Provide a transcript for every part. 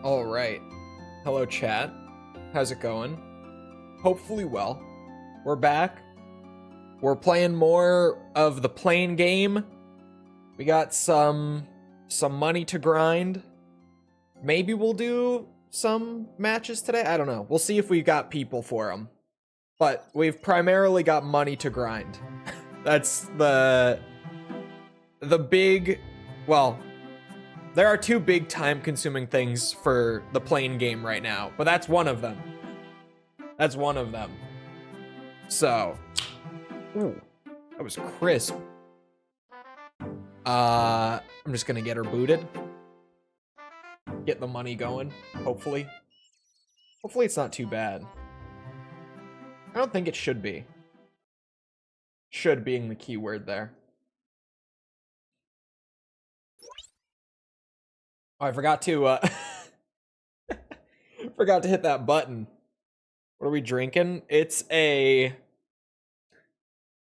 All right. Hello, chat. How's it going? Hopefully well. We're back. We're playing more of the plane game. We got some money to grind. Maybe we'll do some matches today. I don't know. We'll see if we got people for them. But we've primarily got money to grind. That's the big, well, there are two big time-consuming things for the plane game right now, but that's one of them. That's one of them. So, ooh, that was crisp. I'm just gonna get her booted. Get the money going, hopefully. Hopefully it's not too bad. I don't think it should be. Should being the key word there. Oh, I forgot to forgot to hit that button. What are we drinking? It's the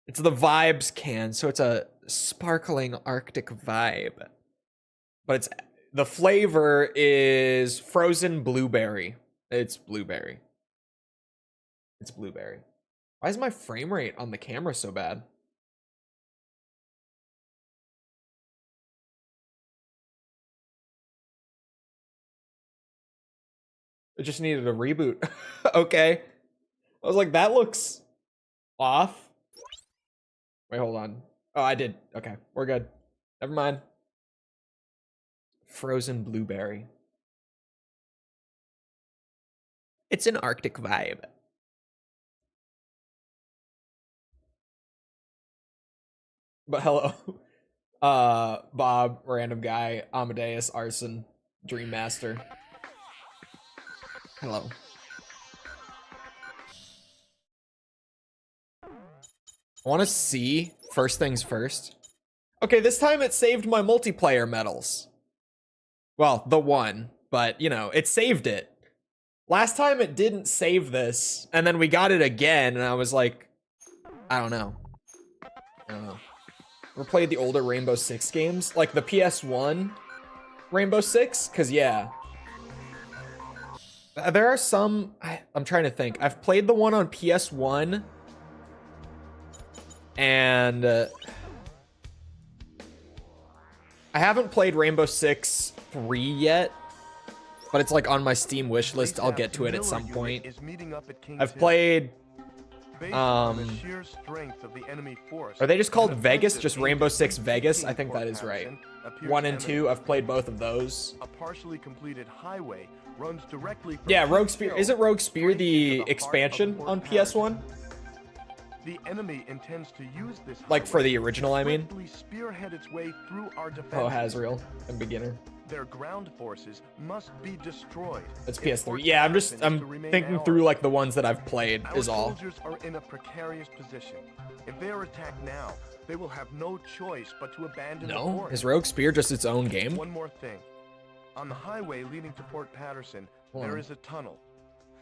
Vibes can, so it's a sparkling Arctic vibe. But the flavor is frozen blueberry. It's blueberry. It's blueberry. Why is my frame rate on the camera so bad? It just needed a reboot. Okay. I was like, that looks off. Wait, hold on. Oh, I did. Okay, we're good. Never mind. Frozen blueberry. It's an Arctic vibe. But hello. Bob, random guy, Amadeus, Arson, Dream Master. Hello. I want to see, first things first. Okay, this time it saved my multiplayer medals. Well, the one, but you know, it saved it. Last time it didn't save this, and then we got it again, and I was like, I don't know. Ever played the older Rainbow Six games? Like the PS1 Rainbow Six? Cause yeah. There are some, I'm trying to think. I've played the one on PS1 and I haven't played Rainbow Six 3 yet, but it's like on my Steam wish list. I'll get to it at some point. I've played, are they just called Vegas? Just Rainbow Six Vegas? I think that is right. 1 and 2, I've played both of those. A partially completed highway runs directly from yeah, Rogue Spear. Isn't Rogue Spear the expansion on PS1? The enemy intends to use this like for the original, I mean. Spearhead its way through our defenses. Oh, Hazriel and beginner. Their ground forces must be destroyed. It's PS3. Yeah, I'm thinking through like the ones that I've played is all. Our soldiers are in a precarious position. If they are attacked now, they will have no choice but to abandon the fort. Is Rogue Spear just its own game? One more thing. On the highway leading to Port Patterson, there is a tunnel.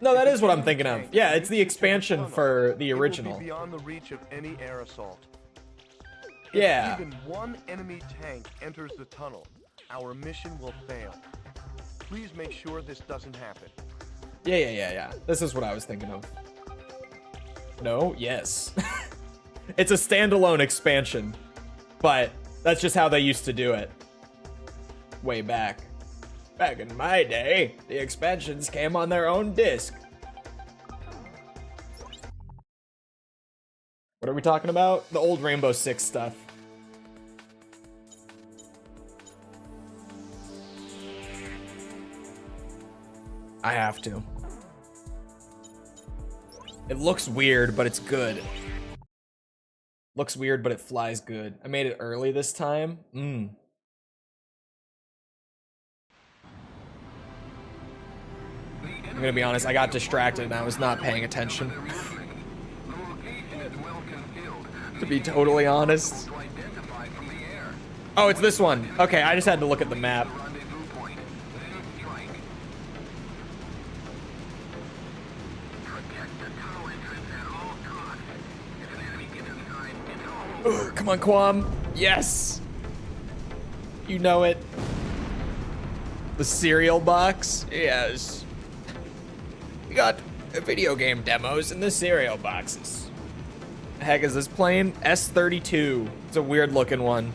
No, that is what I'm thinking of. Yeah, it's the expansion for the original. It will be beyond the reach of any air assault. Yeah. If even one enemy tank enters the tunnel, our mission will fail. Please make sure this doesn't happen. Yeah. This is what I was thinking of. No, yes. It's a standalone expansion, but that's just how they used to do it. Way back. Back in my day, the expansions came on their own disc. What are we talking about? The old Rainbow Six stuff. I have to. It looks weird, but it's good. Looks weird, but it flies good. I made it early this time. I'm gonna be honest, I got distracted and I was not paying attention. To be totally honest. Oh, it's this one. Okay, I just had to look at the map. Ugh, come on, Quam. Yes. You know it. The cereal box? Yes. We got video game demos in the cereal boxes. The heck is this plane? S-32. It's a weird looking one.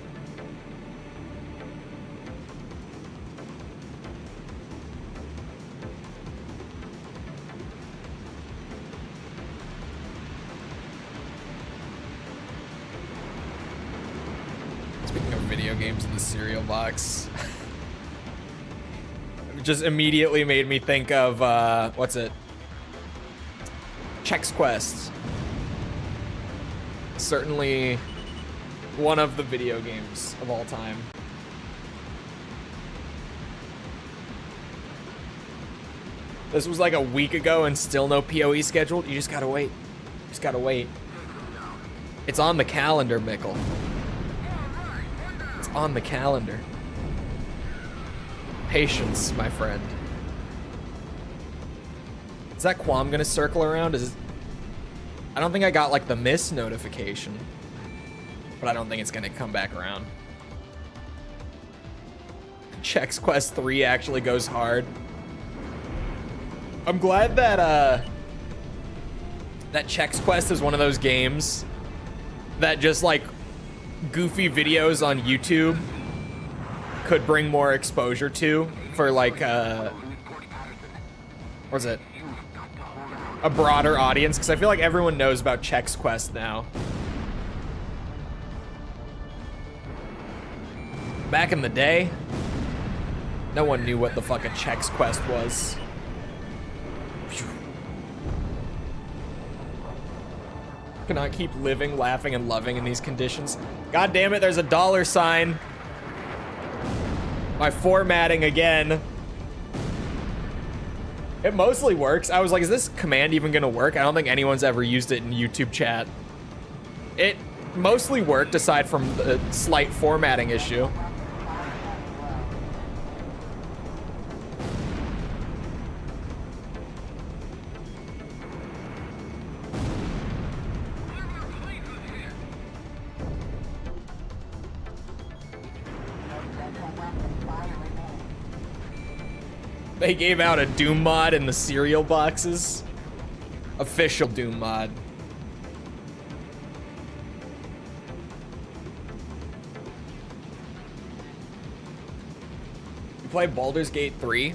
Speaking of video games in the cereal box, it just immediately made me think of, what's it? Chex Quest. Certainly one of the video games of all time. This was like a week ago and still no PoE scheduled. You just gotta wait. Just gotta wait. It's on the calendar, Mickle. It's on the calendar. Patience, my friend. Is that Quam gonna circle around? I don't think I got like the miss notification, but I don't think it's gonna come back around. Chex Quest 3 actually goes hard. I'm glad that that Chex Quest is one of those games that just like goofy videos on YouTube could bring more exposure to for like what's it? A broader audience, because I feel like everyone knows about Chex Quest now. Back in the day, no one knew what the fuck a Chex Quest was. Cannot keep living, laughing, and loving in these conditions. God damn it, there's a $sign. My formatting again. It mostly works. I was like, is this command even gonna work? I don't think anyone's ever used it in YouTube chat. It mostly worked aside from the slight formatting issue. They gave out a Doom mod in the cereal boxes. Official Doom mod. You play Baldur's Gate 3?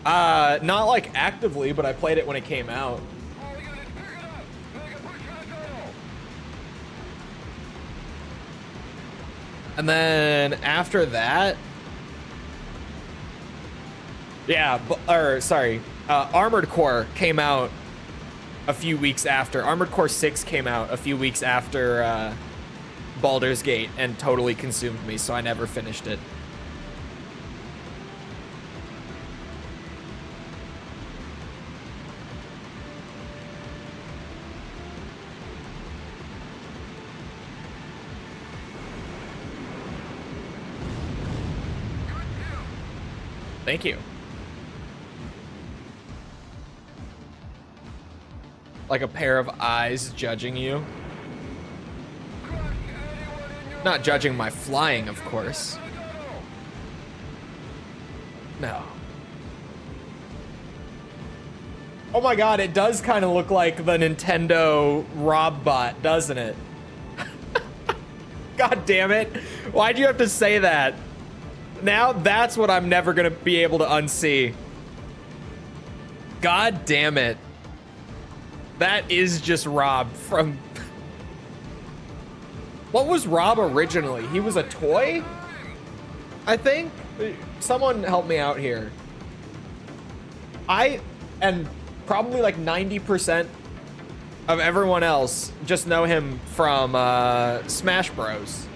Not like actively, but I played it when it came out. And then after that, yeah, Armored Core came out a few weeks after. Armored Core 6 came out a few weeks after Baldur's Gate and totally consumed me, so I never finished it. Thank you. Like a pair of eyes judging you. Not judging my flying, of course. No. Oh my god, it does kind of look like the Nintendo Rob bot, doesn't it? God damn it. Why'd you have to say that? Now that's what I'm never gonna be able to unsee. God damn it. That is just Rob from... What was Rob originally? He was a toy? I think? Someone help me out here. I, and probably like 90% of everyone else just know him from Smash Bros.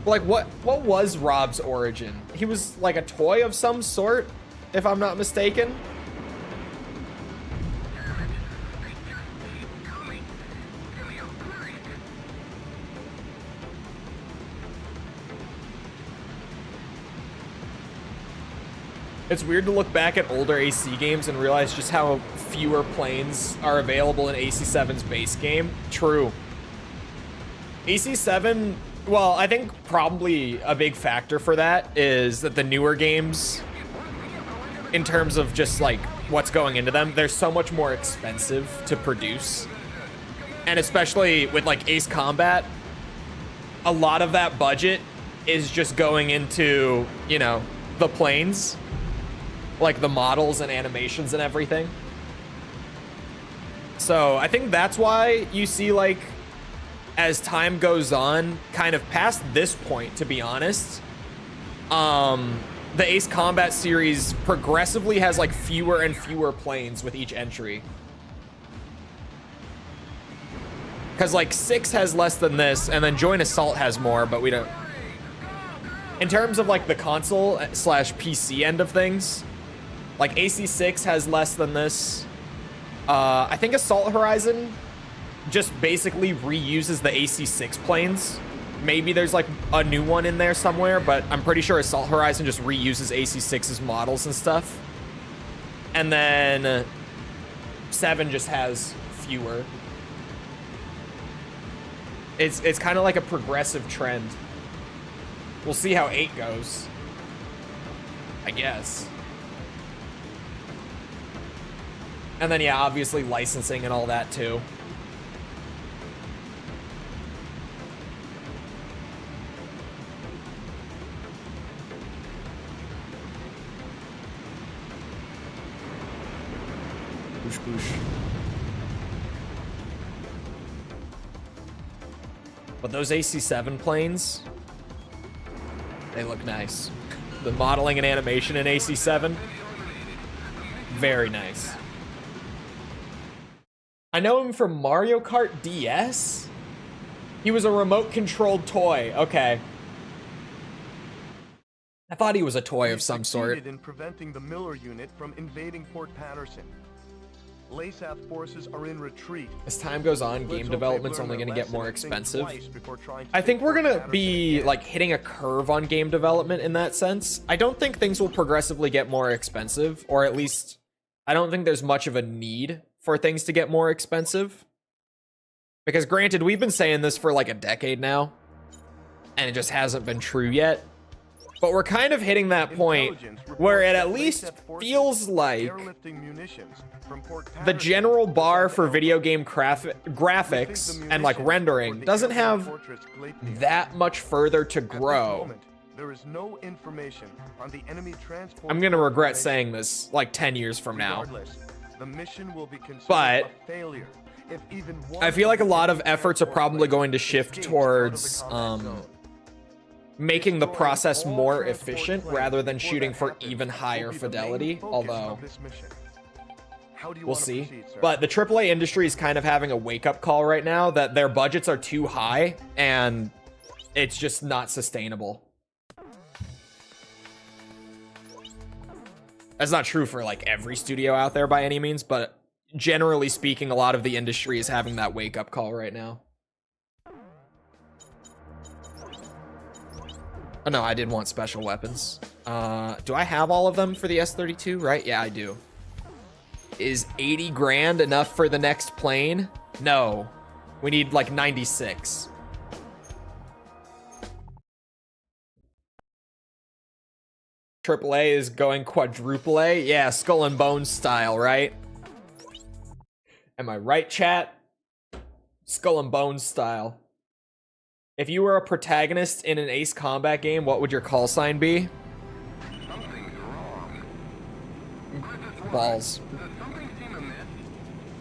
Like, what was Rob's origin? He was like a toy of some sort, if I'm not mistaken. It's weird to look back at older AC games and realize just how fewer planes are available in AC7's base game. True. AC7 Well, I think probably a big factor for that is that the newer games, in terms of just like what's going into them, they're so much more expensive to produce. And especially with like Ace Combat, a lot of that budget is just going into, you know, the planes, like the models and animations and everything. So I think that's why you see, like, as time goes on, kind of past this point, to be honest, the Ace Combat series progressively has like fewer and fewer planes with each entry. Because like 6 has less than this, and then Joint Assault has more, but we don't. In terms of like the console slash PC end of things, like AC6 has less than this. I think Assault Horizon just basically reuses the AC6 planes. Maybe there's like a new one in there somewhere, but I'm pretty sure Assault Horizon just reuses AC6's models and stuff. And then 7 just has fewer. It's kind of like a progressive trend. We'll see how 8 goes, I guess. And then, yeah, obviously licensing and all that too. Boosh, boosh. But those AC7 planes, they look nice. The modeling and animation in AC7, very nice. I know him from Mario Kart DS. He was a remote-controlled toy. Okay. I thought he was a toy of some sort. In preventing the Miller unit from invading Port Patterson. LASAF forces are in retreat. As time goes on, game development's only going to get more expensive. I think we're going to be like hitting a curve on game development in that sense. I don't think things will progressively get more expensive, or at least I don't think there's much of a need for things to get more expensive. Because granted, we've been saying this for like a decade now, and it just hasn't been true yet. But we're kind of hitting that point where it at least feels like the general bar for video game graphics and like rendering doesn't have that much further to grow. I'm gonna regret saying this like 10 years from now. But I feel like a lot of efforts are probably going to shift towards making the process more efficient rather than shooting for even higher fidelity, although we'll see. But the AAA industry is kind of having a wake-up call right now that their budgets are too high and it's just not sustainable. That's not true for like every studio out there by any means, but generally speaking, a lot of the industry is having that wake-up call right now. Oh, no, I did want special weapons. Do I have all of them for the S32, right? Yeah, I do. Is 80 grand enough for the next plane? No. We need like 96. AAA is going quadruple A? Yeah, Skull and Bones style, right? Am I right, chat? Skull and Bones style. If you were a protagonist in an Ace Combat game, what would your call sign be? Something's wrong. Balls. Something seemed amiss.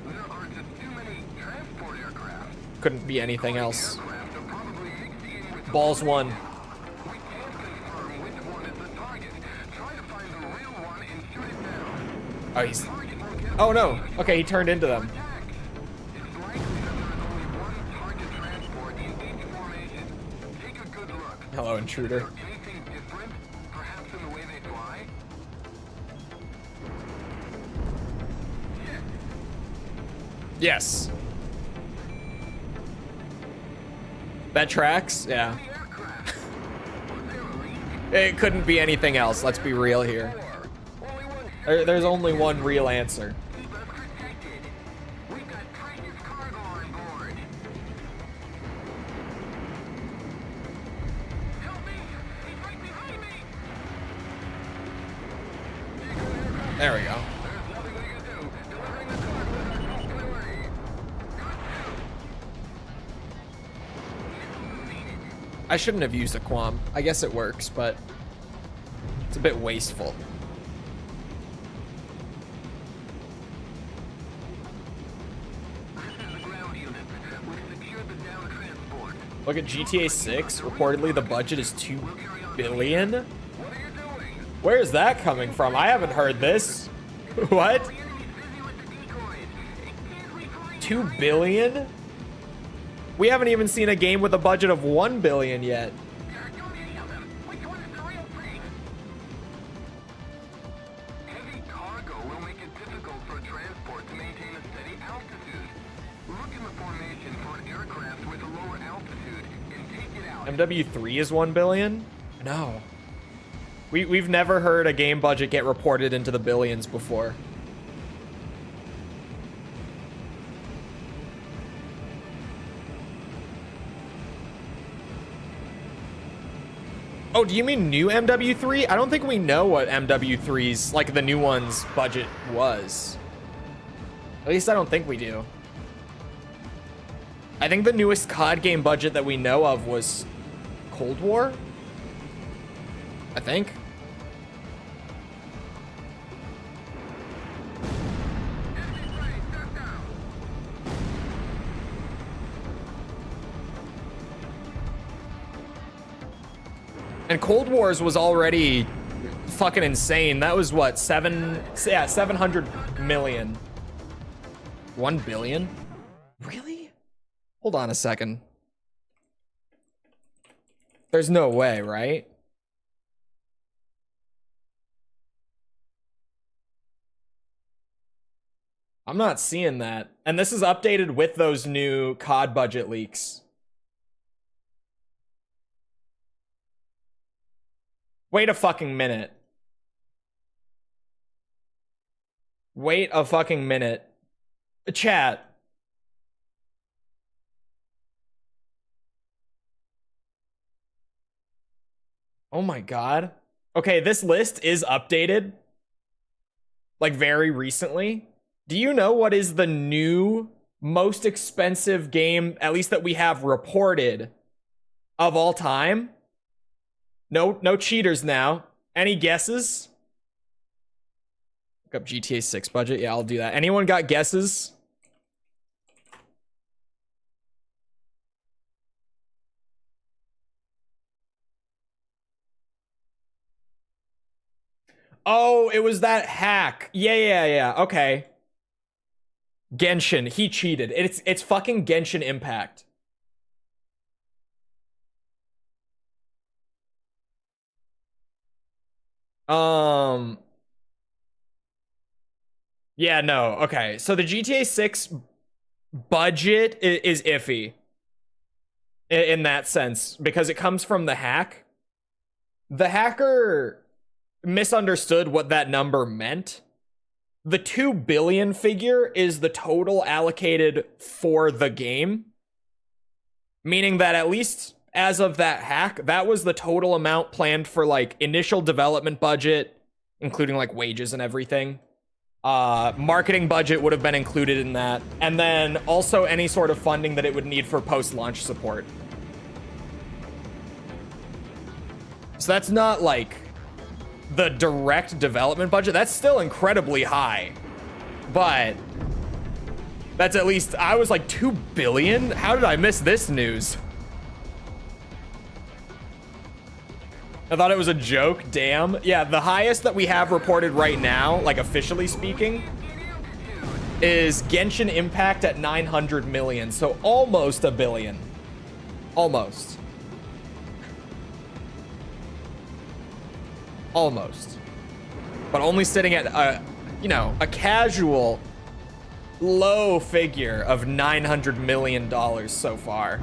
There are just too many transport aircraft. Couldn't be anything else. Aircraft are probably exceeding with Balls one. We can't confirm which one is the target. Try to find the real one and shoot it down. Oh, he's... Oh, no. Okay, he turned into them. It's likely that there is only one target transport in each formation. Take a good look. Hello, intruder. Anything different? Perhaps in the way they fly? Yes. That tracks? Yeah. It couldn't be anything else. Let's be real here. There's only one real answer. We've got precious cargo on board. There we go. There's nothing we can do. Delivering the cargo is our top priority. I shouldn't have used a quam. I guess it works, but it's a bit wasteful. This is the ground unit. We've secured the down transport. Look at GTA 6. Reportedly, the budget is $2 billion. What are you doing? Where is that coming from? I haven't heard this. What? The enemy's busy with the decoys. Can't we find 2 billion? We haven't even seen a game with a budget of 1 billion yet. There are too many of them. Which one is the real thing? Heavy cargo will make it difficult for transport to maintain a steady altitude. Look in the formation for an aircraft with a lower altitude and take it out. MW3 is 1 billion? No. We've never heard a game budget get reported into the billions before. Oh, do you mean new MW3? I don't think we know what MW3's, like the new one's budget was. At least I don't think we do. I think the newest COD game budget that we know of was Cold War? I think. And Cold Wars was already fucking insane. That was what, 700 million. 1 billion? Really? Hold on a second. There's no way, right? I'm not seeing that. And this is updated with those new COD budget leaks. Wait a fucking minute. Wait a fucking minute. Chat. Oh my god. Okay, this list is updated. Like very recently. Do you know what is the new most expensive game, at least that we have reported, of all time? No cheaters now. Any guesses? Look up GTA 6 budget. Yeah, I'll do that. Anyone got guesses? Oh, it was that hack. Yeah. Okay. Genshin. He cheated. It's fucking Genshin Impact. Yeah, no. Okay. So the GTA 6 budget is iffy in that sense because it comes from the hack. The hacker misunderstood what that number meant. The 2 billion figure is the total allocated for the game, meaning that at least as of that hack, that was the total amount planned for like initial development budget, including like wages and everything. Marketing budget would have been included in that, and then also any sort of funding that it would need for post-launch support. So that's not like the direct development budget. That's still incredibly high, but that's at least, I was like 2 billion? How did I miss this news? I thought it was a joke, damn. Yeah, the highest that we have reported right now, like officially speaking, is Genshin Impact at 900 million. So almost a billion. Almost. Almost. But only sitting at a, you know, a casual low figure of $900 million so far.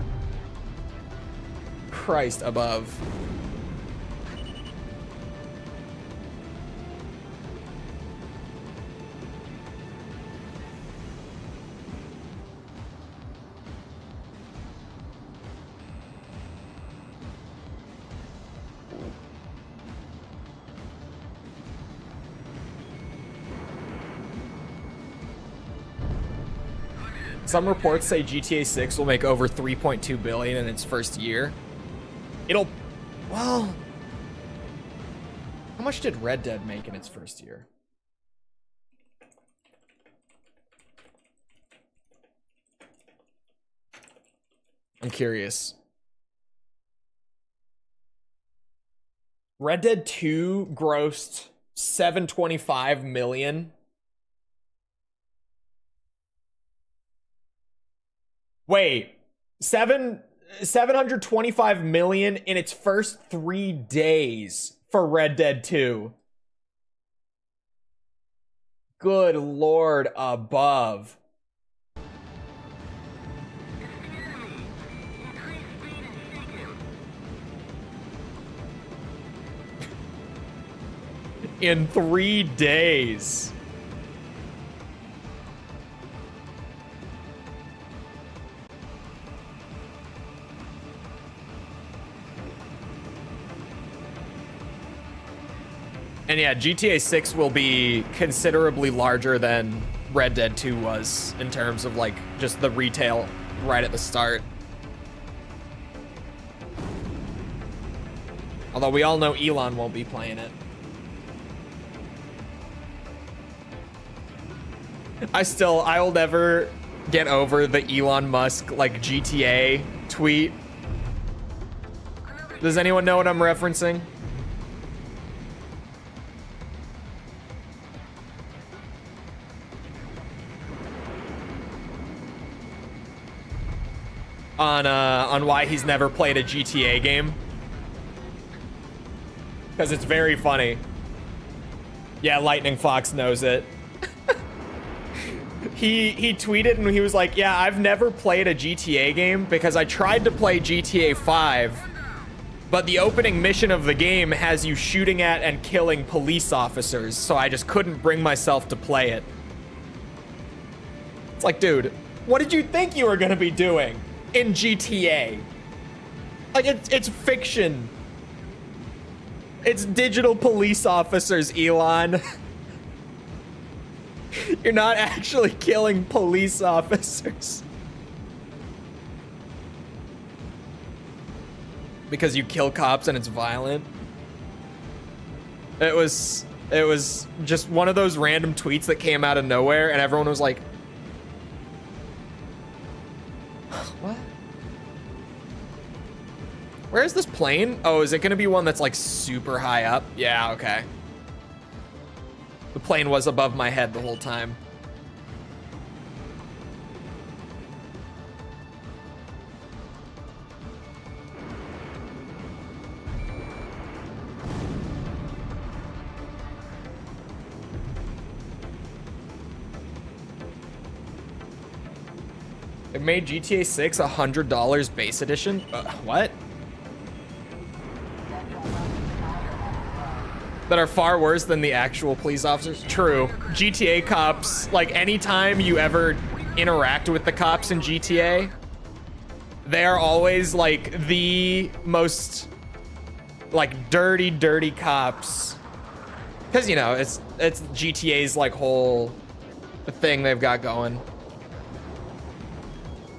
Christ above. Some reports say GTA 6 will make over 3.2 billion in its first year. It'll, well, how much did Red Dead make in its first year? I'm curious. Red Dead 2 grossed 725 million. Wait, 725 million in its first 3 days for Red Dead 2. Good Lord above. In 3 days. And yeah, GTA 6 will be considerably larger than Red Dead 2 was in terms of like just the retail right at the start. Although we all know Elon won't be playing it. I'll never get over the Elon Musk like GTA tweet. Does anyone know what I'm referencing? On why he's never played a GTA game. Because it's very funny. Yeah, Lightning Fox knows it. He tweeted and he was like, yeah, I've never played a GTA game because I tried to play GTA 5, but the opening mission of the game has you shooting at and killing police officers, so I just couldn't bring myself to play it. It's like, dude, what did you think you were gonna be doing in GTA? Like, it's fiction. It's digital police officers, Elon. You're not actually killing police officers. Because you kill cops and it's violent. It was just one of those random tweets that came out of nowhere and everyone was like, what? Where is this plane? Oh, is it gonna be one that's like super high up? Yeah, okay. The plane was above my head the whole time. It made GTA 6 $100 base edition? What? That are far worse than the actual police officers? True. GTA cops, like anytime you ever interact with the cops in GTA, they are always like the most like dirty cops. Cause you know, it's GTA's like whole thing they've got going.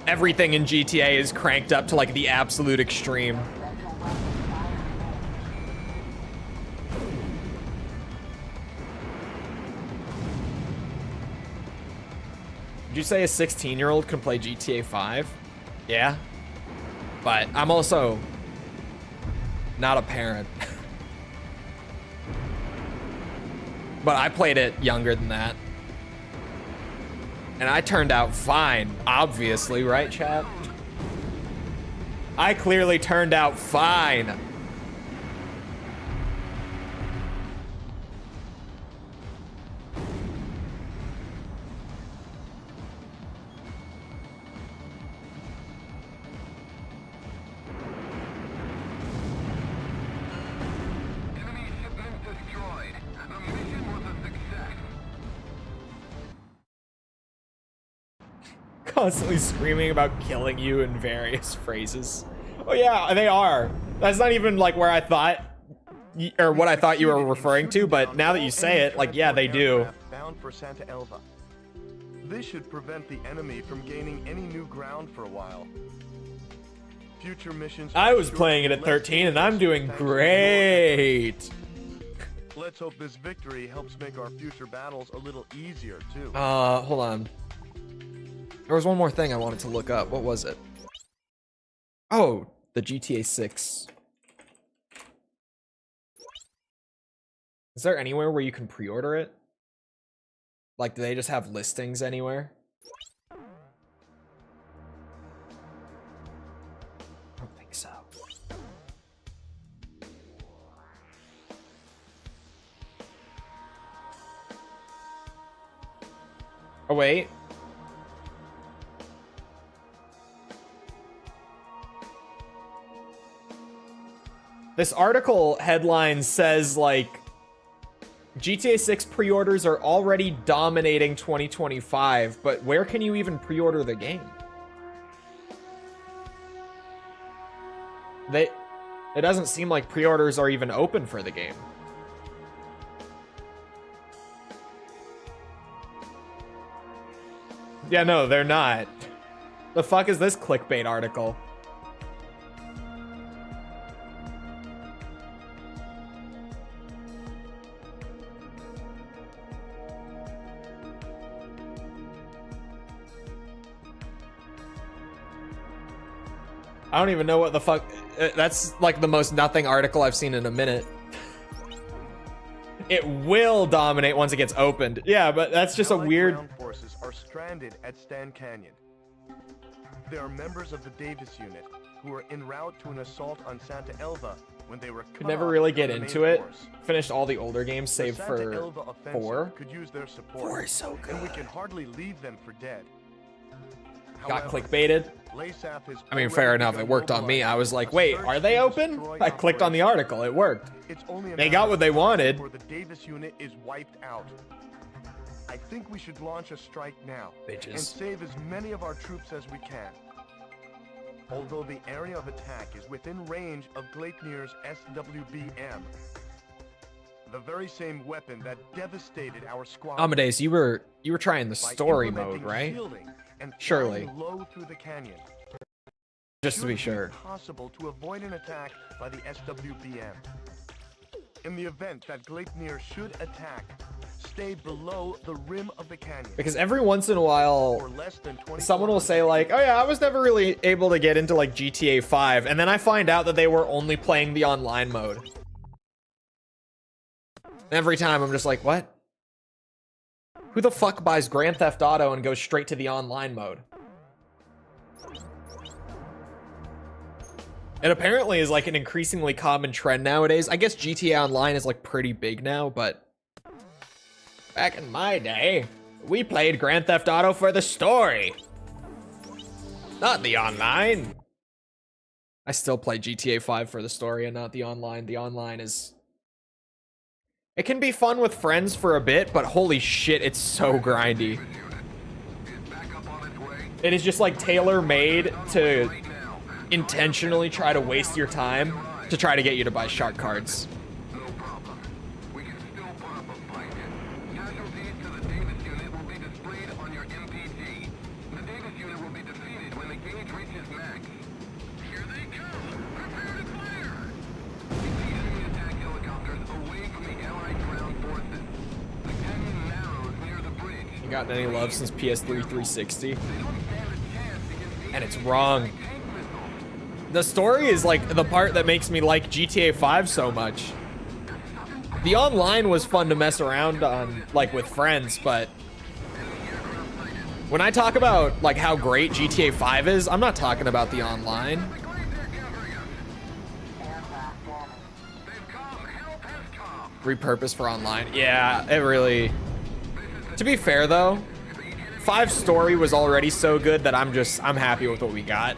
Everything in GTA is cranked up to like the absolute extreme. Did you say a 16-year-old can play GTA 5? Yeah. But I'm also not a parent. But I played it younger than that. And I turned out fine, obviously, right, chat? I clearly turned out fine. Constantly screaming about killing you in various phrases. Oh yeah, they are. That's not even like where I thought, or what I thought you were referring to, but now that you say it, like, yeah, they do. Bound for Santa Elva. This should prevent the enemy from gaining any new ground for a while. Future missions. I was playing it at 13 and I'm doing great. Let's hope this victory helps make our future battles a little easier too. Hold on. There was one more thing I wanted to look up. What was it? Oh, the GTA 6. Is there anywhere where you can pre-order it? Like, do they just have listings anywhere? I don't think so. Oh, wait. This article headline says, like, GTA 6 pre-orders are already dominating 2025, but where can you even pre-order the game? It doesn't seem like pre-orders are even open for the game. Yeah, no, they're not. The fuck is this clickbait article? I don't even know what the fuck. That's like the most nothing article I've seen in a minute. It will dominate once it gets opened. Yeah, but that's just a weird. Ground forces are stranded at Stan Canyon. They are members of the Davis unit who were en route to an assault on Santa Elva when they were Could never really get into it. Finished all the older games save for 4. Could use their support. 4 is so good. And we can hardly leave them for dead. Got However, clickbaited. I mean, fair enough. It worked on me. I was like, wait, are they open? I clicked on the article. It worked. They got what they wanted. The Davis unit is wiped out. I think we should launch a strike now Bitches. and save as many of our troops as we can. Although the area of attack is within range of Gleipnir's SWBM, the very same weapon that devastated our squad. Amadeus, you were trying the story mode, right? And Surely. low through the canyon. Just to be Should it sure. Possible to avoid an attack by the SWBM. In the event that Gleipnir should attack, stay below the rim of the canyon. Because every once in a while, For less than 24 someone will say like, oh yeah, I was never really able to get into like GTA 5. And then I find out that they were only playing the online mode. Every time I'm just like, what? Who the fuck buys Grand Theft Auto and goes straight to the online mode? It apparently is like an increasingly common trend nowadays. I guess GTA Online is like pretty big now, but back in my day, we played Grand Theft Auto for the story, not the online. I still play GTA 5 for the story and not the online. The online is... It can be fun with friends for a bit, but holy shit, it's so grindy. It is just like tailor-made to intentionally try to waste your time to try to get you to buy shark cards. No problem. We can still put up a fight. Casualties to the Davis unit will be displayed on your MPG. The Davis unit will be defeated when the gauge reaches max. Here they come! Prepare to fire! The enemy attack helicopters away from the Allied ground forces. The canyon narrows near the bridge. You gotten any love since PS3 360? They don't stand a chance against the And it's wrong. The story is like the part that makes me like GTA 5 so much. The online was fun to mess around on, like with friends, but when I talk about like how great GTA 5 is, I'm not talking about the online. Repurposed for online. Yeah, it really... To be fair though, 5's story was already so good that I'm happy with what we got.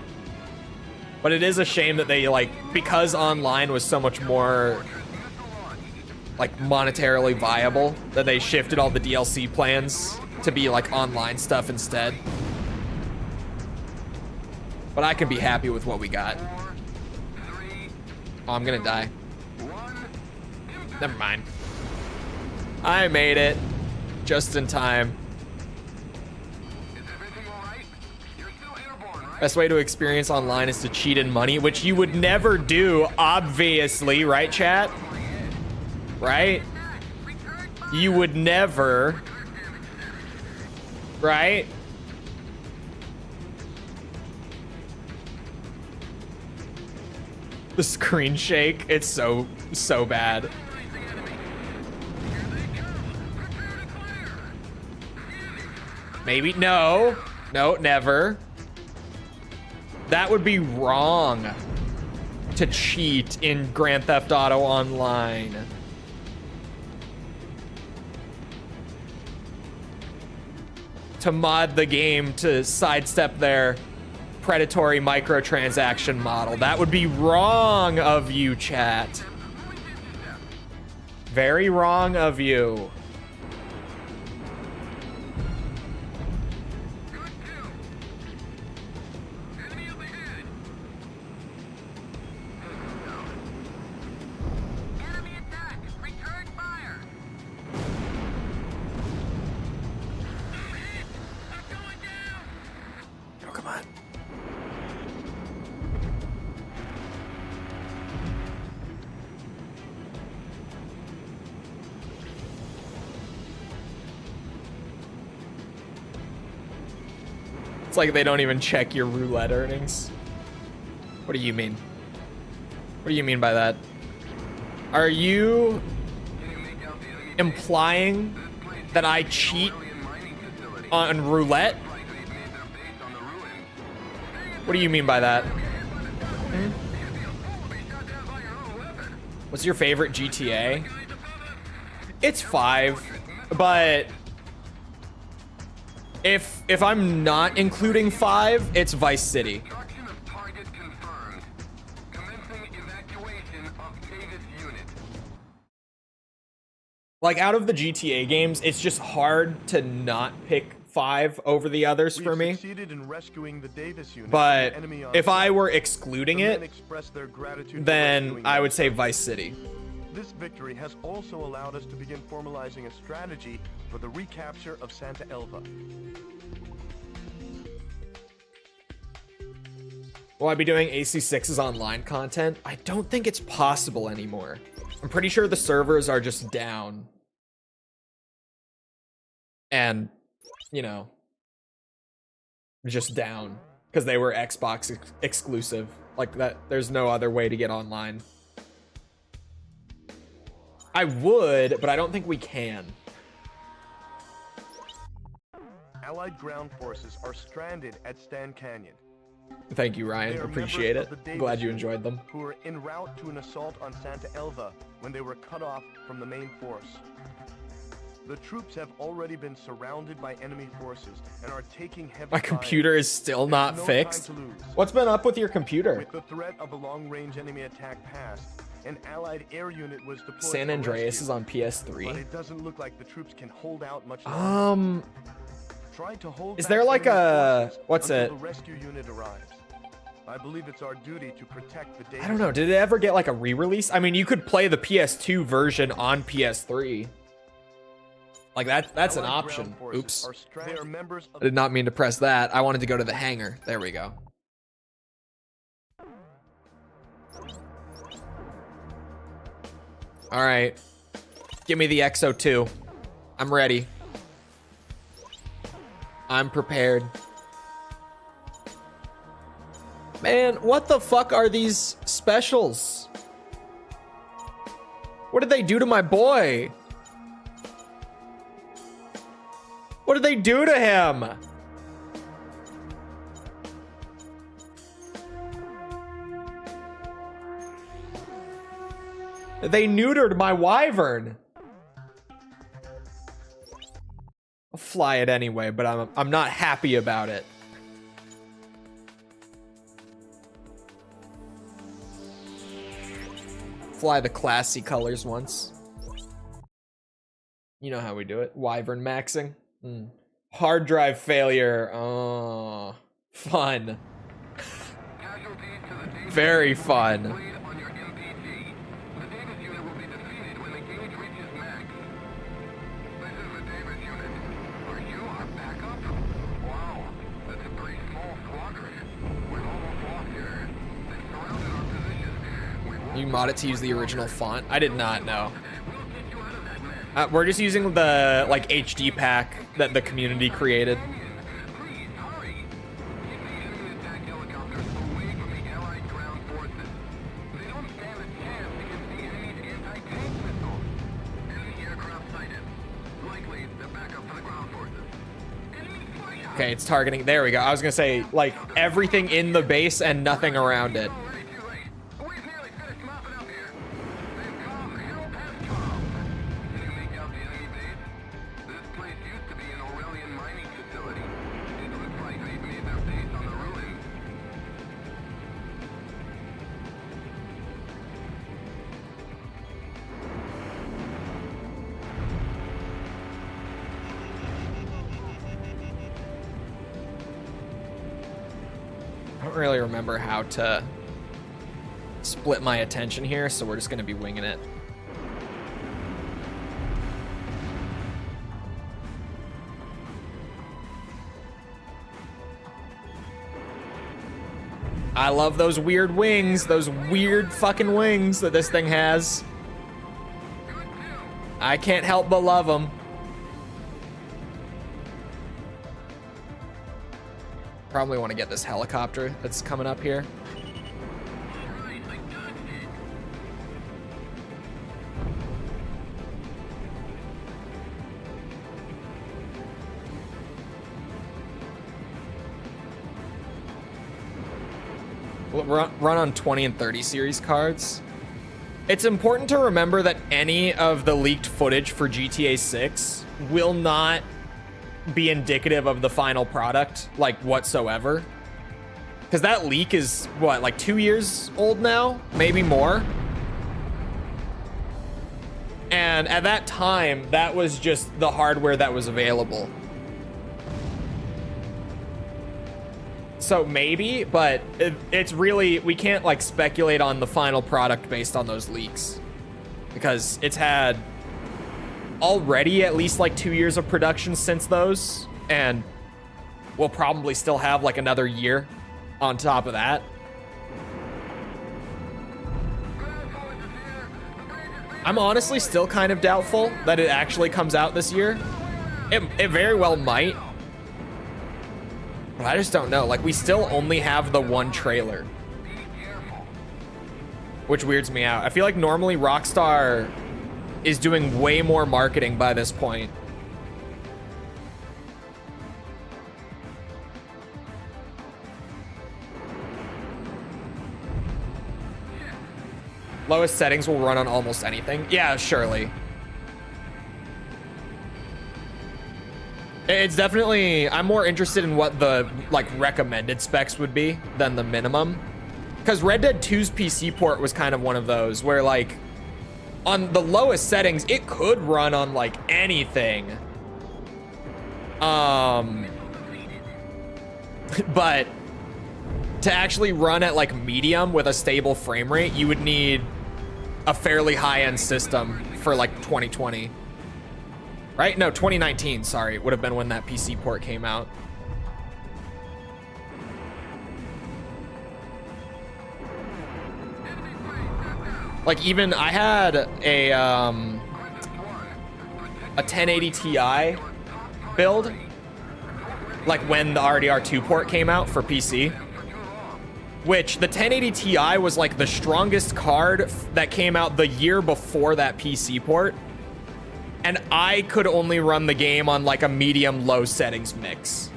But it is a shame that they, like, because online was so much more, like, monetarily viable, that they shifted all the DLC plans to be, like, online stuff instead. But I can be happy with what we got. Oh, I'm gonna die. Never mind. I made it. Just in time. Best way to experience online is to cheat in money, which you would never do, obviously, right, chat? Right? You would never, right? The screen shake, it's so bad. Maybe, no, never. That would be wrong to cheat in Grand Theft Auto Online. To mod the game to sidestep their predatory microtransaction model. That would be wrong of you, chat. Very wrong of you. It's like they don't even check your roulette earnings. What do you mean? What do you mean by that? Are you implying that I cheat on roulette? What do you mean by that? What's your favorite GTA? It's 5, but if I'm not including 5, it's Vice City. Like, out of the GTA games, it's just hard to not pick 5 over the others for me. But if I were excluding it, then I would say Vice City. This victory has also allowed us to begin formalizing a strategy for the recapture of Santa Elva. Will I be doing AC6's online content? I don't think it's possible anymore. I'm pretty sure the servers are just down. And, you know, just down because they were Xbox exclusive. Like that, there's no other way to get online. I would, but I don't think we can. Allied ground forces are stranded at Stan Canyon. Thank you, Ryan. Appreciate it. Glad you enjoyed them. Who were en route to an assault on Santa Elva when they were cut off from the main force. The troops have already been surrounded by enemy forces and are taking heavy My computer is still not fixed. What's been up with your computer? With the threat of a long-range enemy attack past, an allied air unit was deployed. San Andreas is on PS3. But it doesn't look like the troops can hold out much longer. Try to hold is there like a what's it? The rescue unit arrives. I believe it's our duty to protect the data. I don't know. Did it ever get like a re-release? I mean, you could play the PS2 version on PS3. Like that's an option. Oops. I did not mean to press that. I wanted to go to the hangar. There we go. All right. Give me the XO2. I'm ready. I'm prepared. Man, what the fuck are these specials? What did they do to my boy? What did they do to him? They neutered my wyvern. I'll fly it anyway, but I'm not happy about it. Fly the classy colors once. You know how we do it. Wyvern maxing. Hard drive failure. Oh, fun. Very fun. You mod it to use the original font. I did not know. We're just using the like HD pack that the community created. Okay, it's targeting. There we go. I was gonna say like everything in the base and nothing around it. I don't really remember how to split my attention here, so we're just gonna be winging it. I love those weird wings, those weird fucking wings that this thing has. I can't help but love them. Probably want to get this helicopter that's coming up here. We'll run on 20 and 30 series cards. It's important to remember that any of the leaked footage for GTA 6 will not be indicative of the final product, like, whatsoever. Because that leak is, what, like 2 years old now? Maybe more? And at that time, that was just the hardware that was available. So maybe, but it's really, we can't, like, speculate on the final product based on those leaks. Because it's had already at least like 2 years of production since those, and we'll probably still have like another year on top of that. I'm honestly still kind of doubtful that it actually comes out this year. It very well might, but I just don't know. Like, we still only have the one trailer, which weirds me out. I feel like normally Rockstar is doing way more marketing by this point. Lowest settings will run on almost anything. Yeah, surely. It's definitely, I'm more interested in what the like recommended specs would be than the minimum. Because Red Dead 2's PC port was kind of one of those where, like, on the lowest settings, it could run on like anything. But to actually run at like medium with a stable frame rate, you would need a fairly high-end system for like 2020. Right? No, 2019, sorry. It would have been when that PC port came out. Like, even I had a 1080 Ti build, like when the RDR2 port came out for PC, which the 1080 Ti was like the strongest card that came out the year before that PC port, and I could only run the game on like a medium low settings mix.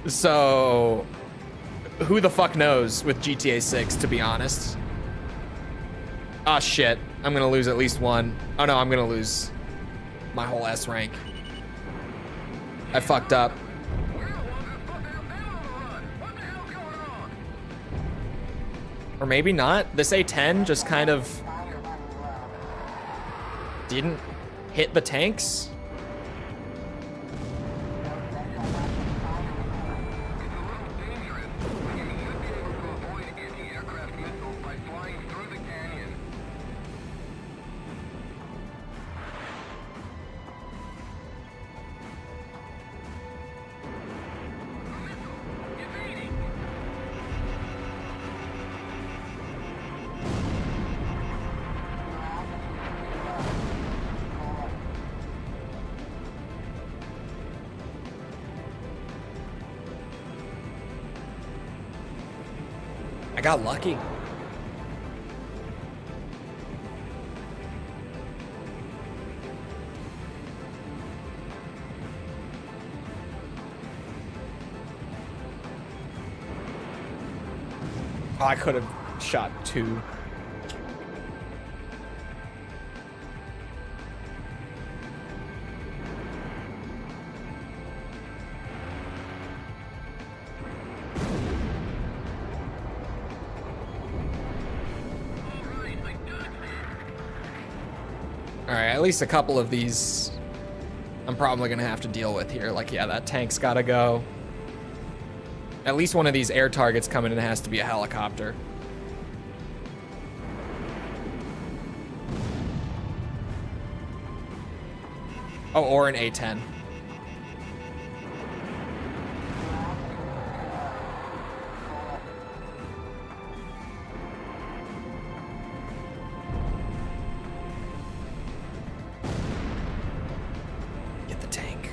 So who the fuck knows with GTA 6, to be honest. Ah, shit. I'm gonna lose at least one. Oh no, I'm gonna lose my whole S rank. I fucked up. Or maybe not. This A10 just kind of didn't hit the tanks. I got lucky. Oh, I could have shot 2. Alright, at least a couple of these I'm probably gonna have to deal with here. Like, yeah, that tank's gotta go. At least one of these air targets coming in has to be a helicopter. Oh, or an A-10. Get the tank.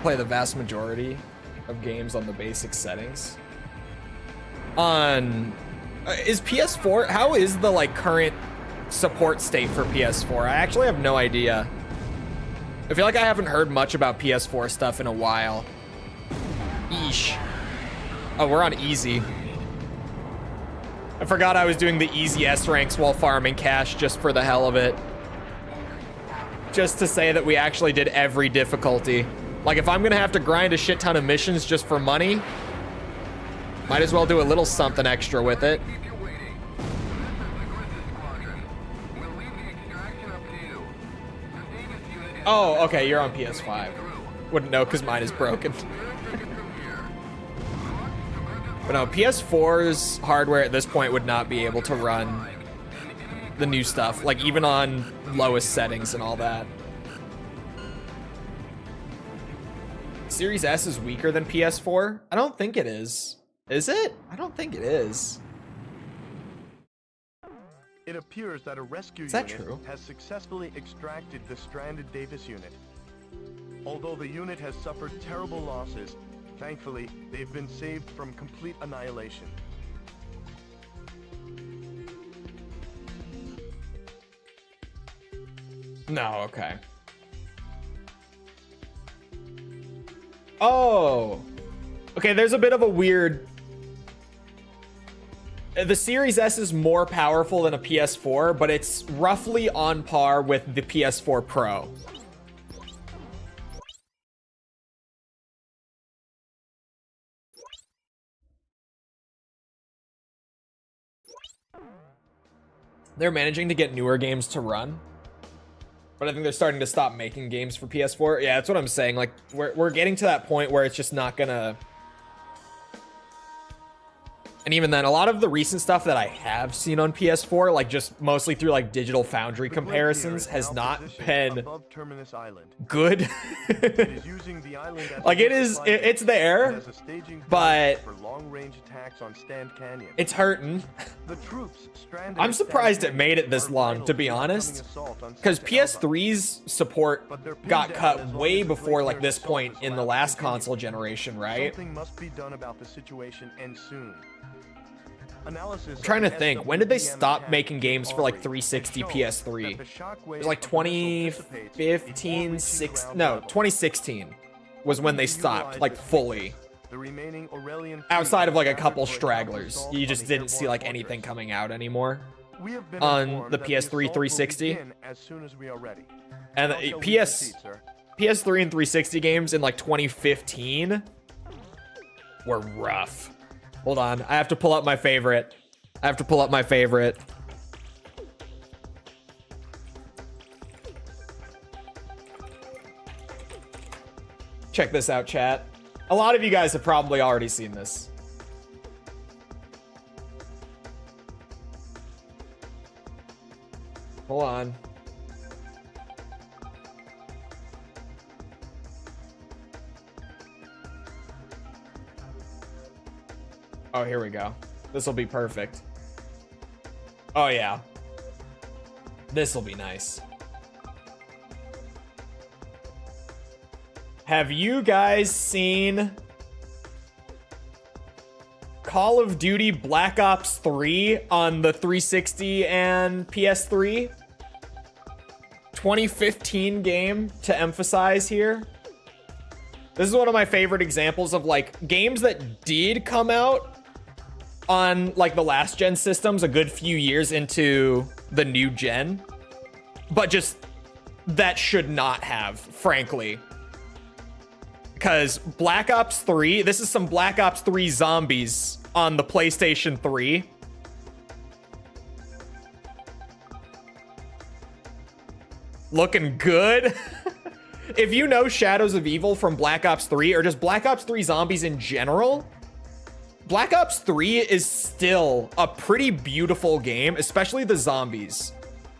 Play the vast majority of games on the basic settings. On is PS4, how is the like current support state for PS4? I actually have no idea. I feel like I haven't heard much about PS4 stuff in a while. Eesh. Oh, we're on easy. I forgot I was doing the easy S ranks while farming cash just for the hell of it. Just to say that we actually did every difficulty. Like, if I'm gonna have to grind a shit ton of missions just for money, might as well do a little something extra with it. Oh, okay, you're on PS5. Wouldn't know because mine is broken. But no, PS4's hardware at this point would not be able to run the new stuff, like even on lowest settings and all that. Series S is weaker than PS4? I don't think it is. Is it? I don't think it is. It appears that a rescue unit has successfully extracted the stranded Davis unit. Although the unit has suffered terrible losses, thankfully, they've been saved from complete annihilation. No, okay. Oh. Okay, there's a bit of a weird... The Series S is more powerful than a PS4, but it's roughly on par with the PS4 Pro. They're managing to get newer games to run, but I think they're starting to stop making games for PS4. Yeah, that's what I'm saying. Like, we're getting to that point where it's just not gonna... And even then, a lot of the recent stuff that I have seen on PS4, like just mostly through like Digital Foundry comparisons, has not been good. Like it's there, but it's hurting. I'm surprised it made it this long, to be honest, because PS3's support got cut way before like this point in the last console generation, right? Something must be done about the situation, and soon. I'm trying to think, when did they stop making games for like 360 PS3? It was like 2015, 2016 was when they stopped, like fully. Outside of like a couple stragglers, you just didn't see like anything coming out anymore on the PS3 360. And the PS3 and 360 games in like 2015 were rough. Hold on, I have to pull up my favorite. Check this out, chat. A lot of you guys have probably already seen this. Hold on. Oh, here we go. This will be perfect. Oh, yeah. This will be nice. Have you guys seen Call of Duty Black Ops 3 on the 360 and PS3? 2015 game to emphasize here. This is one of my favorite examples of like games that did come out on like the last gen systems a good few years into the new gen, but just that should not have, frankly. Because Black Ops 3, this is some Black Ops 3 zombies on the PlayStation 3. Looking good. If you know Shadows of Evil from Black Ops 3 or just Black Ops 3 zombies in general, Black Ops 3 is still a pretty beautiful game, especially the zombies.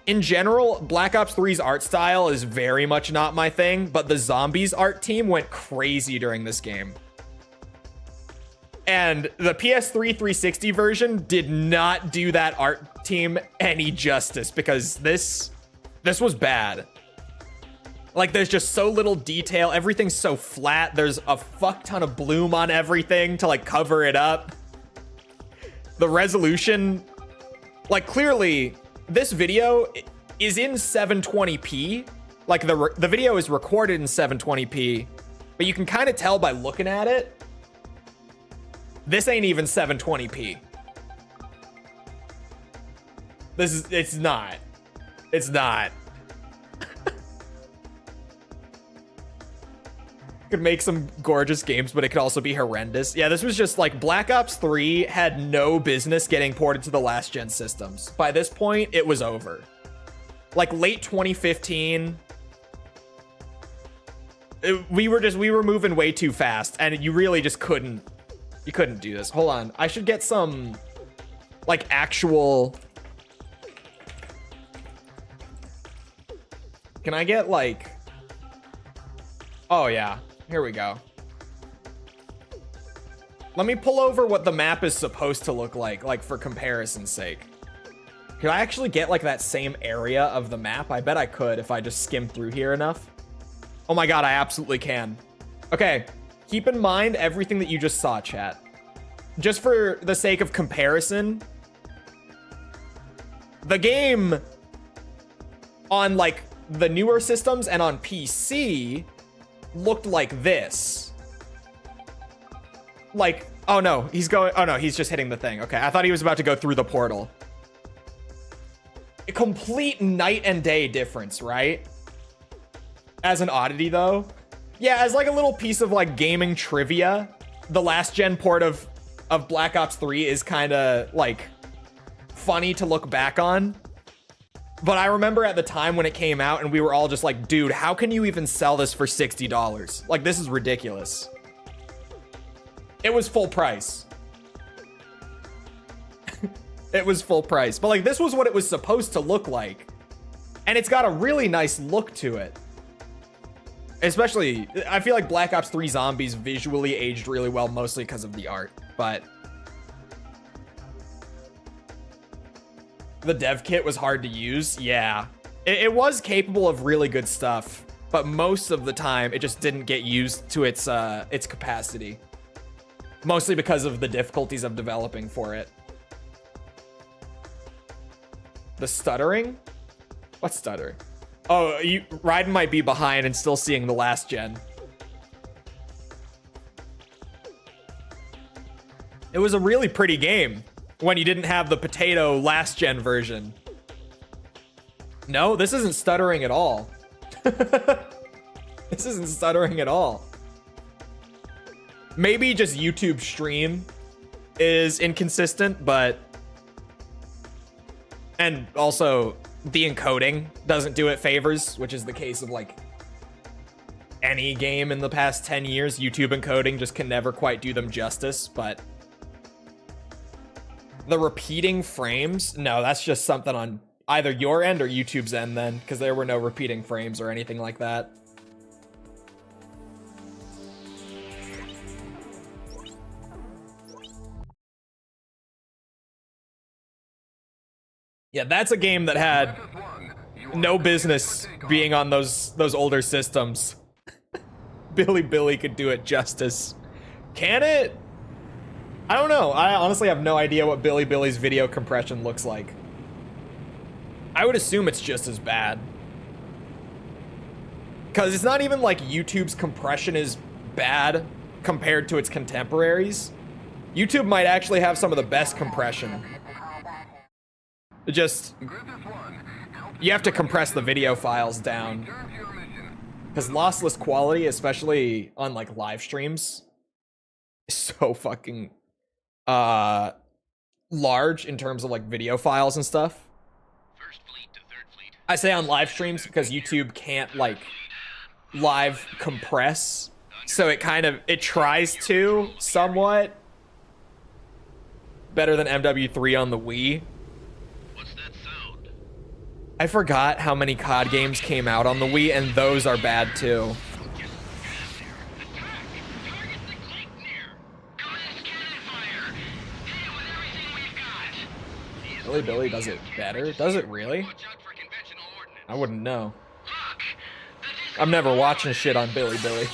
In general, Black Ops 3's art style is very much not my thing, but the zombies art team went crazy during this game. And the PS3 360 version did not do that art team any justice because this was bad. Like, there's just so little detail. Everything's so flat. There's a fuck ton of bloom on everything to, like, cover it up. The resolution, like, clearly, this video is in 720p. Like, the video is recorded in 720p, but you can kind of tell by looking at it, this ain't even 720p. It's not. It's not. Could make some gorgeous games, but it could also be horrendous. Yeah, this was just like Black Ops 3 had no business getting ported to the last gen systems. By this point, it was over. Like late 2015, we were moving way too fast, and you really just couldn't do this. Hold on, I should get some like actual. Can I get like? Oh yeah. Here we go. Let me pull over what the map is supposed to look like for comparison's sake. Could I actually get like that same area of the map? I bet I could if I just skim through here enough. Oh my god, I absolutely can. Okay, keep in mind everything that you just saw, chat. Just for the sake of comparison, the game on like the newer systems and on PC looked like this. Like, oh no, he's just hitting the thing. Okay, I thought he was about to go through the portal. A complete night and day difference, right? As an oddity though. Yeah, as like a little piece of like gaming trivia, the last gen port of Black Ops 3 is kind of like funny to look back on. But I remember at the time when it came out and we were all just like, dude, how can you even sell this for $60? Like, this is ridiculous. It was full price. It was full price. But like, this was what it was supposed to look like. And it's got a really nice look to it. Especially, I feel like Black Ops 3 Zombies visually aged really well, mostly because of the art. But the dev kit was hard to use. Yeah, it was capable of really good stuff, but most of the time it just didn't get used to its capacity. Mostly because of the difficulties of developing for it. The stuttering? What stutter? Oh, Raiden might be behind and still seeing the last gen. It was a really pretty game when you didn't have the potato last gen version. No, this isn't stuttering at all. This isn't stuttering at all. Maybe just YouTube stream is inconsistent, but... And also, the encoding doesn't do it favors, which is the case of, like, any game in the past 10 years. YouTube encoding just can never quite do them justice, but... The repeating frames? No, that's just something on either your end or YouTube's end then, because there were no repeating frames or anything like that. Yeah, that's a game that had no business being on those older systems. Billy could do it justice. Can it? I don't know. I honestly have no idea what Billy's video compression looks like. I would assume it's just as bad. Because it's not even like YouTube's compression is bad compared to its contemporaries. YouTube might actually have some of the best compression. It just... You have to compress the video files down. Because lossless quality, especially on like live streams, is so fucking large in terms of like video files and stuff. I say on live streams because YouTube can't like live compress, so it tries to somewhat better than MW3 on the Wii. What's that sound? I forgot how many COD games came out on the Wii, and those are bad too. Billy does it better? Does it really? I wouldn't know. I'm never watching shit on Billy. The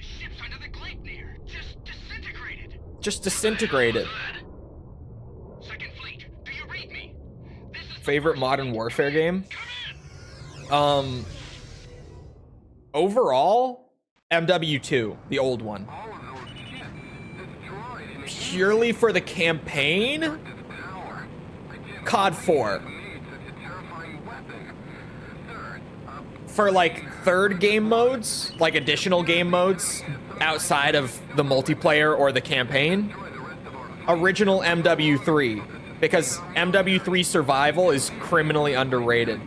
ships under the Gleipnir Just disintegrated. Second Fleet, do you read me? This is Favorite Modern Warfare game? Overall, MW2, the old one. Purely for the campaign? COD 4. For like third game modes, like additional game modes outside of the multiplayer or the campaign, original MW3, because MW3 survival is criminally underrated.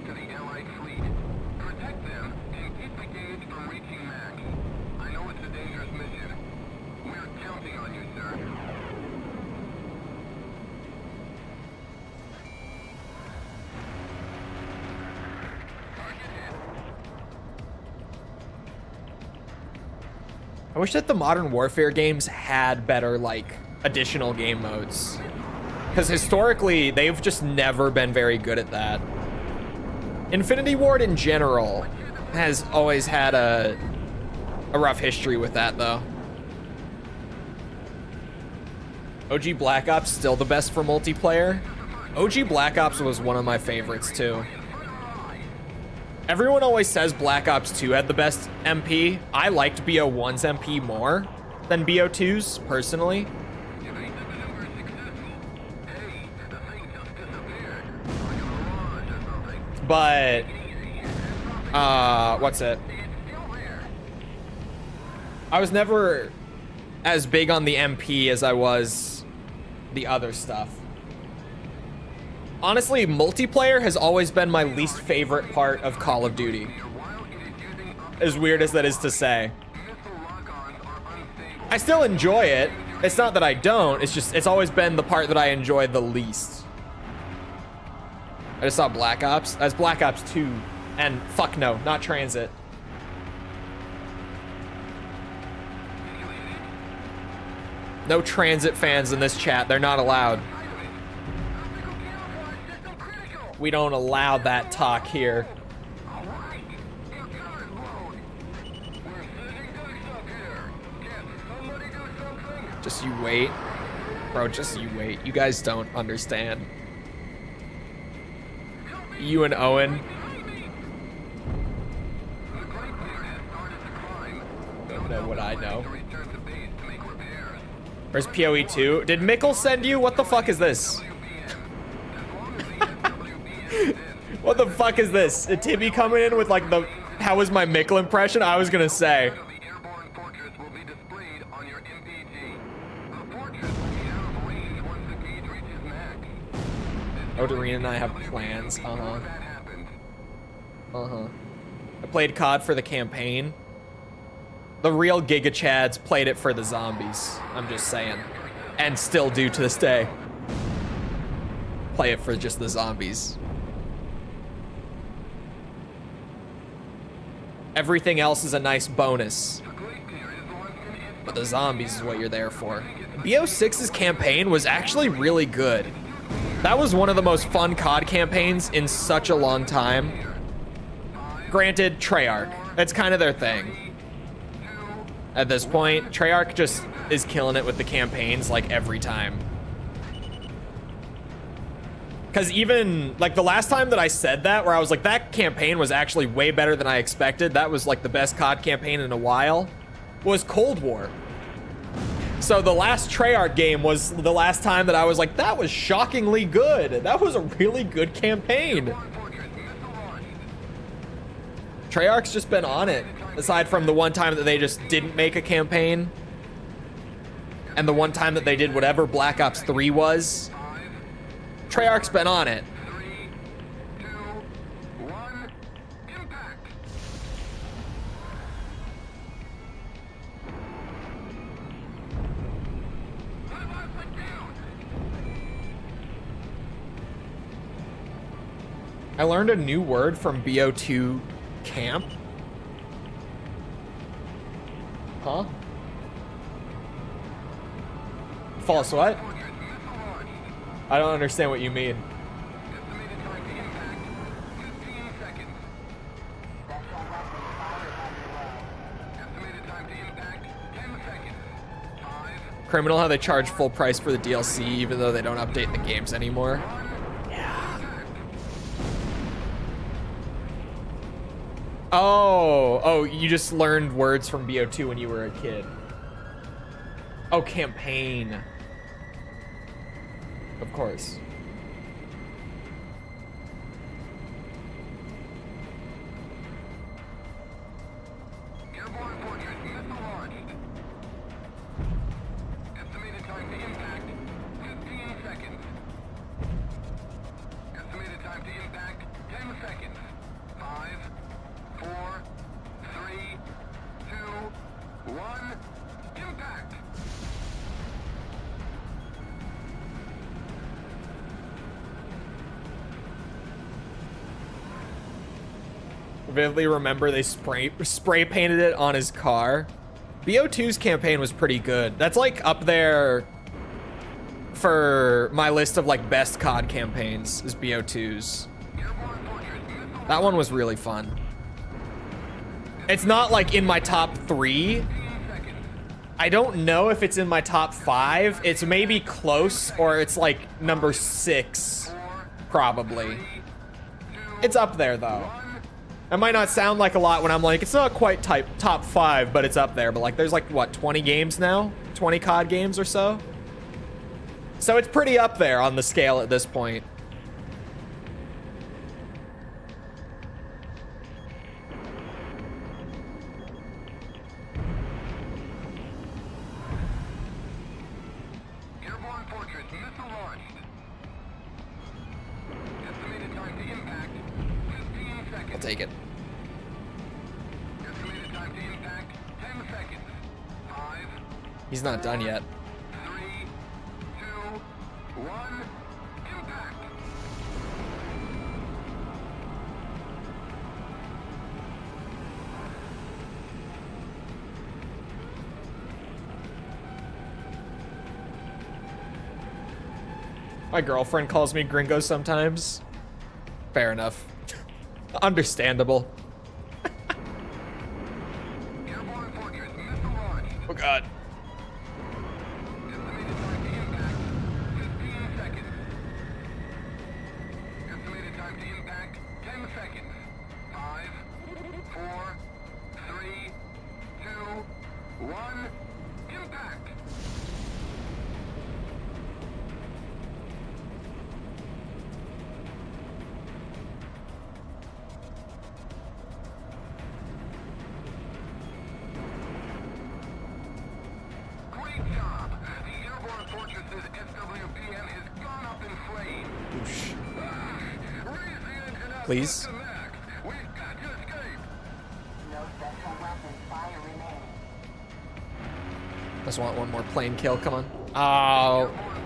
I wish that the Modern Warfare games had better, like, additional game modes. Because historically, they've just never been very good at that. Infinity Ward in general has always had a rough history with that, though. OG Black Ops still the best for multiplayer. OG Black Ops was one of my favorites, too. Everyone always says Black Ops 2 had the best MP. I liked BO1's MP more than BO2's, personally. But, what's it? I was never as big on the MP as I was the other stuff. Honestly, multiplayer has always been my least favorite part of Call of Duty. As weird as that is to say. I still enjoy it. It's not that I don't, it's always been the part that I enjoy the least. I just saw Black Ops. That's Black Ops 2. And fuck no, not Transit. No Transit fans in this chat, they're not allowed. We don't allow that talk here. Just you wait. Bro, just you wait. You guys don't understand. You and Owen. Don't know what I know. Where's PoE 2? Did Mickle send you? What the fuck is this? What the fuck is this? A Timmy coming in with like the how was my Mickle impression? I was gonna say. Oh, Doreen and I have plans. I played COD for the campaign. The real Giga Chads played it for the zombies. I'm just saying. And still do to this day. Play it for just the zombies. Everything else is a nice bonus. but the zombies is what you're there for. BO6's campaign was actually really good. That was one of the most fun COD campaigns in such a long time. Granted, Treyarch. That's kind of their thing. At this point, Treyarch just is killing it with the campaigns like every time. Because even like the last time that I said that, where I was like, that campaign was actually way better than I expected. That was like the best COD campaign in a while, was Cold War. So the last Treyarch game was the last time that I was like, that was shockingly good. That was a really good campaign. Treyarch's just been on it, aside from the one time that they just didn't make a campaign. And the one time that they did whatever Black Ops 3 was. Treyarch's been on it. 3, 2, 1, impact! I learned a new word from BO2 camp. Huh? False what? I don't understand what you mean. Estimated time to impact, 15 seconds. Estimated time to impact, 10 seconds. 5, Criminal how they charge full price for the DLC even though they don't update the games anymore. Oh, you just learned words from BO2 when you were a kid. Oh, campaign. Of course. Airborne fortress missile launched. Estimated time to impact, 15 seconds. Estimated time to impact, 10 seconds. 5, 4, 3, 2, 1, impact! Vividly remember they spray painted it on his car. BO2's campaign was pretty good. That's like up there for my list of like best COD campaigns is BO2's. That one was really fun. It's not like in my top 3. I don't know if it's in my top 5. It's maybe close, or it's like number 6, probably. It's up there though. It might not sound like a lot when I'm like, it's not quite top 5, but it's up there. But like, there's like, what, 20 games now? 20 COD games or so? So it's pretty up there on the scale at this point. Airborne fortress missile launched. Estimated time to impact, 15 seconds. I'll take it. Estimated time to impact, 10 seconds. 5, He's not done yet. 3, 2, 1, impact! My girlfriend calls me gringo sometimes. Fair enough. Understandable. Airborne fortress missile launched. Oh god. Estimated time to impact, 15 seconds. Estimated time to impact, 10 seconds. 5, 4, 3, 2, 1, impact! Great job! The airborne fortress's SWPM has gone up in flames. Oosh. Raise the engine up Please. to max. We've got to escape. No special weapon fire remaining. Just want one more plane kill, come on. Oh. Airborne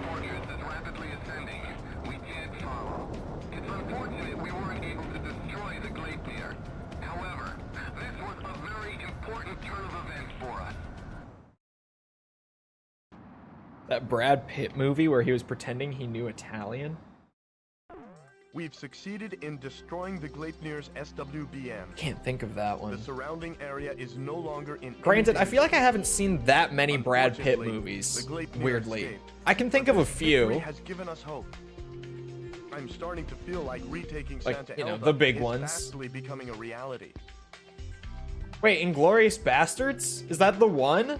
That Brad Pitt movie where he was pretending he knew Italian. We've succeeded in destroying the Gleipnir's SWBM. Can't think of that The one. surrounding area is no longer in. Granted, I any feel like I danger. haven't seen that many Brad Pitt Unfortunately, movies, the Gleipnir weirdly. escaped. I can think of a Victory few. has given us hope. I'm starting to feel like retaking Like, Santa you know, Elba the big is ones. fastly becoming a reality. Wait, Inglourious Bastards? Is that the one?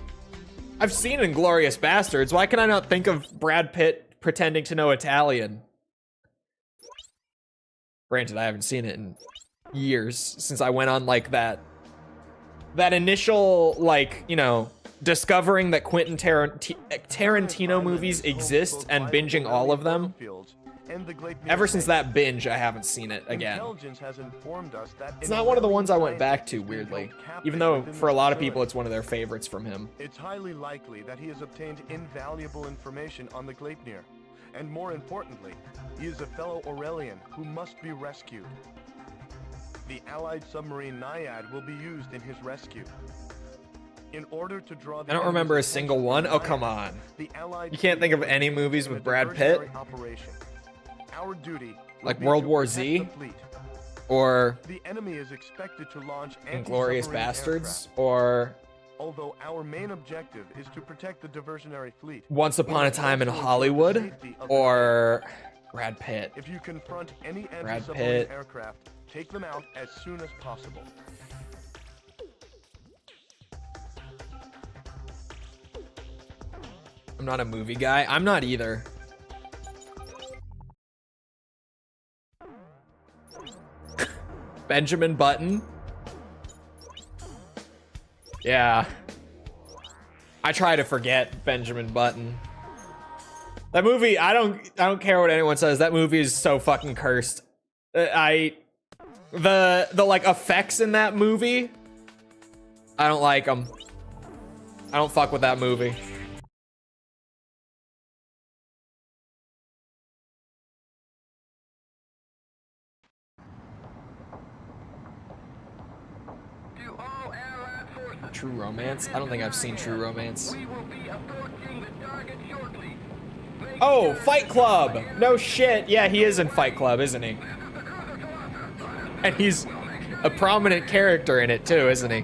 I've seen Inglourious Bastards. Why can I not think of Brad Pitt pretending to know Italian? Granted, I haven't seen it in years since I went on like that initial, like, you know, discovering that Quentin Tarantino movies exist and binging all of them. Ever since that binge, I haven't seen it again. It's not one of the ones I went back to, weirdly. Even though, for a lot of people, it's one of their favorites from him. It's highly likely that he has obtained invaluable information on the Gleipnir. And more importantly, he is a fellow Aurelian who must be rescued. The Allied submarine Naiad will be used in his rescue. In order to draw the I don't remember a enemy's single attention one. to Oh, Naiad, come on. the Allied You can't think of fleet any will movies in a with Brad Pitt? diversionary operation. Our duty will Like be World to War protect Z? the fleet. or The enemy is expected to launch Inglourious anti-submarine Bastards, aircraft. or Although our main objective is to protect the diversionary fleet. Once Upon a we Time in must ensure the Hollywood, safety of the or Brad Pitt. If you confront any Brad anti-submarine Pitt. aircraft, take them out as soon as possible. I'm not a movie guy. I'm not either. Benjamin Button. Yeah. I try to forget Benjamin Button. That movie, I don't care what anyone says. That movie is so fucking cursed. The like effects in that movie, I don't like them. I don't fuck with that movie. To all Allied forces, True Romance? I don't think I've seen True Romance. we will be approaching the target shortly. Make Oh, sure Fight Club! No shit. Yeah, he is in Fight Club, isn't he? And he's a prominent character in it too, isn't he?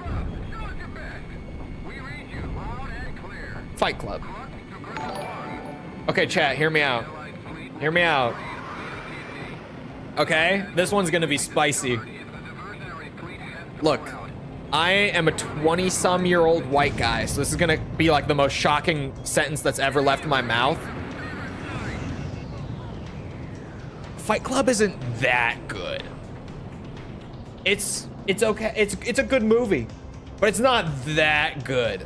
we read you loud and clear. Fight Club. Front to Group 1. Okay, chat, hear me out. Allied fleet Hear me out. Okay? This one's gonna be spicy. if the diversionary fleet heads to Look, Morale. I am a 20-some-year-old white guy, so this is gonna be like the most shocking sentence that's ever left my mouth. Fight Club isn't that good. It's okay. It's a good movie, but it's not that good.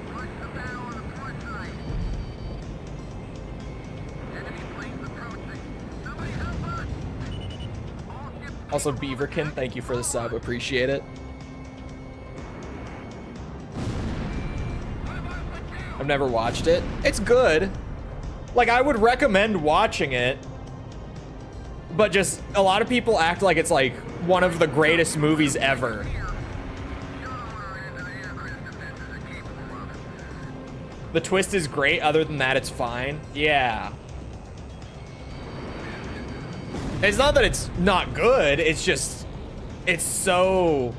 Push the battle on the port side. Enemy planes approaching. Somebody help us. All ships Also, Beaverkin, thank you for the sub. Appreciate it. I've never watched it. It's good. Like, I would recommend watching it. But just, a lot of people act like it's like one of the greatest movies ever. The twist is great, other than that, it's fine. Yeah. It's not that it's not good, it's just, it's so,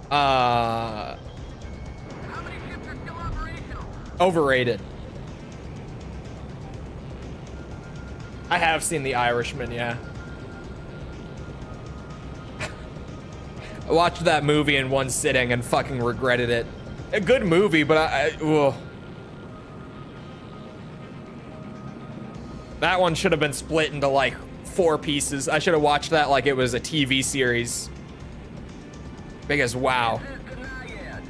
How many ships are still operational? overrated. I have seen The Irishman, yeah. I watched that movie in one sitting and fucking regretted it. A good movie, but ugh. That one should have been split into like 4 pieces. I should have watched that like it was a TV series. Because wow. This is the Naiad.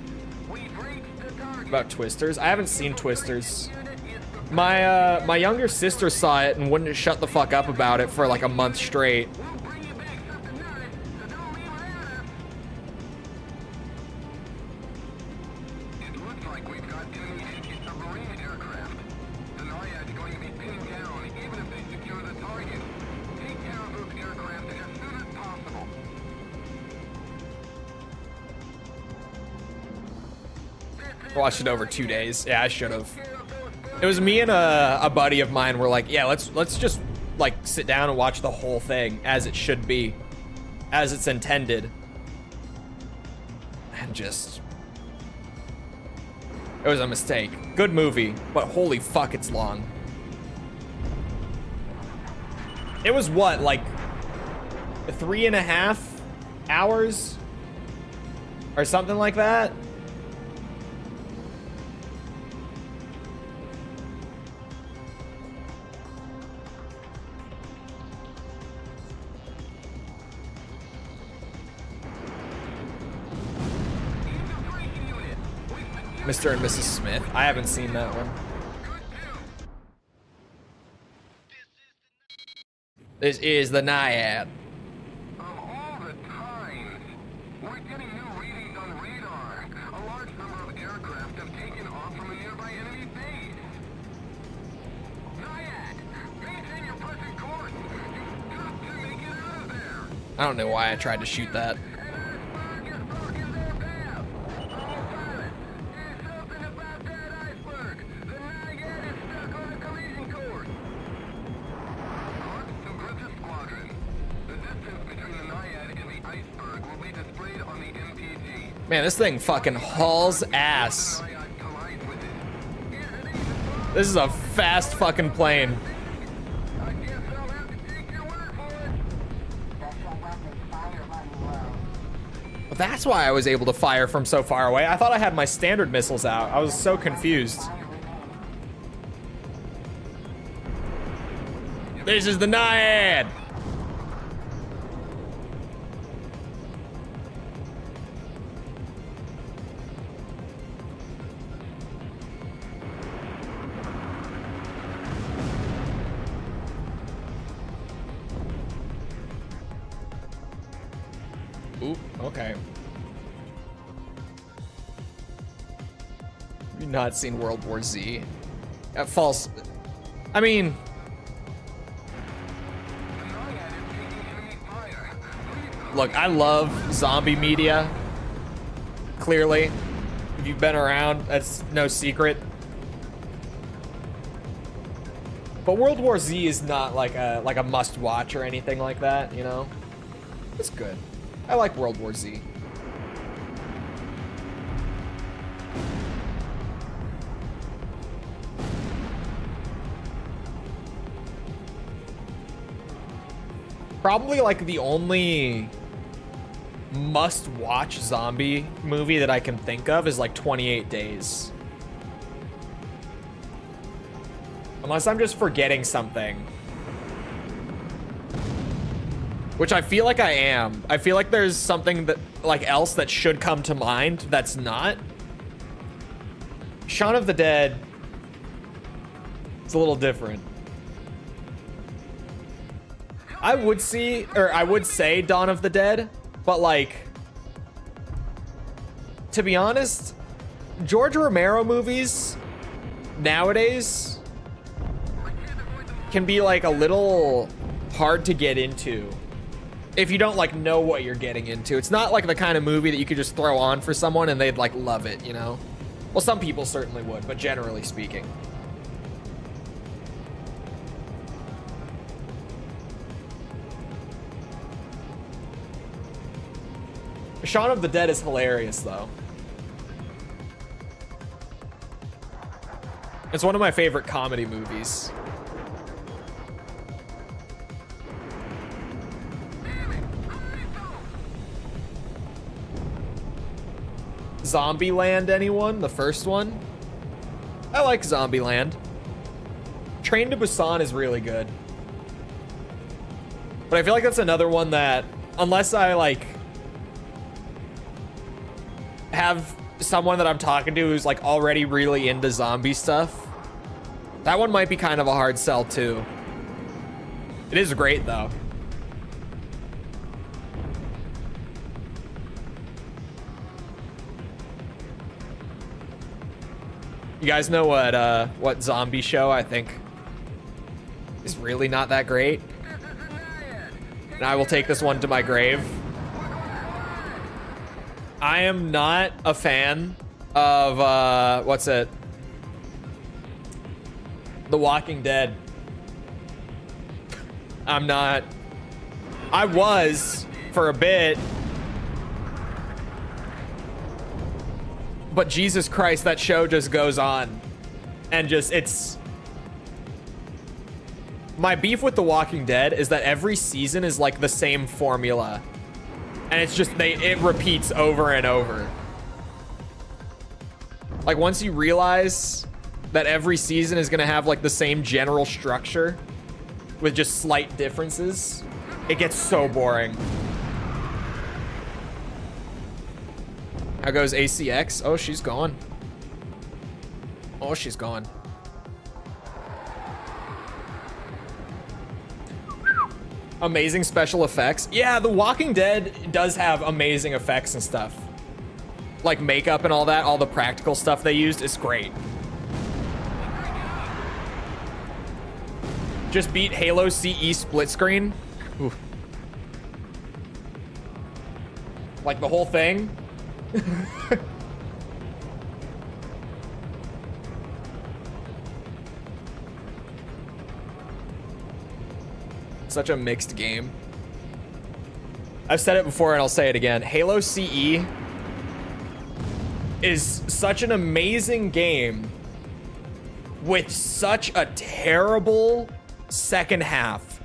We've reached the target. About Twisters? I haven't seen Twisters. My younger sister saw it and wouldn't shut the fuck up about it for like a month straight. We'll bring you back something nice, so don't leave without us. It looks like we've got enemy anti-submarine aircraft. The Naiad's going to be pinned down, even if they secure the target. Take care of those aircraft as soon as possible. This Watched it over 2 days. Yeah, I should have. It was me and a buddy of mine were like, yeah, let's just like sit down and watch the whole thing as it should be, as it's intended. And just, it was a mistake. Good movie, but holy fuck, it's long. It was what, like 3.5 hours or something like that? Mr. and Mrs. Smith. I haven't seen that one. This is the Naiad. Of all the times, we're getting new readings on radar. A large number of aircraft have taken off from a nearby enemy base. Naiad, maintain your present course. You've got to make it out of there. I don't know why I tried to shoot that. Man, this thing fucking hauls ass. This is a fast fucking plane. That's why I was able to fire from so far away. I thought I had my standard missiles out. I was so confused. This is the Naiad. Oop, okay. Have you not seen World War Z? False. I mean, look, I love zombie media. Clearly, if you've been around, that's no secret. But World War Z is not like a must-watch or anything like that, you know? It's good. I like World War Z. Probably like the only must-watch zombie movie that I can think of is like 28 Days. Unless I'm just forgetting something. Which I feel like I am. I feel like there's something that like else that should come to mind that's not. Shaun of the Dead. It's a little different. I would say Dawn of the Dead, but like, to be honest, George Romero movies nowadays can be like a little hard to get into if you don't like know what you're getting into. It's not like the kind of movie that you could just throw on for someone and they'd like love it, you know? Well, some people certainly would, but generally speaking. Shaun of the Dead is hilarious though. It's one of my favorite comedy movies. Zombieland, anyone? The first one? I like Zombieland. Train to Busan is really good. But I feel like that's another one that, unless I like have someone that I'm talking to who's like already really into zombie stuff, that one might be kind of a hard sell too. It is great though. You guys know what zombie show I think is really not that great? And I will take this one to my grave. I am not a fan of what's it? The Walking Dead. I'm not. I was for a bit. But Jesus Christ, that show just goes on. And just, it's... My beef with The Walking Dead is that every season is like the same formula. And it's just, it repeats over and over. Like, once you realize that every season is gonna have like the same general structure with just slight differences, it gets so boring. How goes ACX? Oh, she's gone. Oh, she's gone. Amazing special effects. Yeah, The Walking Dead does have amazing effects and stuff. Like makeup and all that, all the practical stuff they used is great. Just beat Halo CE split screen. Oof. Like the whole thing. Such a mixed game. I've said it before and I'll say it again. Halo CE is such an amazing game with such a terrible second half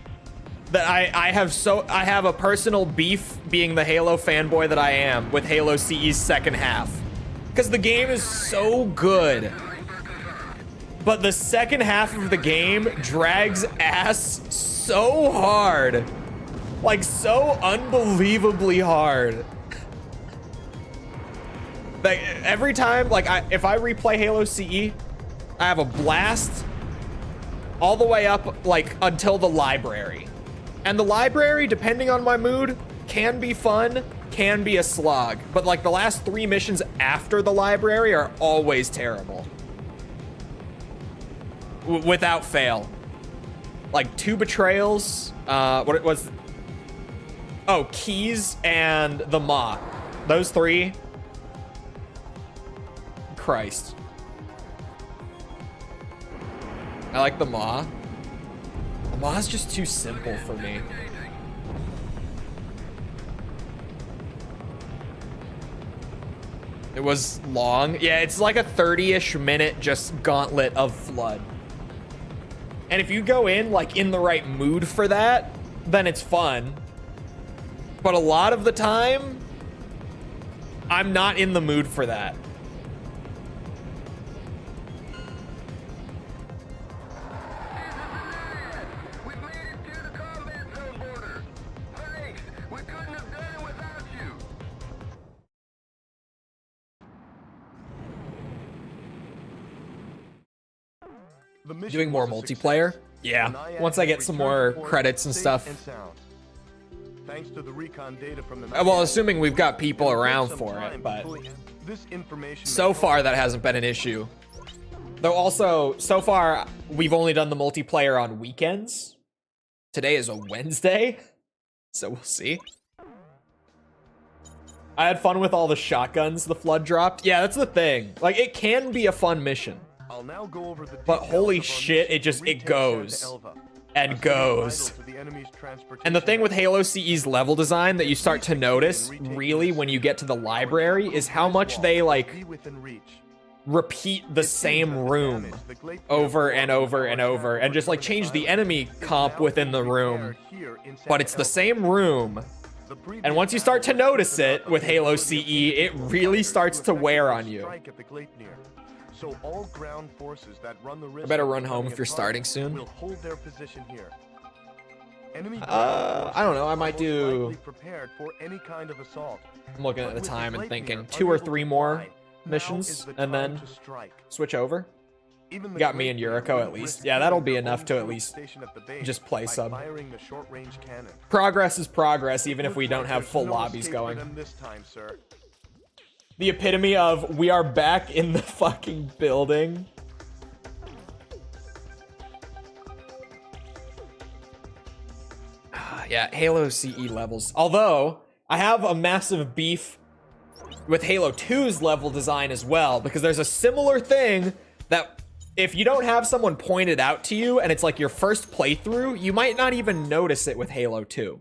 that I have a personal beef, being the Halo fanboy that I am, with Halo CE's second half. Because the game is so good, but the second half of the game drags ass so hard. Like, so unbelievably hard. Like, every time, like, if I replay Halo CE, I have a blast all the way up, like, until the library. And the library, depending on my mood, can be fun, can be a slog. But, like, the last 3 missions after the library are always terrible. Without fail. Like, 2 betrayals, what it was... Oh, Keys and the Maw. Those 3. Christ. I like the Maw. The Maw's just too simple for me. It was long. Yeah, it's like a 30-ish minute just gauntlet of Flood. And if you go in, like, in the right mood for that, then it's fun. But a lot of the time, I'm not in the mood for that. We've made it to the combat zone border. Thanks. We couldn't have done it without you. Doing more multiplayer? Yeah. Once I get some more credits and stuff. Thanks to the recon data from the Well, assuming we've got people around for it, but this information so far that hasn't been an issue. Though also, so far, we've only done the multiplayer on weekends. Today is a Wednesday, so we'll see. I had fun with all the shotguns the Flood dropped. Yeah, that's the thing. Like, it can be a fun mission. I'll now go over the But holy shit, it goes. And goes. And the thing with Halo CE's level design that you start to notice, really, when you get to the library, is how much they, like, repeat the same room over and over and over, and just, like, change the enemy comp within the room. But it's the same room. And once you start to notice it with Halo CE, it really starts to wear on you. So all ground forces that run the risk I better run home if you're starting soon. will hold their position here. Enemy I don't know, I might do... prepared for any kind of assault. I'm looking at the time and thinking 2 or 3 more missions and then switch over. Got me and Yuriko at least. Yeah, that'll be enough to at least just play some. Progress is progress, even if we don't have full lobbies going. The epitome of, we are back in the fucking building. Yeah, Halo CE levels. Although, I have a massive beef with Halo 2's level design as well, because there's a similar thing that if you don't have someone point it out to you and it's like your first playthrough, you might not even notice it with Halo 2.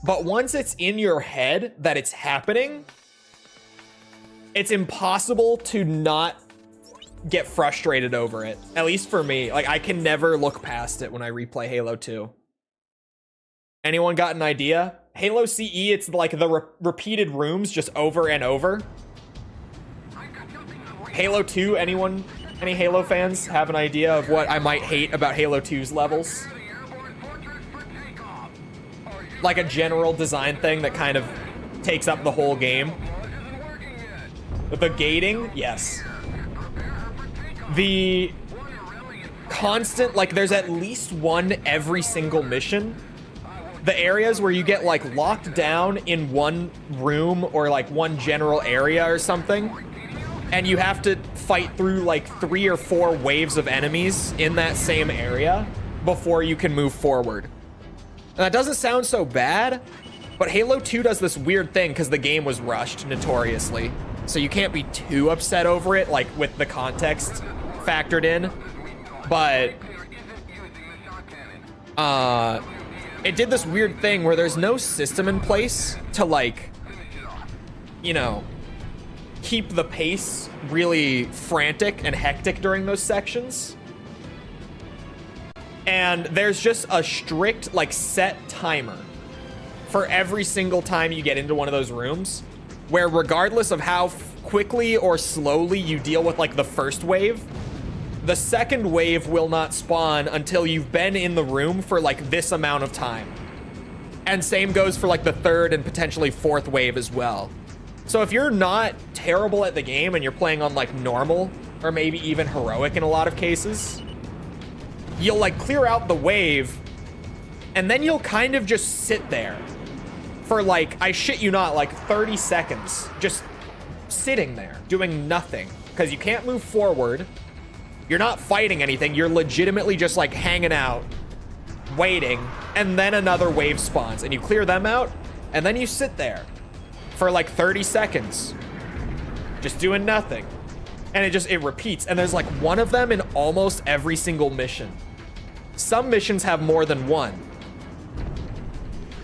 But once it's in your head that it's happening, it's impossible to not get frustrated over it. At least for me. Like, I can never look past it when I replay Halo 2. Anyone got an idea? Halo CE, it's like the repeated rooms just over and over. Halo 2, anyone, any Halo fans have an idea of what I might hate about Halo 2's levels? Like a general design thing that kind of takes up the whole game. The gating, yes. The constant, like there's at least one every single mission. The areas where you get like locked down in one room or like one general area or something, and you have to fight through like 3 or 4 waves of enemies in that same area before you can move forward. And that doesn't sound so bad, but Halo 2 does this weird thing because the game was rushed notoriously. So you can't be too upset over it, like with the context factored in. But it did this weird thing where there's no system in place to, like, you know, keep the pace really frantic and hectic during those sections. And there's just a strict, like, set timer for every single time you get into one of those rooms, where regardless of how quickly or slowly you deal with, like, the first wave, the second wave will not spawn until you've been in the room for, like, this amount of time. And same goes for, like, the third and potentially fourth wave as well. So if you're not terrible at the game and you're playing on, like, normal, or maybe even heroic in a lot of cases, you'll, like, clear out the wave, and then you'll kind of just sit there for, like, I shit you not, like 30 seconds, just sitting there, doing nothing, because you can't move forward. You're not fighting anything. You're legitimately just, like, hanging out, waiting, and then another wave spawns, and you clear them out, and then you sit there for, like, 30 seconds, just doing nothing. And it repeats, and there's, like, one of them in almost every single mission. Some missions have more than one.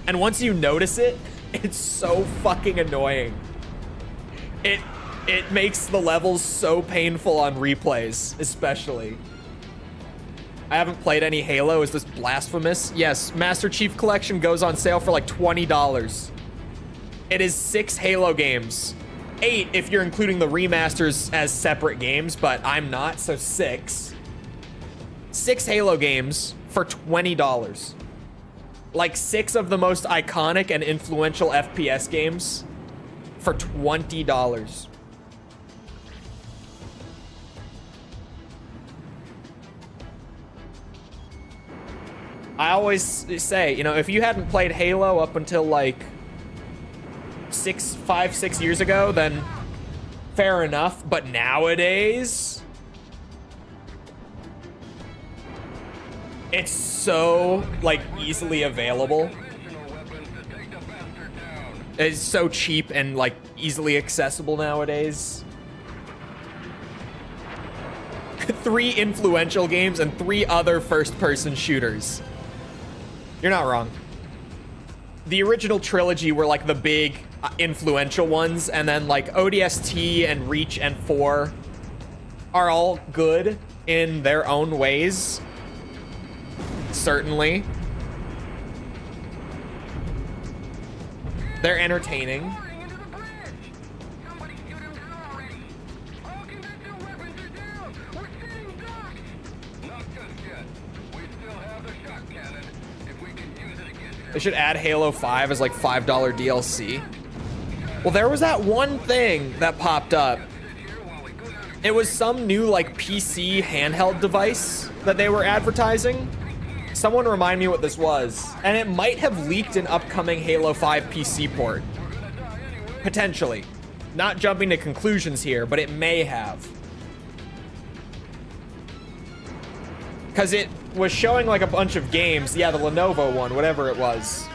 And once you notice it, it's so fucking annoying. It makes the levels so painful on replays, especially. I haven't played any Halo. Is this blasphemous? Yes, Master Chief Collection goes on sale for like $20. It is 6 Halo games. 8 if you're including the remasters as separate games, but I'm not, so 6. 6 Halo games for $20. Like 6 of the most iconic and influential FPS games for $20. I always say, you know, if you hadn't played Halo up until like 5-6 years ago, then fair enough. But nowadays, it's so, like, easily available. It's so cheap and, like, easily accessible nowadays. 3 influential games and 3 other first-person shooters. You're not wrong. The original trilogy were, like, the big influential ones, and then, like, ODST and Reach and 4 are all good in their own ways. Certainly. They're entertaining. They should add Halo 5 as like $5 DLC. Well, there was that one thing that popped up. It was some new like PC handheld device that they were advertising. Someone remind me what this was. And it might have leaked an upcoming Halo 5 PC port. Potentially. Not jumping to conclusions here, but it may have. Because it was showing like a bunch of games. Yeah, the Lenovo one, whatever it was.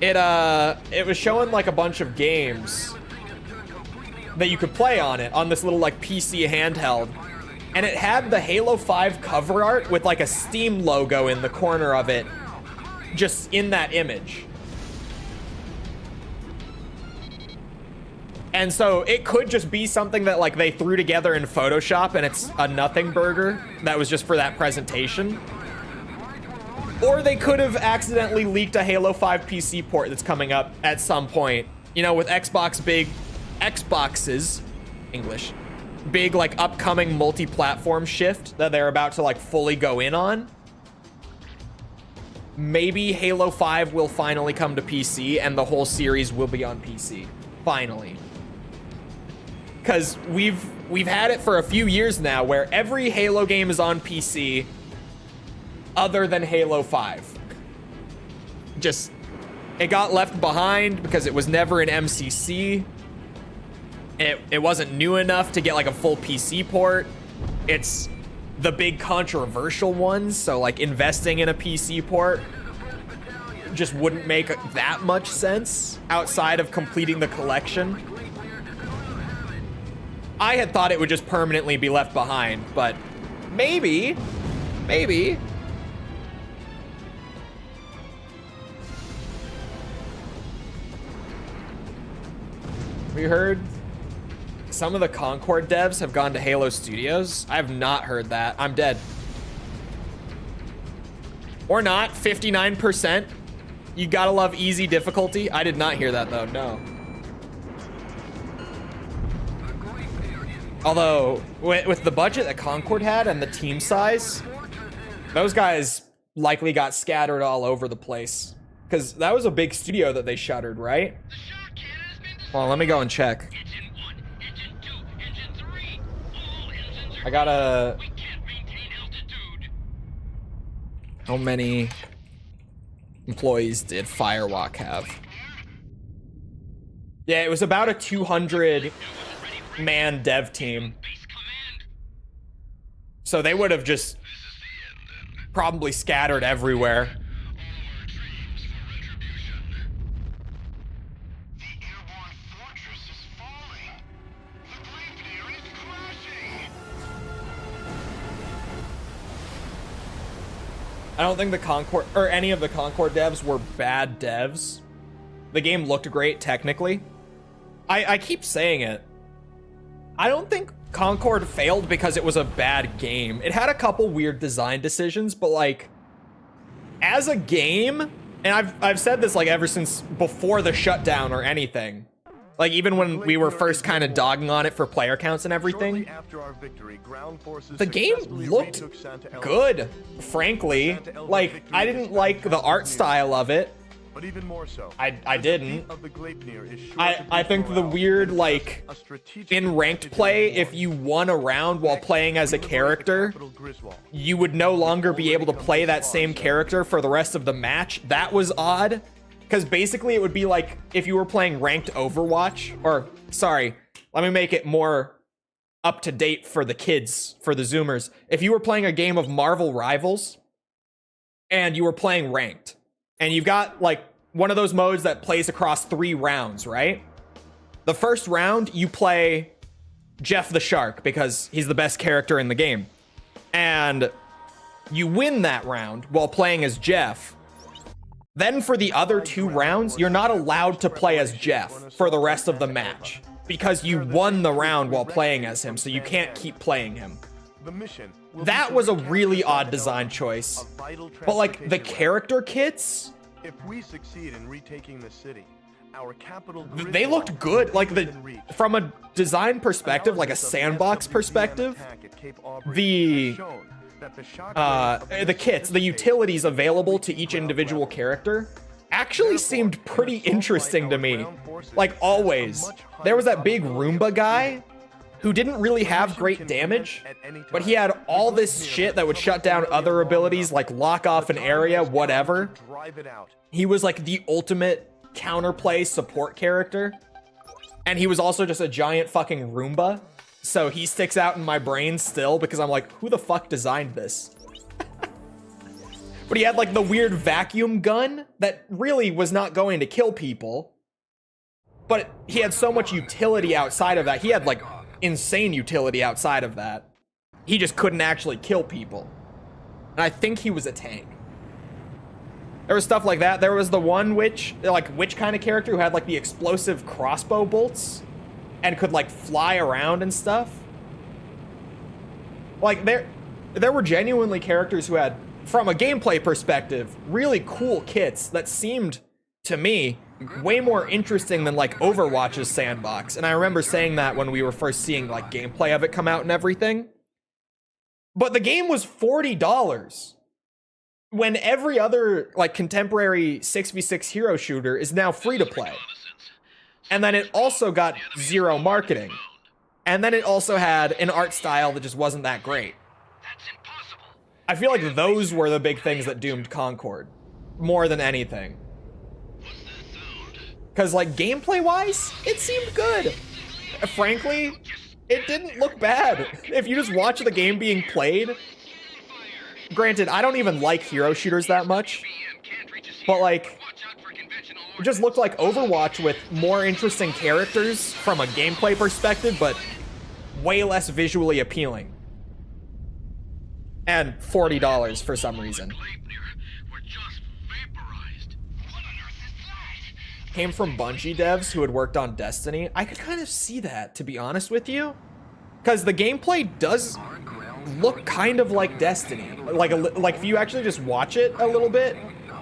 it was showing like a bunch of games that you could play on it, on this little like PC handheld. And it had the Halo 5 cover art with like a Steam logo in the corner of it, just in that image. And so it could just be something that like they threw together in Photoshop and it's a nothing burger that was just for that presentation. Or they could have accidentally leaked a Halo 5 PC port that's coming up at some point. You know, with Xbox's English, big like upcoming multi-platform shift that they're about to like fully go in on. Maybe Halo 5 will finally come to PC and the whole series will be on PC. Finally. Because we've had it for a few years now where every Halo game is on PC other than Halo 5. Just, it got left behind because it was never an MCC. It wasn't new enough to get like a full PC port. It's the big controversial ones, so like investing in a PC port just wouldn't make that much sense outside of completing the collection. I had thought it would just permanently be left behind, but maybe. We heard some of the Concord devs have gone to Halo Studios. I have not heard that. I'm dead. Or not, 59%. You gotta love easy difficulty. I did not hear that though, no. Although, with the budget that Concord had and the team size, those guys likely got scattered all over the place. Because that was a big studio that they shuttered, right? Well, let me go and check. I gotta... How many employees did Firewalk have? Yeah, it was about a 200-man dev team. So they would have just probably scattered everywhere. I don't think the Concord, or any of the Concord devs were bad devs. The game looked great technically. I keep saying it. I don't think Concord failed because it was a bad game. It had a couple weird design decisions, but like, as a game, and I've said this like ever since before the shutdown or anything. Like even when we were first kind of dogging on it for player counts and everything, the game looked good, frankly. Like, I didn't like the art style of it. But even more so, I didn't. I think the weird, like, in ranked play, if you won a round while playing as a character, you would no longer be able to play that same character for the rest of the match. That was odd. Because basically it would be like if you were playing ranked Overwatch, or sorry, let me make it more up to date for the kids, for the Zoomers. If you were playing a game of Marvel Rivals and you were playing ranked, and you've got like one of those modes that plays across 3 rounds, right? The first round you play Jeff the Shark because he's the best character in the game. And you win that round while playing as Jeff. Then for the other 2 rounds, you're not allowed to play as Jeff for the rest of the match because you won the round while playing as him, so you can't keep playing him. That was a really odd design choice. But like the character kits, if we succeed in retaking the city, our capital they looked good. Like from a design perspective, like a sandbox perspective, the kits, the utilities available to each individual character actually seemed pretty interesting to me. Like always, there was that big Roomba guy who didn't really have great damage, but he had all this shit that would shut down other abilities like lock off an area, whatever. He was like the ultimate counterplay support character. And he was also just a giant fucking Roomba. So he sticks out in my brain still because I'm like, who the fuck designed this? But he had like the weird vacuum gun that really was not going to kill people. But he had so much utility outside of that. He had like insane utility outside of that. He just couldn't actually kill people. And I think he was a tank. There was stuff like that. There was the one witch kind of character who had like the explosive crossbow bolts and could like fly around and stuff. Like there were genuinely characters who had, from a gameplay perspective, really cool kits that seemed to me way more interesting than like Overwatch's sandbox. And I remember saying that when we were first seeing like gameplay of it come out and everything. But the game was $40 when every other like contemporary 6v6 hero shooter is now free to play. And then it also got zero marketing. And then it also had an art style that just wasn't that great. I feel like those were the big things that doomed Concord more than anything. Because like gameplay wise, it seemed good. Frankly, it didn't look bad. If you just watch the game being played, granted, I don't even like hero shooters that much, but like, it just looked like Overwatch with more interesting characters from a gameplay perspective, but way less visually appealing. And $40 for some reason. Came from Bungie devs who had worked on Destiny. I could kind of see that, to be honest with you. Because the gameplay does look kind of like Destiny. Like if you actually just watch it a little bit,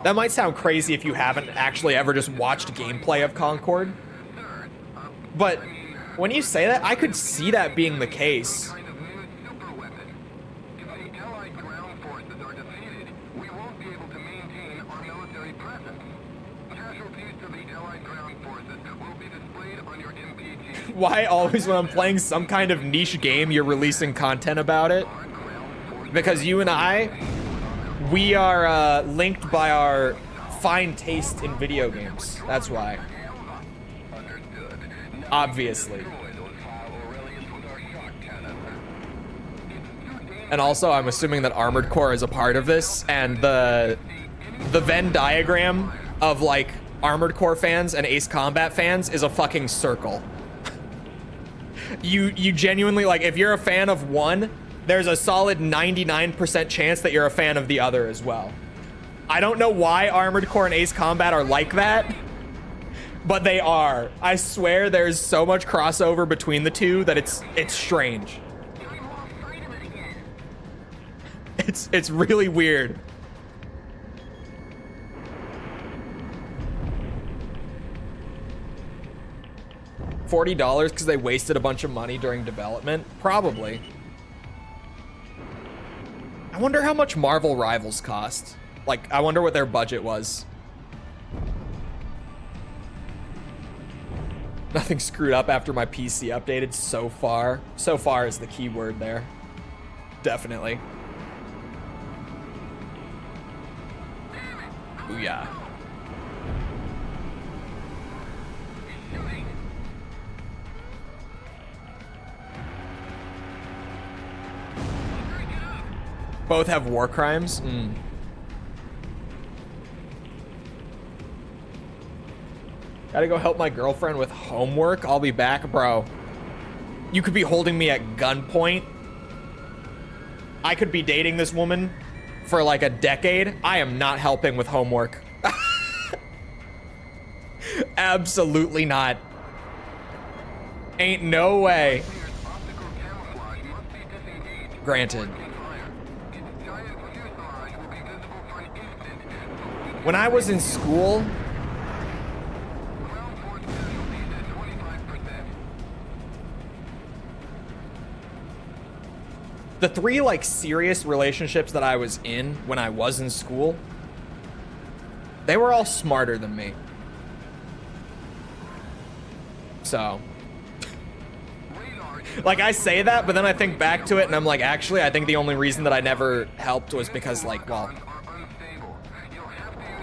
that might sound crazy if you haven't actually ever just watched gameplay of Concord. But when you say that, I could see that being the case. Why always when I'm playing some kind of niche game, you're releasing content about it? Because you and we are linked by our fine taste in video games. That's why. Obviously. And also, I'm assuming that Armored Core is a part of this, and the Venn diagram of like Armored Core fans and Ace Combat fans is a fucking circle. You genuinely, like, if you're a fan of one, there's a solid 99% chance that you're a fan of the other as well. I don't know why Armored Core and Ace Combat are like that, but they are. I swear there's so much crossover between the two that it's strange. It's really weird. $40 because they wasted a bunch of money during development? Probably. I wonder how much Marvel Rivals cost. Like, I wonder what their budget was. Nothing screwed up after my PC updated so far. So far is the key word there. Definitely. Booyah. Both have war crimes? Gotta go help my girlfriend with homework. I'll be back, bro. You could be holding me at gunpoint. I could be dating this woman for like a decade. I am not helping with homework. Absolutely not. Ain't no way. Granted. When I was in school, the three like serious relationships that I was in when I was in school, they were all smarter than me. So, like, I say that, but then I think back to it and I'm like, actually, I think the only reason that I never helped was because, like, well,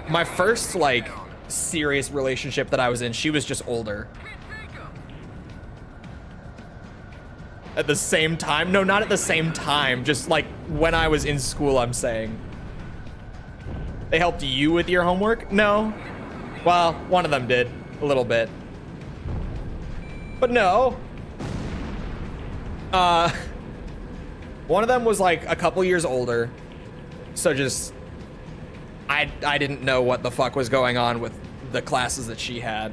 my first, like, serious relationship that I was in, she was just older. At the same time? No, not at the same time. Just, like, when I was in school, I'm saying. They helped you with your homework? No. Well, one of them did. A little bit. But no. One of them was like a couple years older. So just... I didn't know what the fuck was going on with the classes that she had.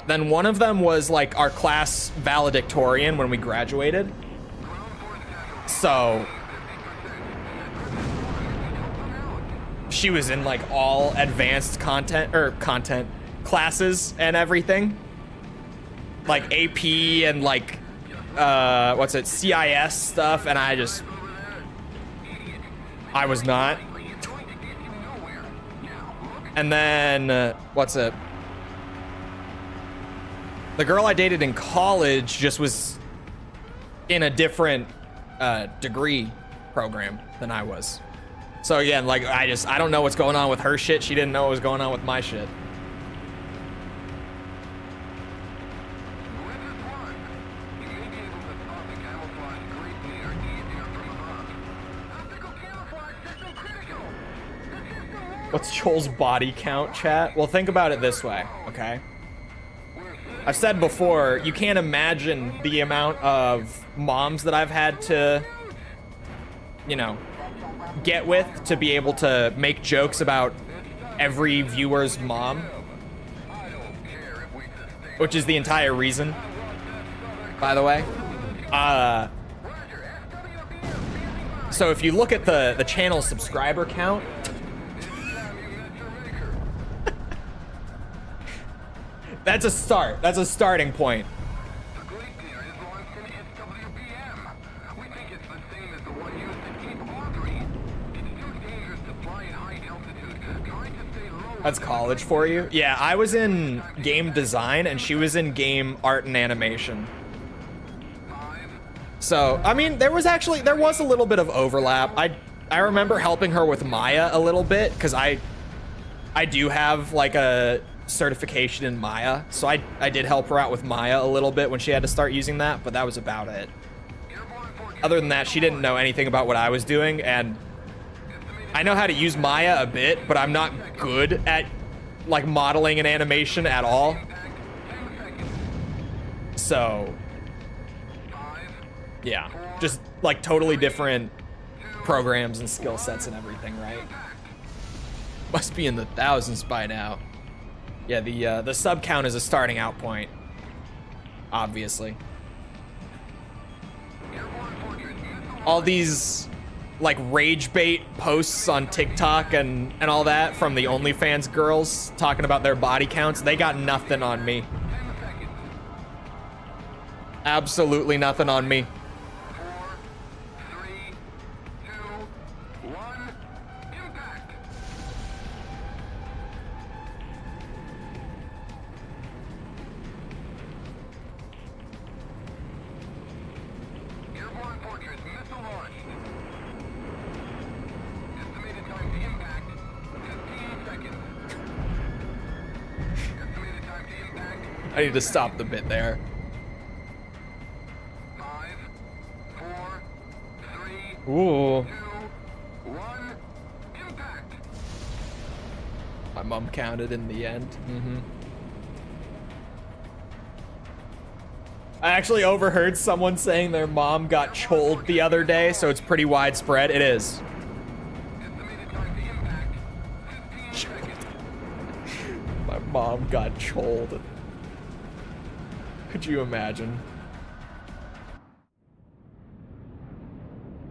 Then one of them was like our class valedictorian when we graduated. So she was in like all advanced content classes and everything. Like AP and like CIS stuff, and I was not. And then the girl I dated in college just was in a different degree program than I was. So again, like I don't know what's going on with her shit. She didn't know what was going on with my shit. What's Chole's body count, chat? Well, think about it this way, okay? I've said before, you can't imagine the amount of moms that I've had to, you know, get with to be able to make jokes about every viewer's mom. Which is the entire reason, by the way. So if you look at the channel subscriber count, that's a start. That's a starting point. That's college for you? Yeah, I was in game design and she was in game art and animation. So, I mean, there was a little bit of overlap. I remember helping her with Maya a little bit because I do have like a certification in Maya, so I did help her out with Maya a little bit when she had to start using that, but that was about it. Other than that, she didn't know anything about what I was doing, and I know how to use Maya a bit, but I'm not good at like modeling and animation at all. So yeah, just like totally different programs and skill sets and everything, right? Must be in the thousands by now. Yeah, the sub count is a starting out point, obviously. All these like rage bait posts on TikTok and all that from the OnlyFans girls talking about their body counts, they got nothing on me. Absolutely nothing on me. I need to stop the bit there. 5, 4, 3, Ooh. 2, 1, impact. My mom counted in the end. I actually overheard someone saying their mom got choled the other day, so it's pretty widespread. It is. Estimated time to impact, 15 seconds. My mom got choled. Could you imagine?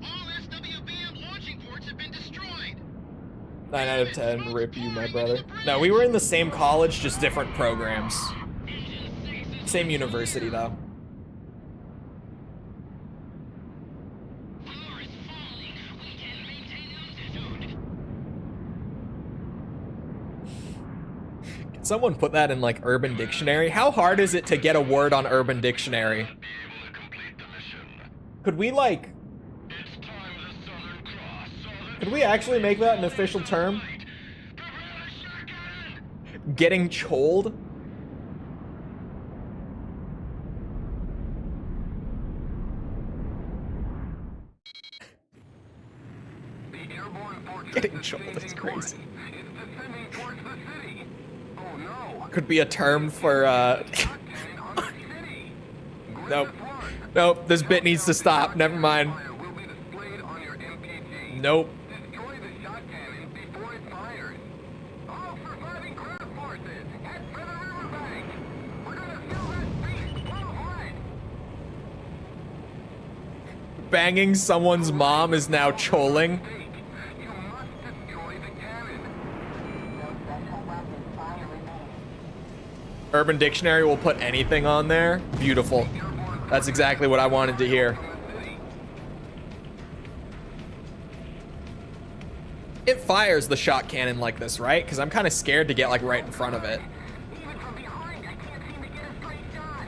All SWBM launching ports have been destroyed. 9 out of 10, rip you, my brother. No, we were in the same college, just different programs. Same university, though. Can someone put that in, like, Urban Dictionary? How hard is it to get a word on Urban Dictionary? Could we, like... Could we actually make that an official term? Getting choled? The airborne fortress Getting is Chole is changing crazy. course. It's descending towards the city. Oh no. Could be a term for Shot cannon on the city. Grip Nope. this one. Nope, this bit needs to stop. Never mind. Fire will be displayed on your MPG. Nope. Destroy the shot cannon before it fires. All surviving ground forces, head for the riverbank. We're gonna fill that beast full of lead. Banging someone's mom is now choling. You must destroy the cannon. No special weapon fire remaining. Urban Dictionary will put anything on there. Beautiful. That's exactly what I wanted to hear. It fires the shot cannon like this, right? Because I'm kind of scared to get like right in front of it. Even from behind, I can't seem to get a straight shot.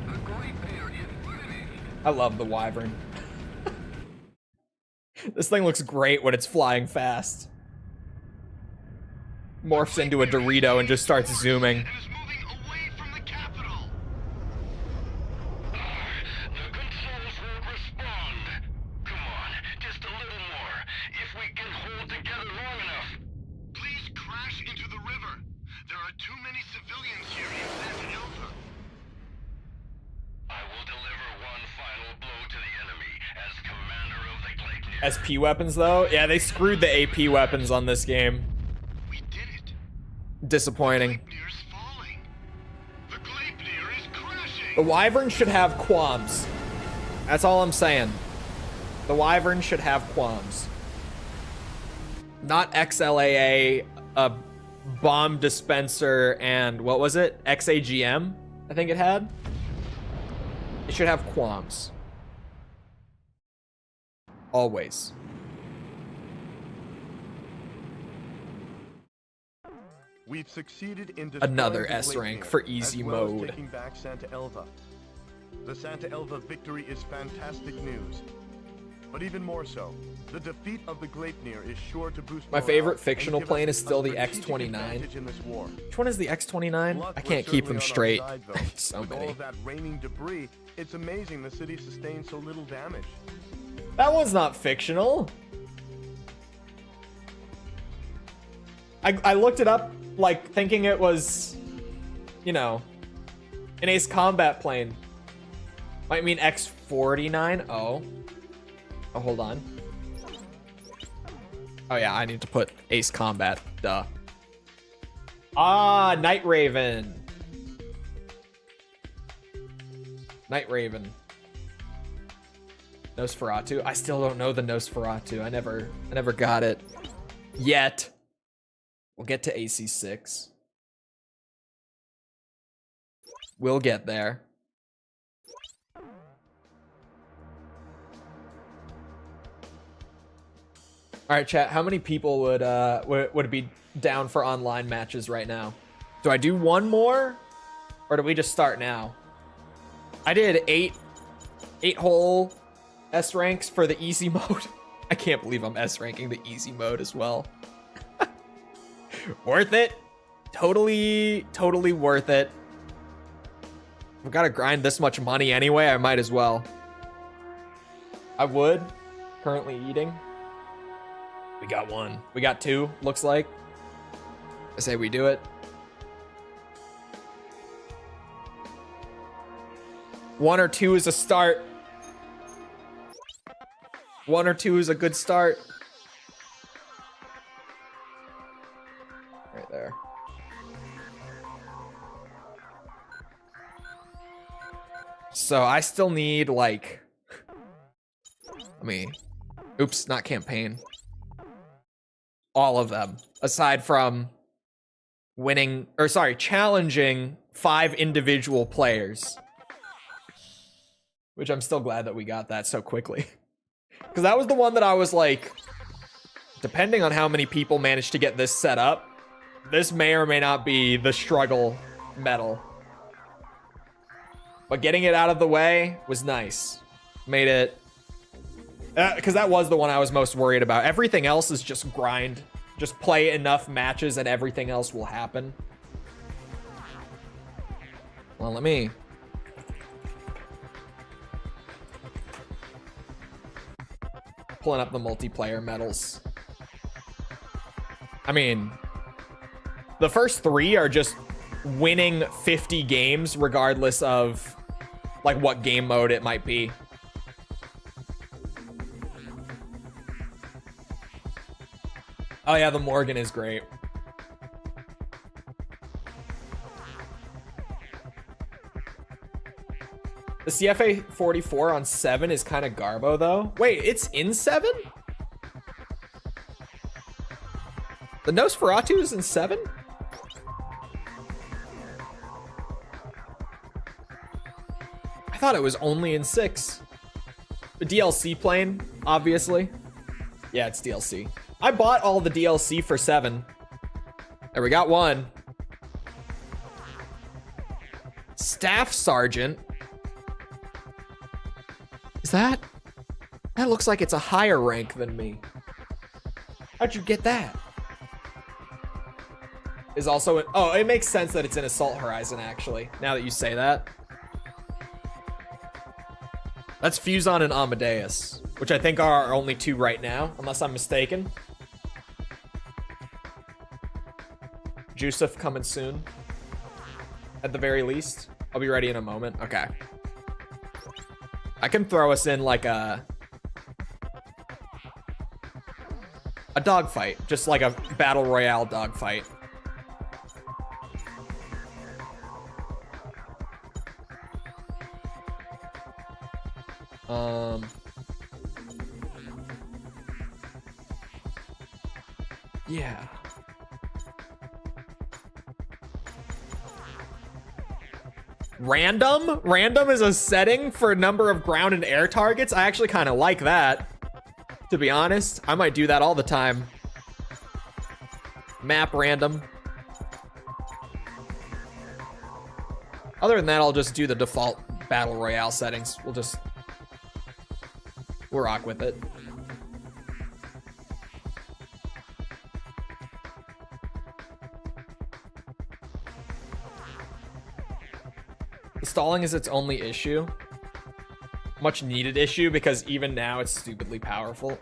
The Glacier is finished. I love the Wyvern. This thing looks great when it's flying fast. Morphs into a Dorito and just starts zooming. It is moving away from the capital. The controls won't respond. Come on, just a little more. If we can hold together long enough. Please crash into the river. There are too many civilians here in Santa Elsa. I will deliver one final blow to the enemy as commander of the Glacier. SP weapons though? Yeah, they screwed the AP weapons on this game. We did it. Disappointing. Gleipnir's falling. The Gleipnir is crashing. The Wyvern should have qualms. That's all I'm saying. The Wyvern should have qualms. Not XLAA, a bomb dispenser, and what was it? XAGM, I think it had. It should have qualms. Always. We've succeeded in destroying Another the S rank Glacier, for easy as well as mode. taking back Santa Elva. The Santa Elva victory is fantastic news. But even more so, the defeat of the Gleipnir is sure to boost My morale favorite and fictional give plane us is still a the strategic X-29. advantage in this war. Which one is the X-29? Luck I was can't keep them certainly straight. on our side, though. So With all many. of that raining debris, it's amazing the city sustained so little damage. That one's not fictional. I looked it up, like, thinking it was, you know, an Ace Combat plane. Might mean X-49? Oh. Oh, hold on. Oh, yeah, I need to put Ace Combat. Duh. Ah, Night Raven. Night Raven. Nosferatu. I still don't know the Nosferatu. I never got it yet. We'll get to AC6. We'll get there. All right, chat. How many people would be down for online matches right now? Do I do one more, or do we just start now? I did eight whole S ranks for the easy mode. I can't believe I'm S ranking the easy mode as well. Worth it. Totally worth it. I've got to grind this much money anyway. I might as well. I would. Currently eating. We got one. We got two, looks like. I say we do it. One or two is a start. One or two is a good start. Right there. So I still need like, oops, not campaign. All of them, aside from challenging 5 individual players. Which I'm still glad that we got that so quickly. Because that was the one that I was like, depending on how many people manage to get this set up, this may or may not be the struggle medal. But getting it out of the way was nice. Made it... because that was the one I was most worried about. Everything else is just grind. Just play enough matches and everything else will happen. Well, let me Pulling up the multiplayer medals. I mean, the first 3 are just winning 50 games regardless of like what game mode it might be. Oh yeah, the Morgan is great. The CFA 44 on 7 is kind of garbo though. Wait, it's in 7? The Nosferatu is in 7? I thought it was only in 6. The DLC plane, obviously. Yeah, it's DLC. I bought all the DLC for 7. There, we got 1. Staff Sergeant. Is that? That looks like it's a higher rank than me. How'd you get that? Is also in, oh, it makes sense that it's in Assault Horizon, actually, now that you say that. That's Fuson and Amadeus, which I think are our only 2 right now, unless I'm mistaken. Jusuf coming soon, at the very least. I'll be ready in a moment. Okay. I can throw us in like a dogfight, just like a battle royale dogfight. Yeah. Random? Random is a setting for a number of ground and air targets. I actually kind of like that. To be honest, I might do that all the time. Map random. Other than that, I'll just do the default battle royale settings. We'll rock with it. The stalling is its only issue. Much needed issue because even now it's stupidly powerful.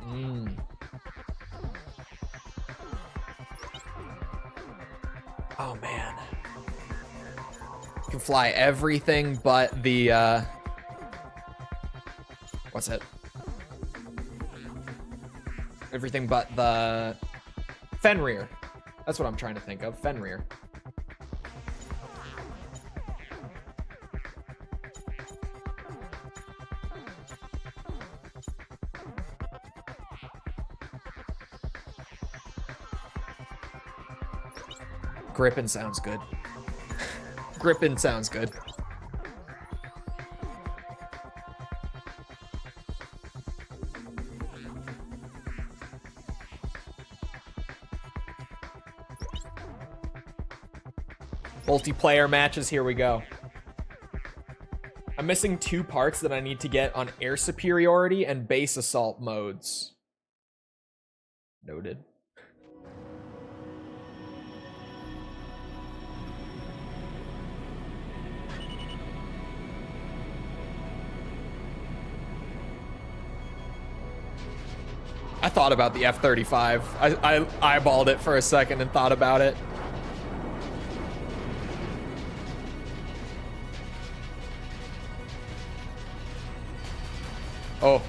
Oh man. You can fly everything but the what's it? Everything but the Fenrir. That's what I'm trying to think of. Fenrir. Grippin sounds good. Grippin sounds good. Multiplayer matches, here we go. I'm missing 2 parts that I need to get on air superiority and base assault modes. Noted. I thought about the F-35. I eyeballed it for a second and thought about it. Oh.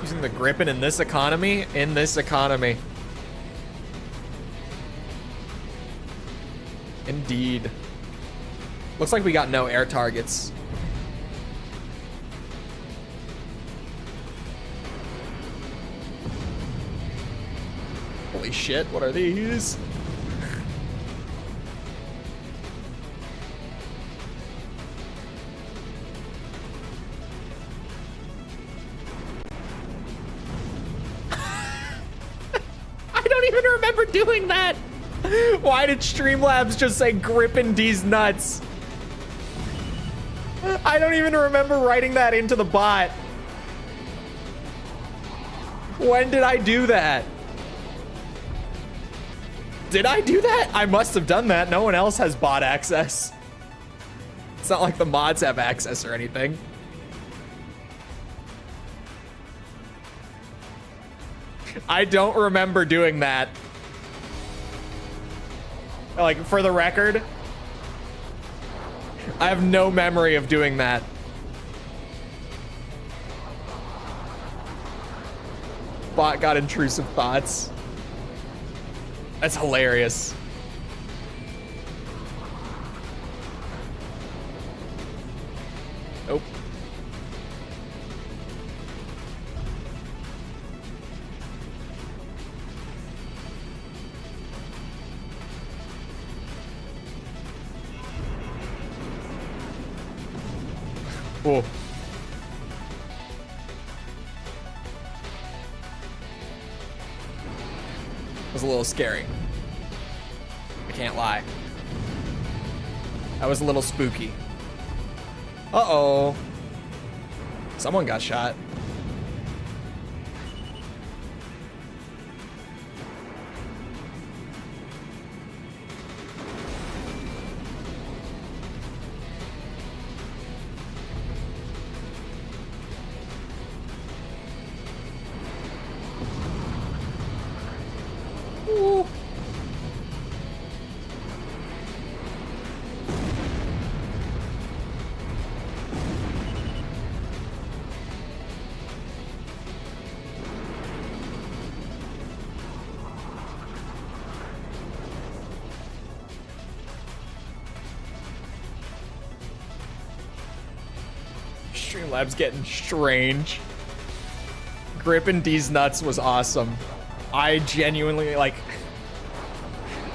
Using the Grippin in this economy? In this economy. Indeed. Looks like we got no air targets. Holy shit, what are these? I don't even remember doing that. Why did Streamlabs just say gripping these nuts? I don't even remember writing that into the bot. When did I do that? Did I do that? I must have done that. No one else has bot access. It's not like the mods have access or anything. I don't remember doing that. Like, for the record, I have no memory of doing that. Bot got intrusive thoughts. That's hilarious. Nope. Oh. It was a little scary. I can't lie. That was a little spooky. Uh-oh. Someone got shot. Ooh. Streamlabs getting strange. Gripping D's nuts was awesome. I genuinely, like,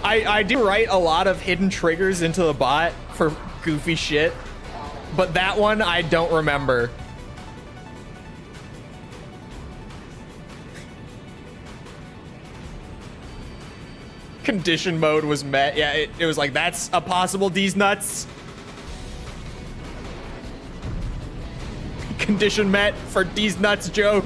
I do write a lot of hidden triggers into the bot for goofy shit, but that one I don't remember. Condition mode was met. Yeah, it was like, that's a possible D's nuts. Condition met for D's nuts joke.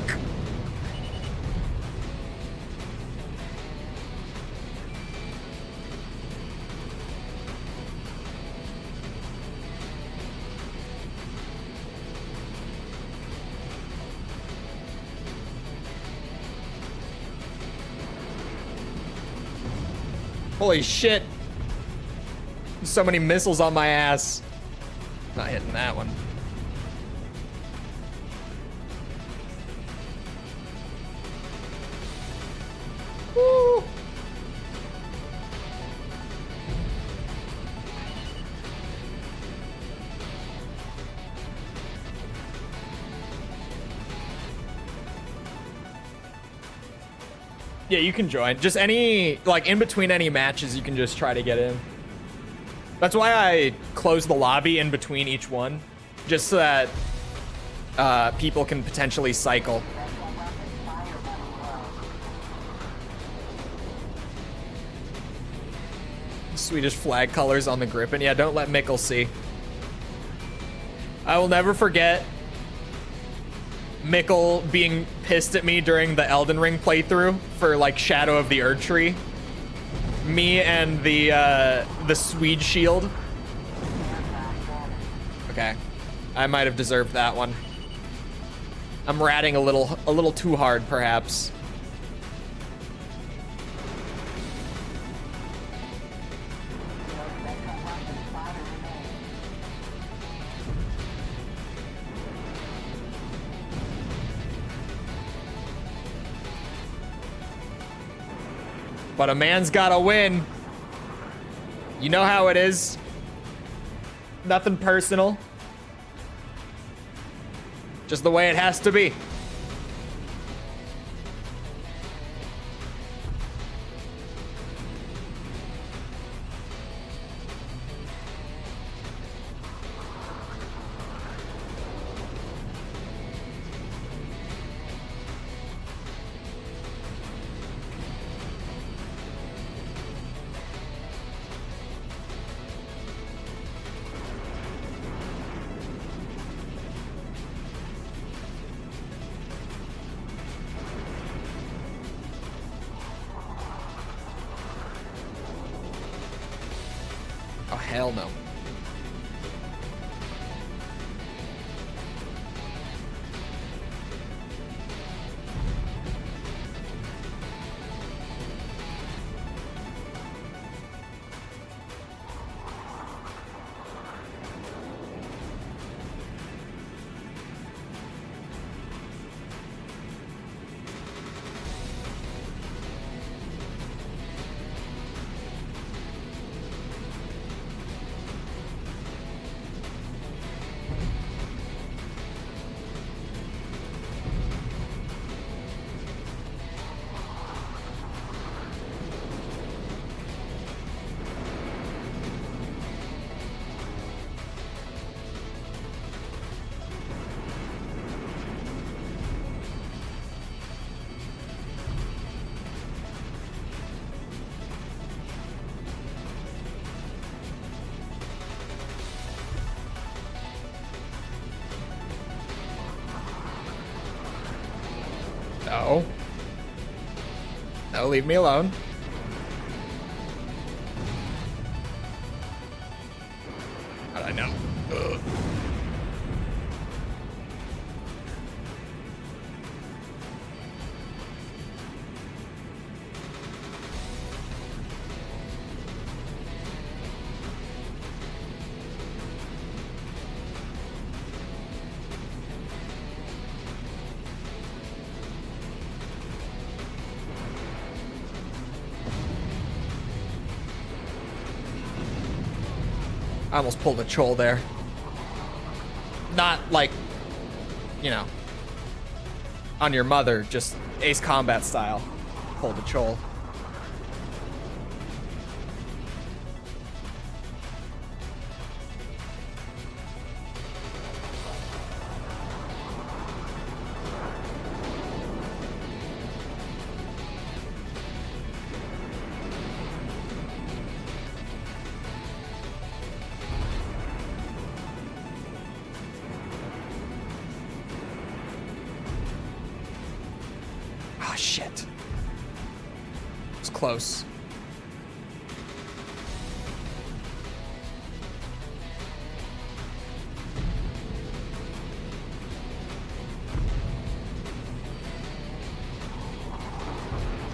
Holy shit. So many missiles on my ass. Not hitting that one. Woo. Yeah, you can join. Just any, like, in between any matches, you can just try to get in. That's why I close the lobby in between each one, just so that people can potentially cycle. Swedish flag colors on the grip, and yeah, don't let Mikkel see. I will never forget Mikkel being pissed at me during the Elden Ring playthrough for, like, Shadow of the Erd Tree. Me and the Swede shield. Okay, I might have deserved that one. I'm ratting a little too hard, perhaps. But a man's gotta win. You know how it is. Nothing personal. Just the way it has to be. hell no. No. No, leave me alone. How'd I know? Ugh. I almost pulled a Chole there. Not like, you know, on your mother, just Ace Combat style. Pulled a Chole. Shit. It's close.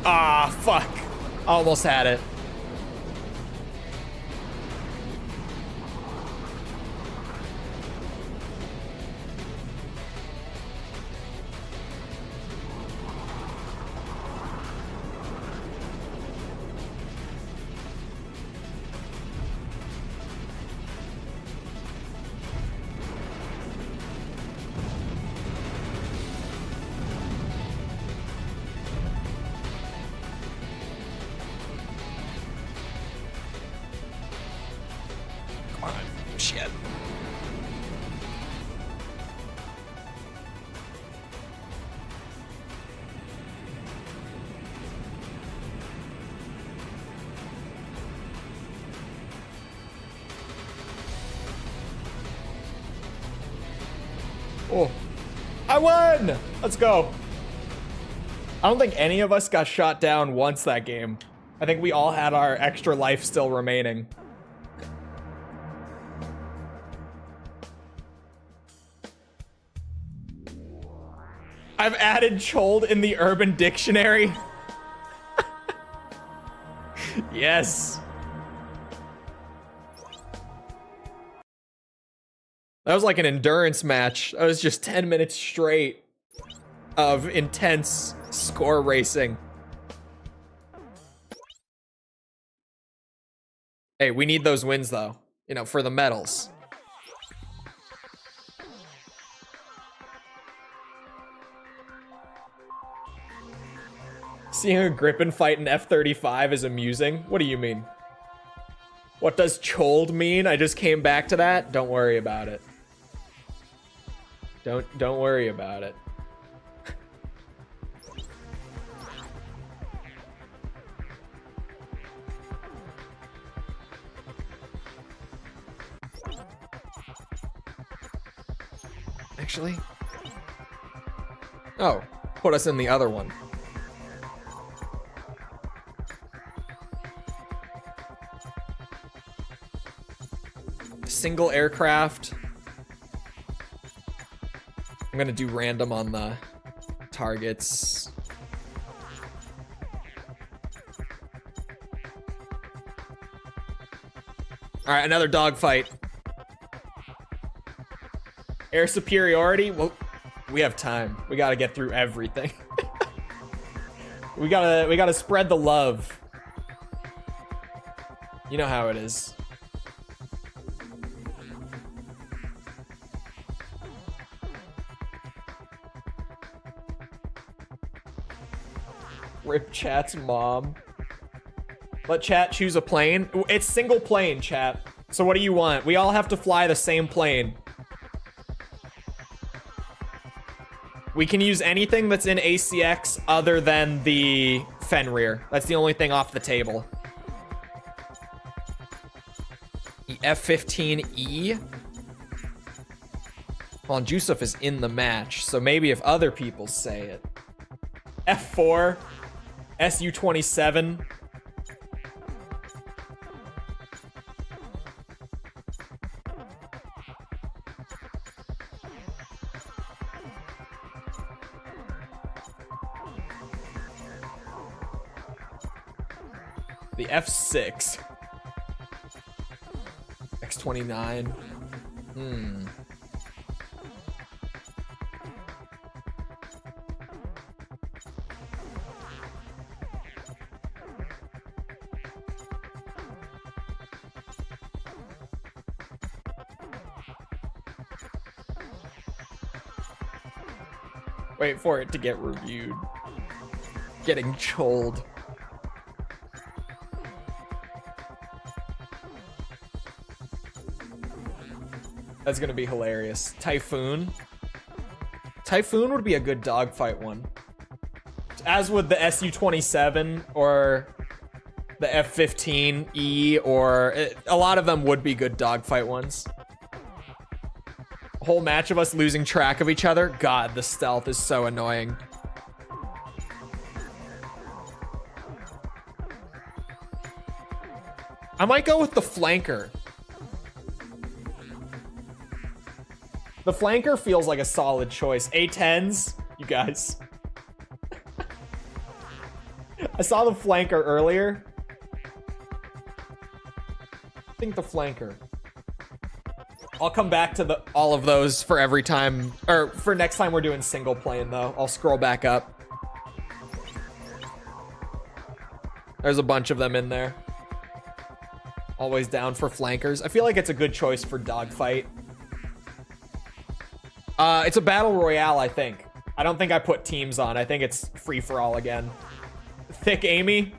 Ah, fuck. Almost had it. Shit. Oh, I won! Let's go. I don't think any of us got shot down once that game. I think we all had our extra life still remaining. I've added Chole in the Urban Dictionary. Yes. That was like an endurance match. That was just 10 minutes straight of intense score racing. Hey, we need those wins though, you know, for the medals. Seeing a Griffin fight an F-35 is amusing. What do you mean? What does Chole mean? I just came back to that. Don't worry about it. Don't worry about it. Actually, oh, put us in the other one. Single aircraft. I'm gonna do random on the targets. All right, another dogfight. Air superiority. Well, we have time. We gotta get through everything. we gotta spread the love. You know how it is. Rip chat's mom. Let chat choose a plane. It's single plane, chat. So what do you want? We all have to fly the same plane. We can use anything that's in ACX other than the Fenrir. That's the only thing off the table. The F-15E. Well, Jusuf is in the match, so maybe if other people say it. F4. Su-27. The F6. X-29. Wait for it to get reviewed. Getting choled. That's gonna be hilarious. Typhoon. Typhoon would be a good dogfight one. As would the Su-27 or the F-15E, or a lot of them would be good dogfight ones. A whole match of us losing track of each other. God, the stealth is so annoying. I might go with the flanker. The flanker feels like a solid choice. A-10s, you guys. I saw the flanker earlier. I think the flanker. I'll come back to all of those for every time, or for next time we're doing single plane though. I'll scroll back up. There's a bunch of them in there. Always down for flankers. I feel like it's a good choice for dogfight. It's a battle royale, I think. I don't think I put teams on. I think it's free for all again. Thick Amy.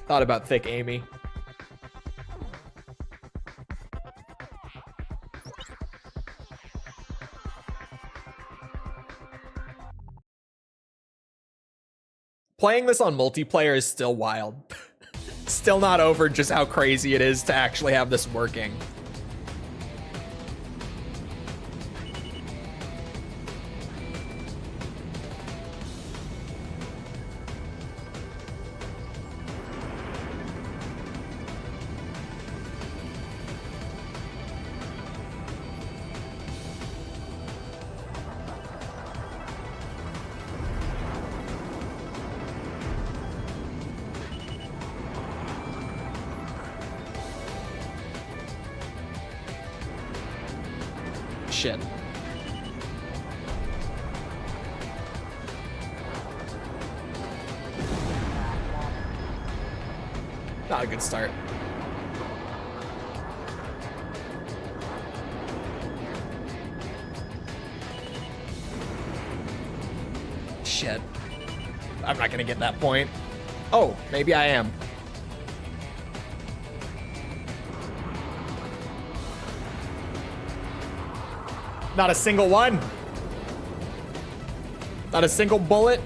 Thought about Thick Amy. Playing this on multiplayer is still wild. Still not over just how crazy it is to actually have this working. Shit. Not a good start. Shit. I'm not gonna get that point. Oh, maybe I am. Not a single one. Not a single bullet.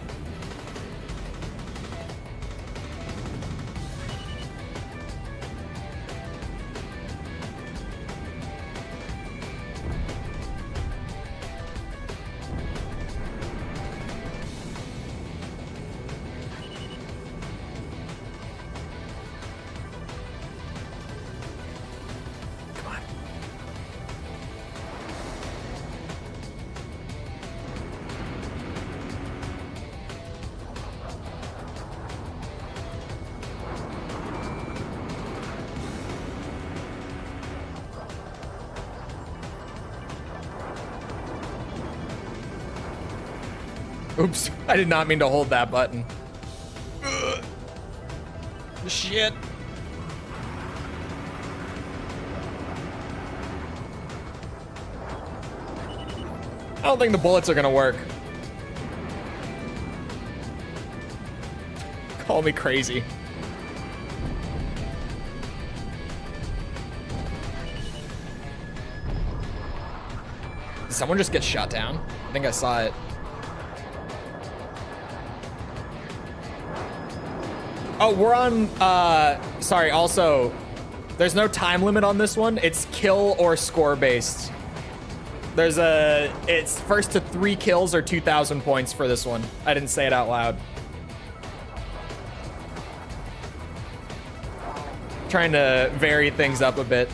Oops, I did not mean to hold that button. Ugh. Shit. I don't think the bullets are gonna work. Call me crazy. Did someone just get shot down? I think I saw it. Oh, we're on, sorry, also, there's no time limit on this one. It's kill or score based. It's first to 3 kills or 2,000 points for this one. I didn't say it out loud. Trying to vary things up a bit.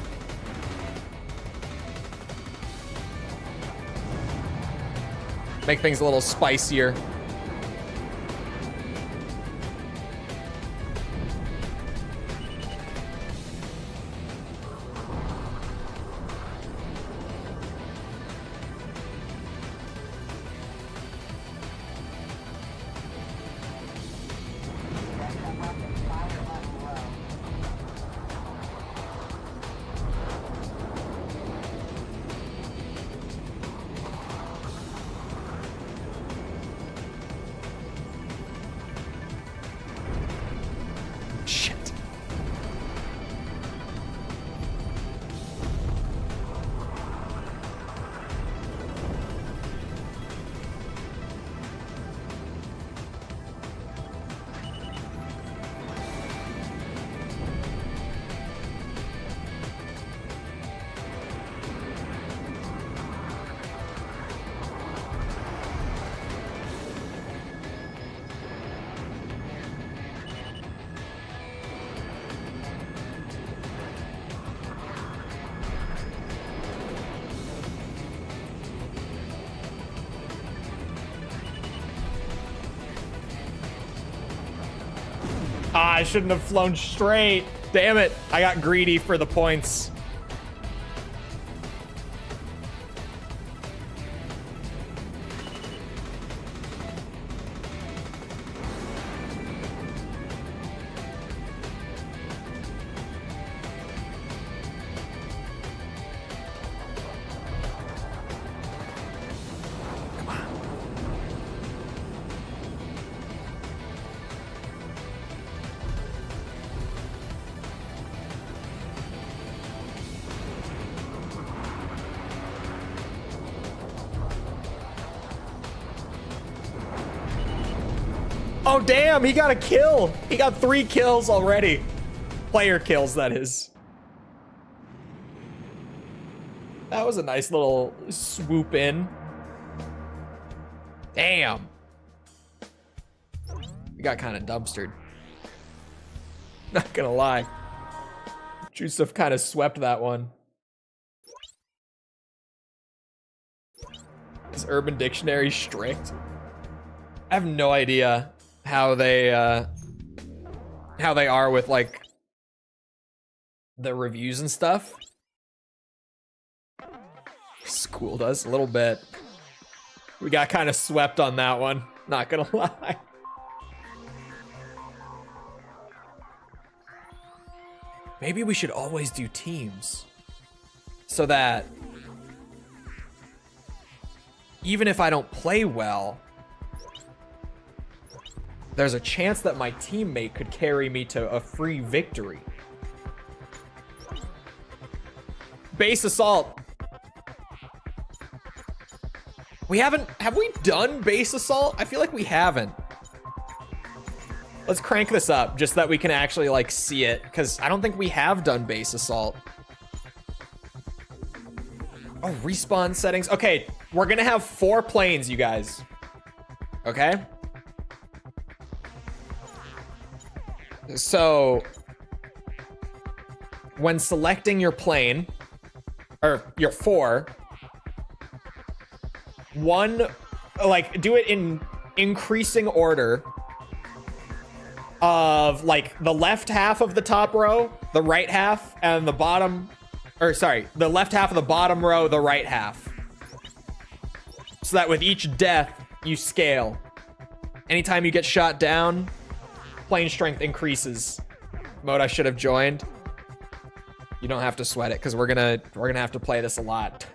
Make things a little spicier. Ah, I shouldn't have flown straight. Damn it. I got greedy for the points. Oh, damn, he got a kill. He got 3 kills already. Player kills, that is. That was a nice little swoop in. Damn. We got kind of dumpstered. Not gonna lie. Jusuf kind of swept that one. Is Urban Dictionary strict? I have no idea how they are with like the reviews and stuff. Schooled us a little bit. We got kind of swept on that one, not gonna lie. Maybe we should always do teams so that even if I don't play well, there's a chance that my teammate could carry me to a free victory. Base assault. Have we done base assault? I feel like we haven't. Let's crank this up just so that we can actually like see it, because I don't think we have done base assault. Oh, respawn settings. Okay, we're gonna have 4 planes, you guys. Okay? So, when selecting your plane, or your 4, like, do it in increasing order of, like, the left half of the top row, the right half, and the bottom, or sorry, the left half of the bottom row, the right half. So that with each death, you scale. Anytime you get shot down, plane strength increases. Mode I should have joined. You don't have to sweat it because we're gonna have to play this a lot.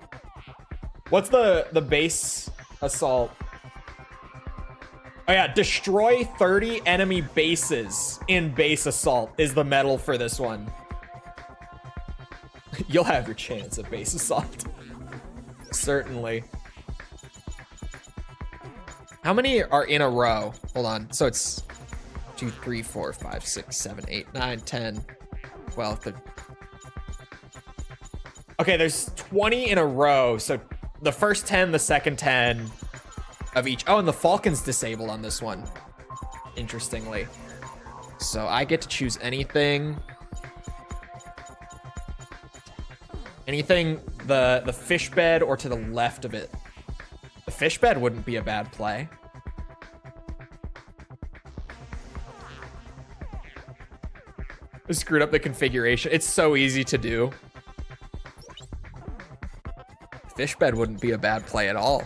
What's the base assault? Oh yeah, destroy 30 enemy bases in base assault is the medal for this one. You'll have your chance at base assault. Certainly. How many are in a row? Hold on. So it's 2, 3, 4, 5, 6, 7, 8, 9, 10, 12, 13. Okay, there's 20 in a row. So the first 10, the second 10 of each. Oh, and the Falcon's disabled on this one. Interestingly. So I get to choose anything. Anything the fish bed or to the left of it. The fish bed wouldn't be a bad play. I screwed up the configuration. It's so easy to do. Fish bed wouldn't be a bad play at all.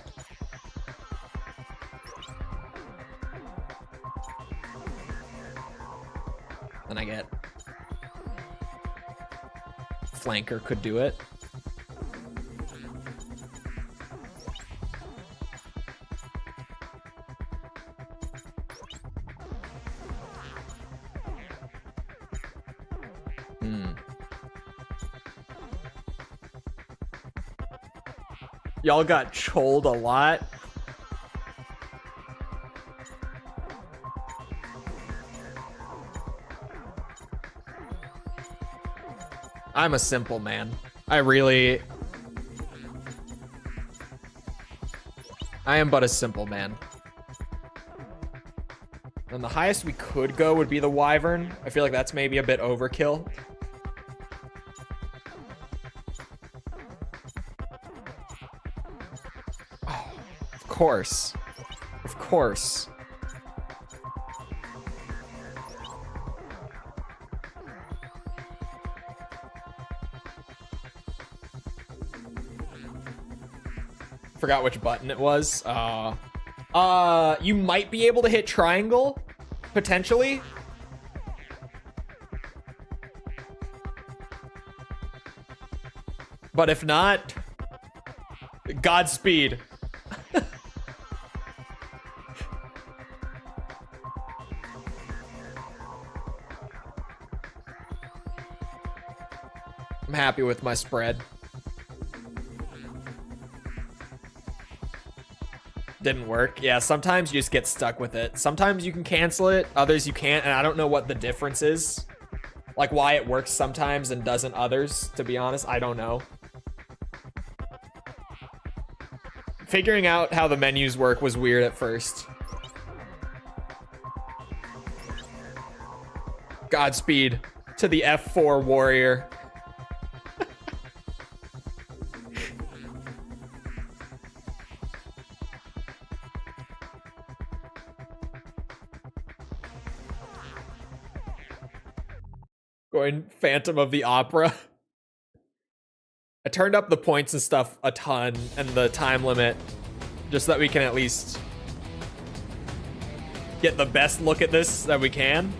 Then I get flanker could do it. Y'all got choled a lot. I'm a simple man. I am but a simple man. And the highest we could go would be the wyvern. I feel like that's maybe a bit overkill. Oh, of course. Of course. Forgot which button it was. You might be able to hit triangle, potentially. But if not, Godspeed. I'm happy with my spread. Didn't work. Yeah, sometimes you just get stuck with it. Sometimes you can cancel it, others you can't, and I don't know what the difference is. Like why it works sometimes and doesn't others, to be honest. I don't know. Figuring out how the menus work was weird at first. Godspeed to the F4 warrior. Going Phantom of the Opera. I turned up the points and stuff a ton and the time limit just so that we can at least get the best look at this that we can.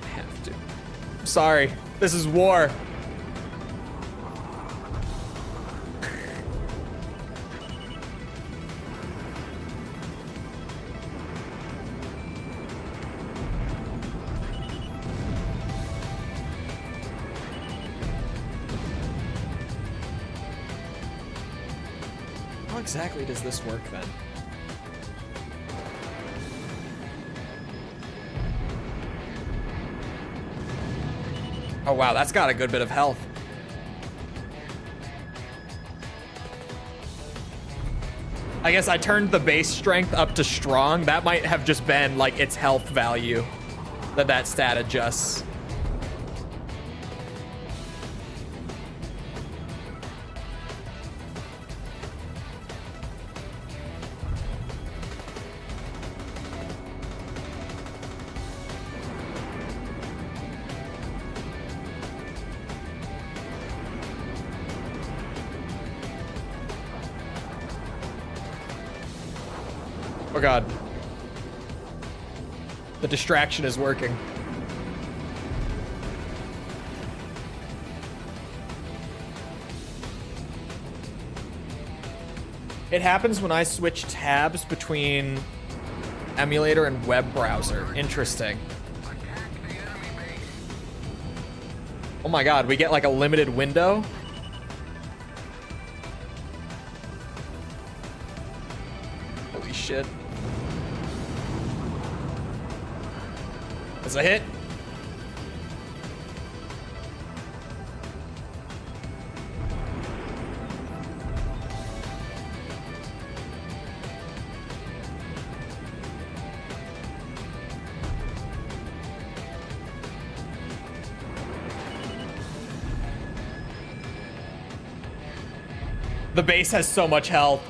I have to. I'm sorry. This is war. How exactly does this work then? Oh wow, that's got a good bit of health. I guess I turned the base strength up to strong. That might have just been like its health value that stat adjusts. Oh god. The distraction is working. It happens when I switch tabs between emulator and web browser. Interesting. Oh my god, we get like a limited window. Holy shit. That's a hit. The base has so much health.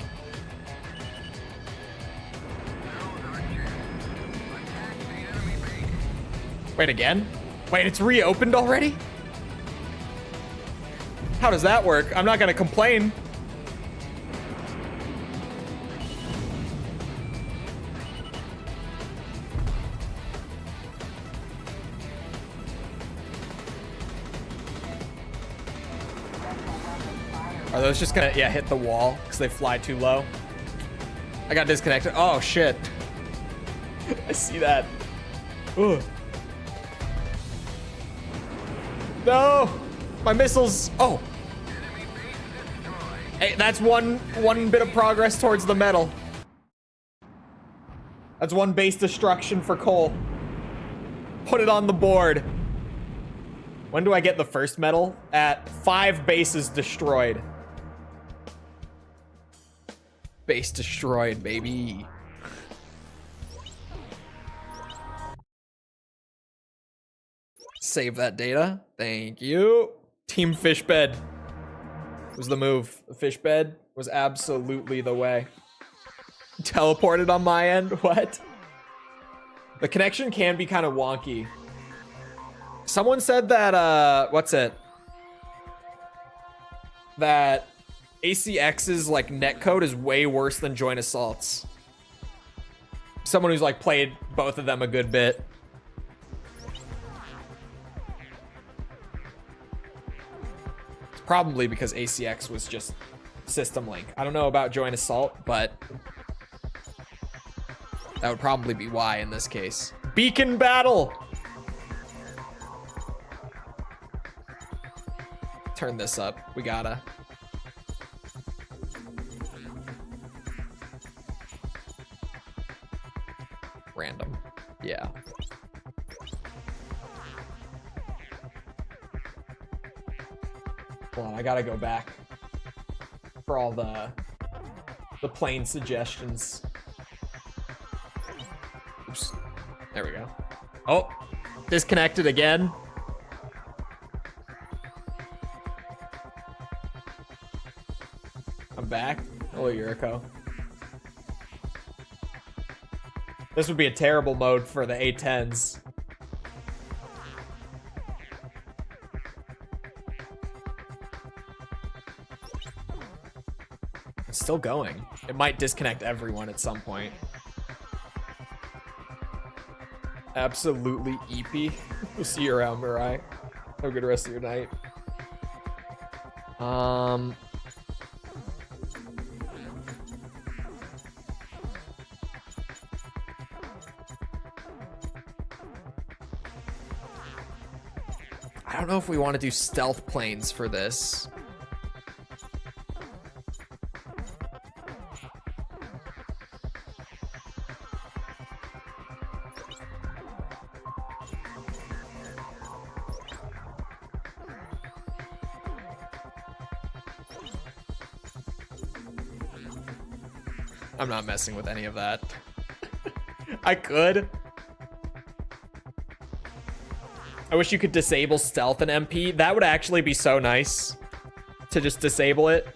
Wait, again? Wait, it's reopened already? How does that work? I'm not gonna complain. Are those just gonna, yeah, hit the wall because they fly too low? I got disconnected. Oh, shit. I see that. Ugh. No! My missiles. Oh. Hey, that's one bit of progress towards the medal. That's one base destruction for Chole. Put it on the board. When do I get the first medal? At 5 bases destroyed. Base destroyed, baby. Save that data. Thank you. Team Fishbed was the move. The Fishbed was absolutely the way. Teleported on my end? What? The connection can be kind of wonky. Someone said that, what's it? That ACX's like netcode is way worse than Joint Assault's. Someone who's like played both of them a good bit. It's probably because ACX was just system link. I don't know about Joint Assault, but that would probably be why in this case. Beacon battle! Turn this up. We gotta. Random. Yeah. Hold on, I gotta go back for all the plain suggestions. Oops. There we go. Oh, disconnected again. I'm back. Hello, Yuriko. This would be a terrible mode for the A10s. It's still going. It might disconnect everyone at some point. Absolutely EP. We'll see you around, Mirai. Have a good rest of your night. I don't know if we want to do stealth planes for this. I'm not messing with any of that. I could. I wish you could disable stealth in MP. That would actually be so nice to just disable it.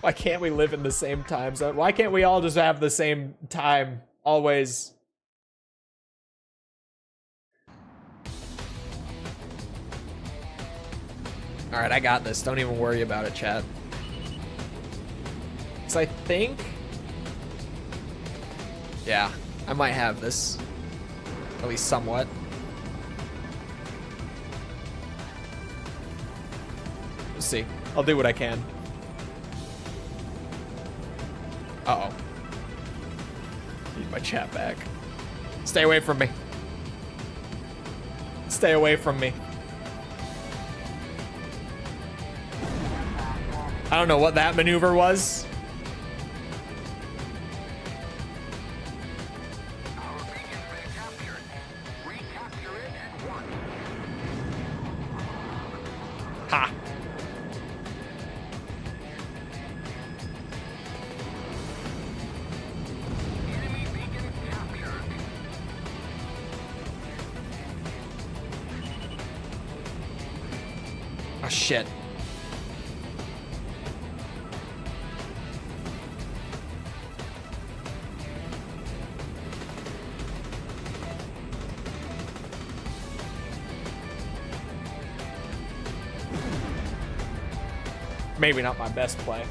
Why can't we live in the same time zone? Why can't we all just have the same time always? All right, I got this. Don't even worry about it, chat. Because I think... Yeah, I might have this. At least somewhat. We'll see. I'll do what I can. Uh-oh. Need my chat back. Stay away from me. Stay away from me. I don't know what that maneuver was. Our beacon's been captured. Recapture it at once. Ha. Enemy beacon captured. Oh, shit. Maybe not my best play.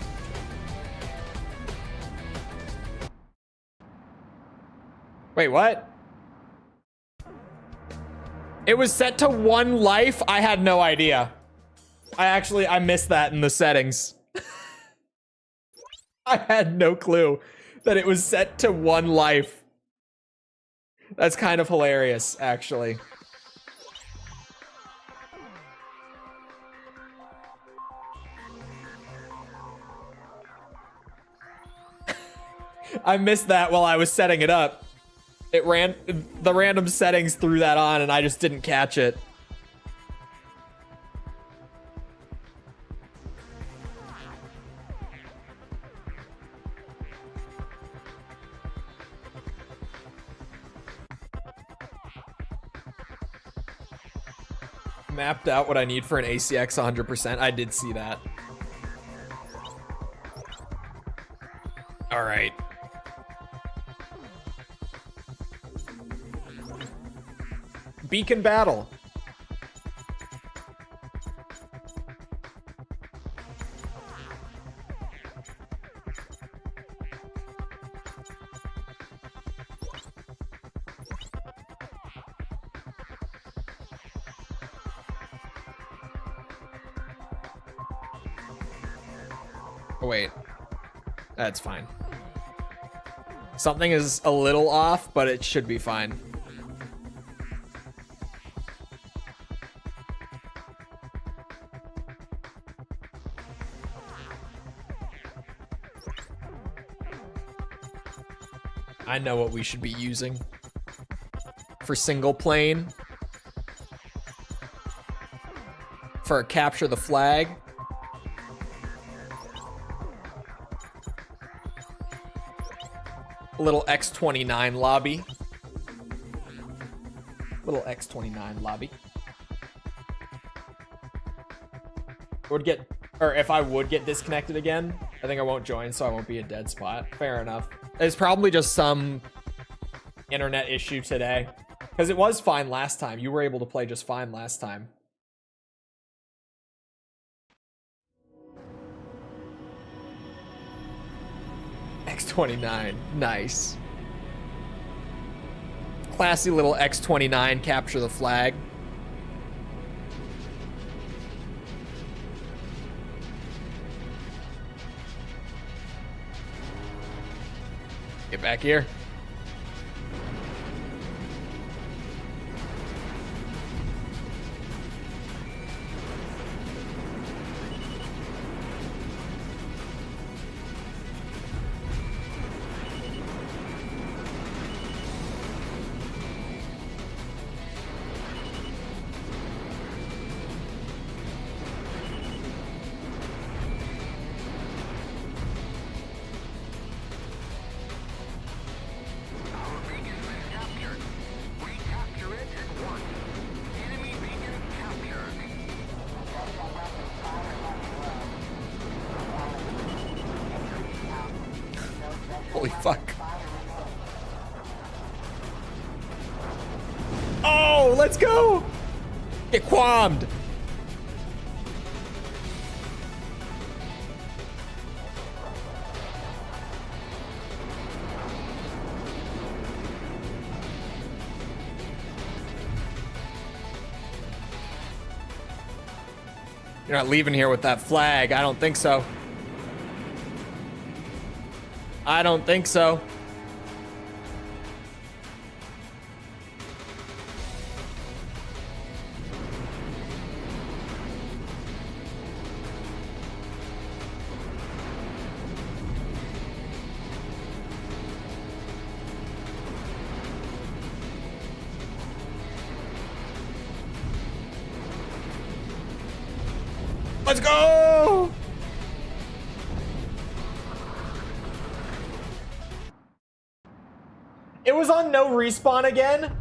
Wait, what? It was set to 1 life? I had no idea. I missed that in the settings. I had no clue that it was set to 1 life. That's kind of hilarious, actually. I missed that while I was setting it up. It ran, the random settings threw that on and I just didn't catch it. Mapped out what I need for an ACX 100%. I did see that. All right. Beacon battle. Oh, wait. That's fine. Something is a little off, but it should be fine. I know what we should be using for single plane. For capture the flag. A little X29 lobby. Little X29 lobby. Would get, or if I would get disconnected again, I think I won't join, so I won't be a dead spot. Fair enough. It's probably just some internet issue today. Because it was fine last time. You were able to play just fine last time. X29. Nice. Classy little X29 capture the flag. Get back here. Holy fuck. Oh, let's go! Get quammed! You're not leaving here with that flag. I don't think so. I don't think so. Let's go! It was on no respawn again?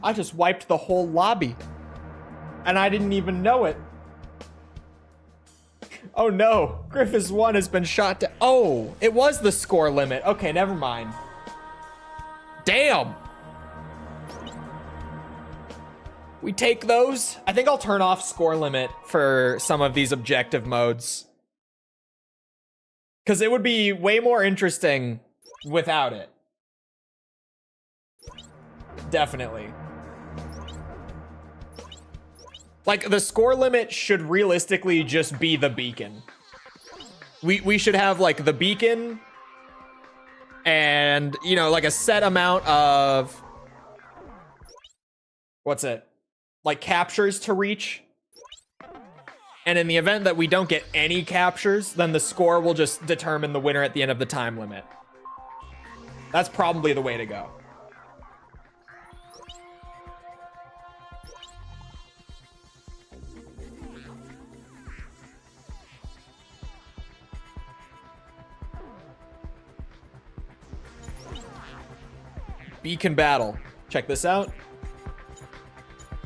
I just wiped the whole lobby. And I didn't even know it. Oh no, Griffiths 1 has been shot down. Oh, it was the score limit. Okay, never mind. Damn. We take those. I think I'll turn off score limit for some of these objective modes. Because it would be way more interesting without it. Definitely. Like, the score limit should realistically just be the beacon. We should have, like, the beacon and, you know, like a set amount of... What's it? Like, captures to reach. And in the event that we don't get any captures, then the score will just determine the winner at the end of the time limit. That's probably the way to go. Beacon battle. Check this out.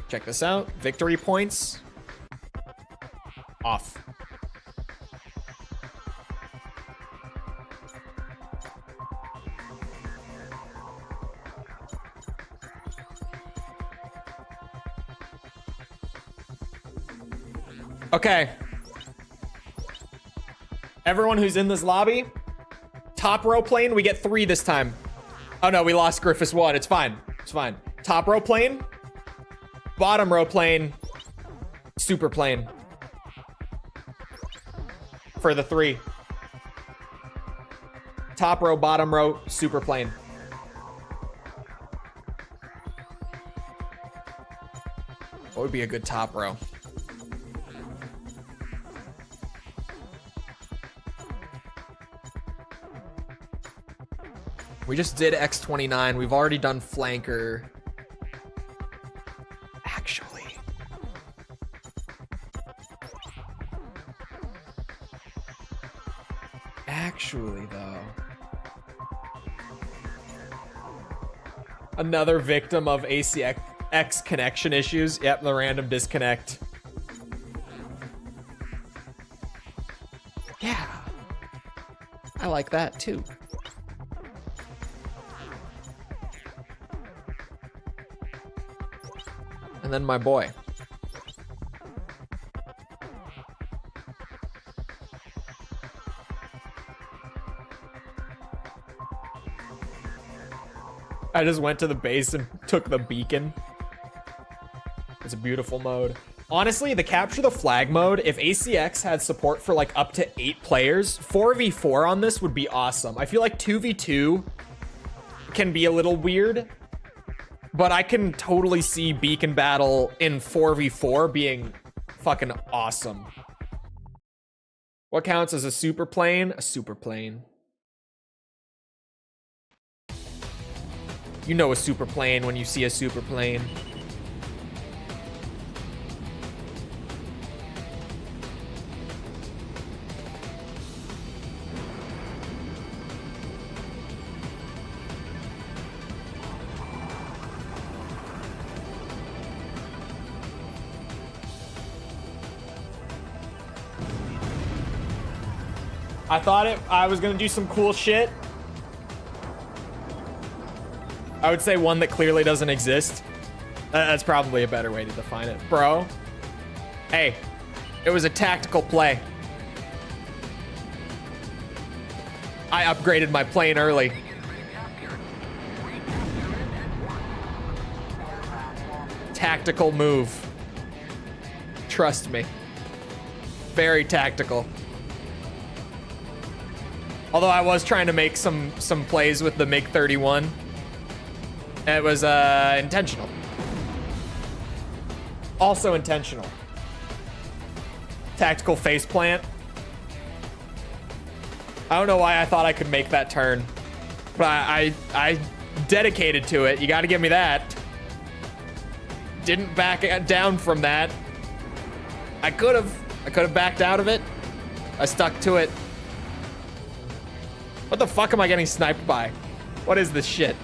Check this out. Victory points. Off. Okay. Everyone who's in this lobby, top row plane, we get 3 this time. Oh no, we lost Griffiths 1. It's fine. It's fine. Top row plane, bottom row plane, super plane. For the 3. Top row, bottom row, super plane. What would be a good top row? We just did X29. We've already done flanker. Actually, though. Another victim of ACX connection issues. Yep, the random disconnect. Yeah. I like that too. And then my boy. I just went to the base and took the beacon. It's a beautiful mode. Honestly, the capture the flag mode, if ACX had support for like up to 8 players, 4v4 on this would be awesome. I feel like 2v2 can be a little weird, but I can totally see beacon battle in 4v4 being fucking awesome. What counts as a super plane? A super plane. You know a super plane when you see a super plane. I thought I was gonna do some cool shit. I would say one that clearly doesn't exist. That's probably a better way to define it. Bro, hey, it was a tactical play. I upgraded my plane early. Tactical move. Trust me. Very tactical. Although I was trying to make some plays with the MiG-31. It was intentional. Also intentional. Tactical faceplant. I don't know why I thought I could make that turn. But I dedicated to it. You gotta give me that. Didn't back down from that. I could have backed out of it. I stuck to it. What the fuck am I getting sniped by? What is this shit?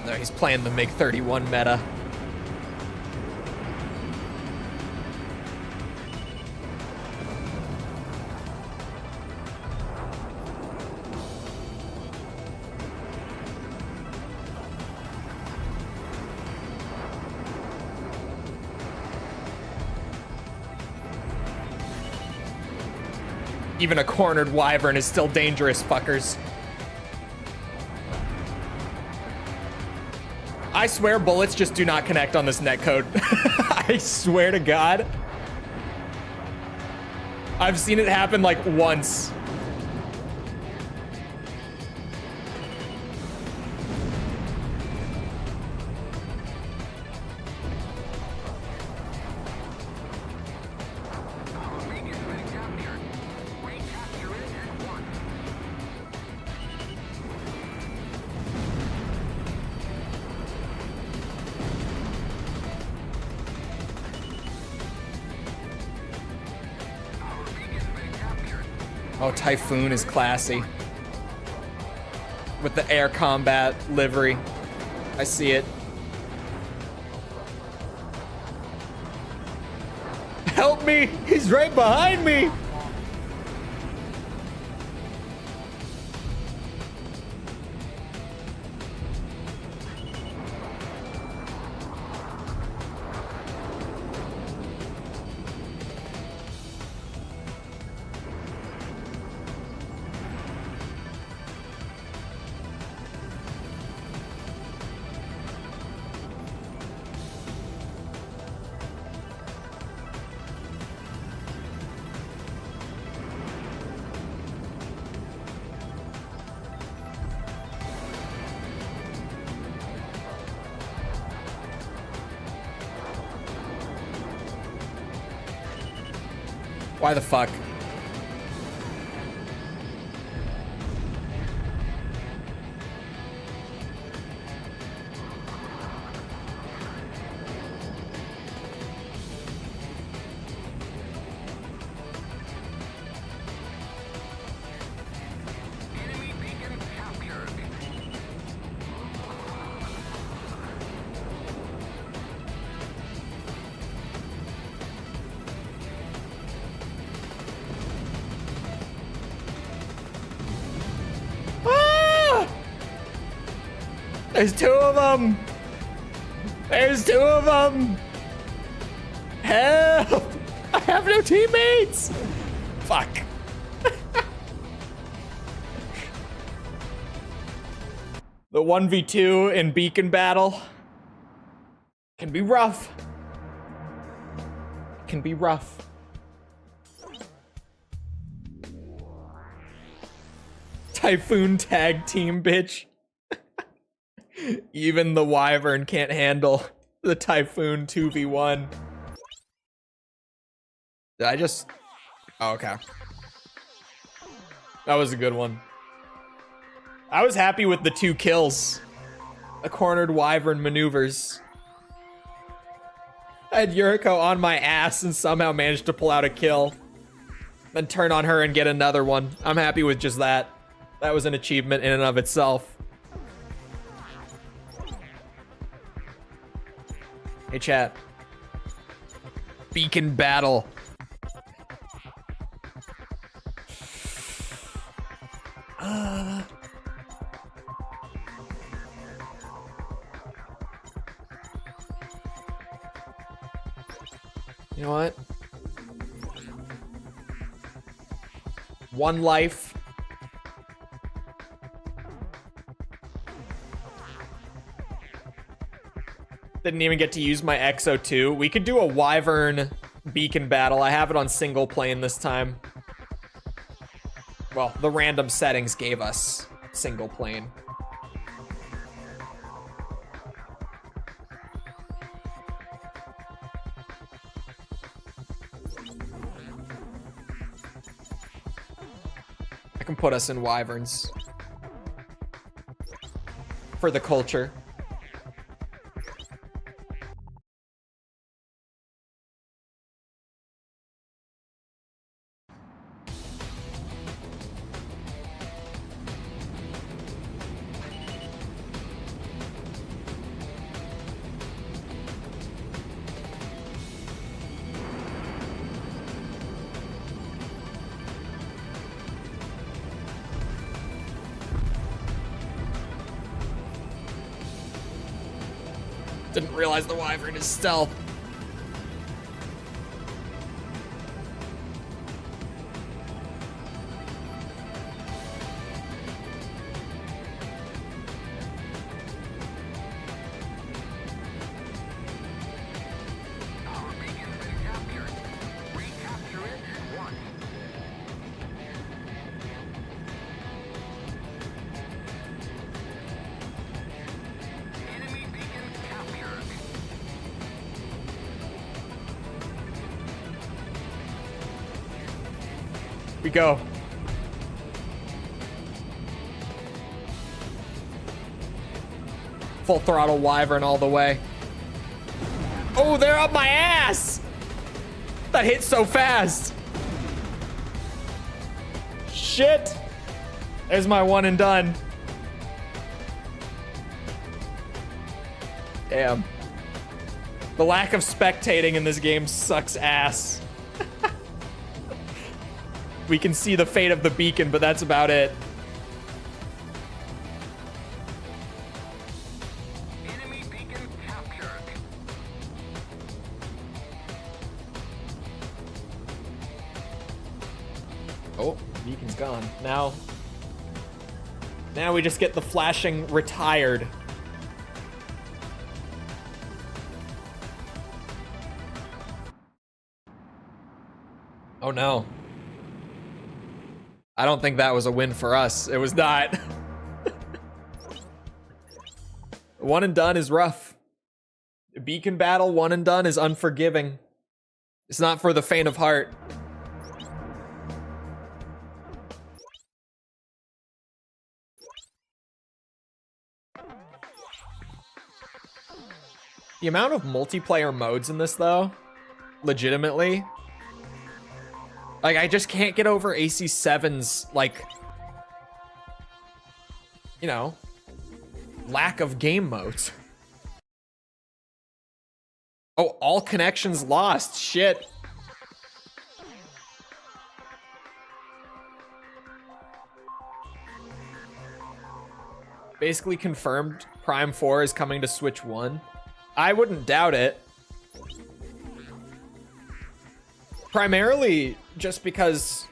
No, he's playing the MiG-31 meta. Even a cornered wyvern is still dangerous, fuckers. I swear bullets just do not connect on this netcode. I swear to God. I've seen it happen like once. Oh, Typhoon is classy. With the air combat livery. I see it. Help me! He's right behind me! Why the fuck? There's two of them! There's two of them! Help! I have no teammates! Fuck. The 1v2 in beacon battle can be rough. Can be rough. Typhoon tag team, bitch. Even the wyvern can't handle the Typhoon 2v1. Did I just... Oh, okay. That was a good one. I was happy with the 2 kills. The cornered wyvern maneuvers. I had Yuriko on my ass and somehow managed to pull out a kill. Then turn on her and get another one. I'm happy with just that. That was an achievement in and of itself. Hey, chat. Beacon battle. You know what? One life. Didn't even get to use my XO2. We could do a Wyvern beacon battle. I have it on single plane this time. Well, the random settings gave us single plane. I can put us in Wyverns. For the culture. Didn't realize the Wyvern is stealth. Our beacon's been captured. Recapture it at once. Enemy beacon captured. We go. Full throttle Wyvern all the way. Oh, they're up my ass! That hit so fast. Shit. There's my one and done. Damn. The lack of spectating in this game sucks ass. We can see the fate of the beacon, but that's about it. Enemy beacon captured. Oh, beacon's gone. Now we just get the flashing retired. Oh no. I don't think that was a win for us. It was not. One and done is rough. Beacon battle, one and done is unforgiving. It's not for the faint of heart. The amount of multiplayer modes in this, though, legitimately, like, I just can't get over AC7's, like, you know, lack of game modes. Oh, all connections lost. Shit. Basically confirmed Prime 4 is coming to Switch 1. I wouldn't doubt it. Primarily just because,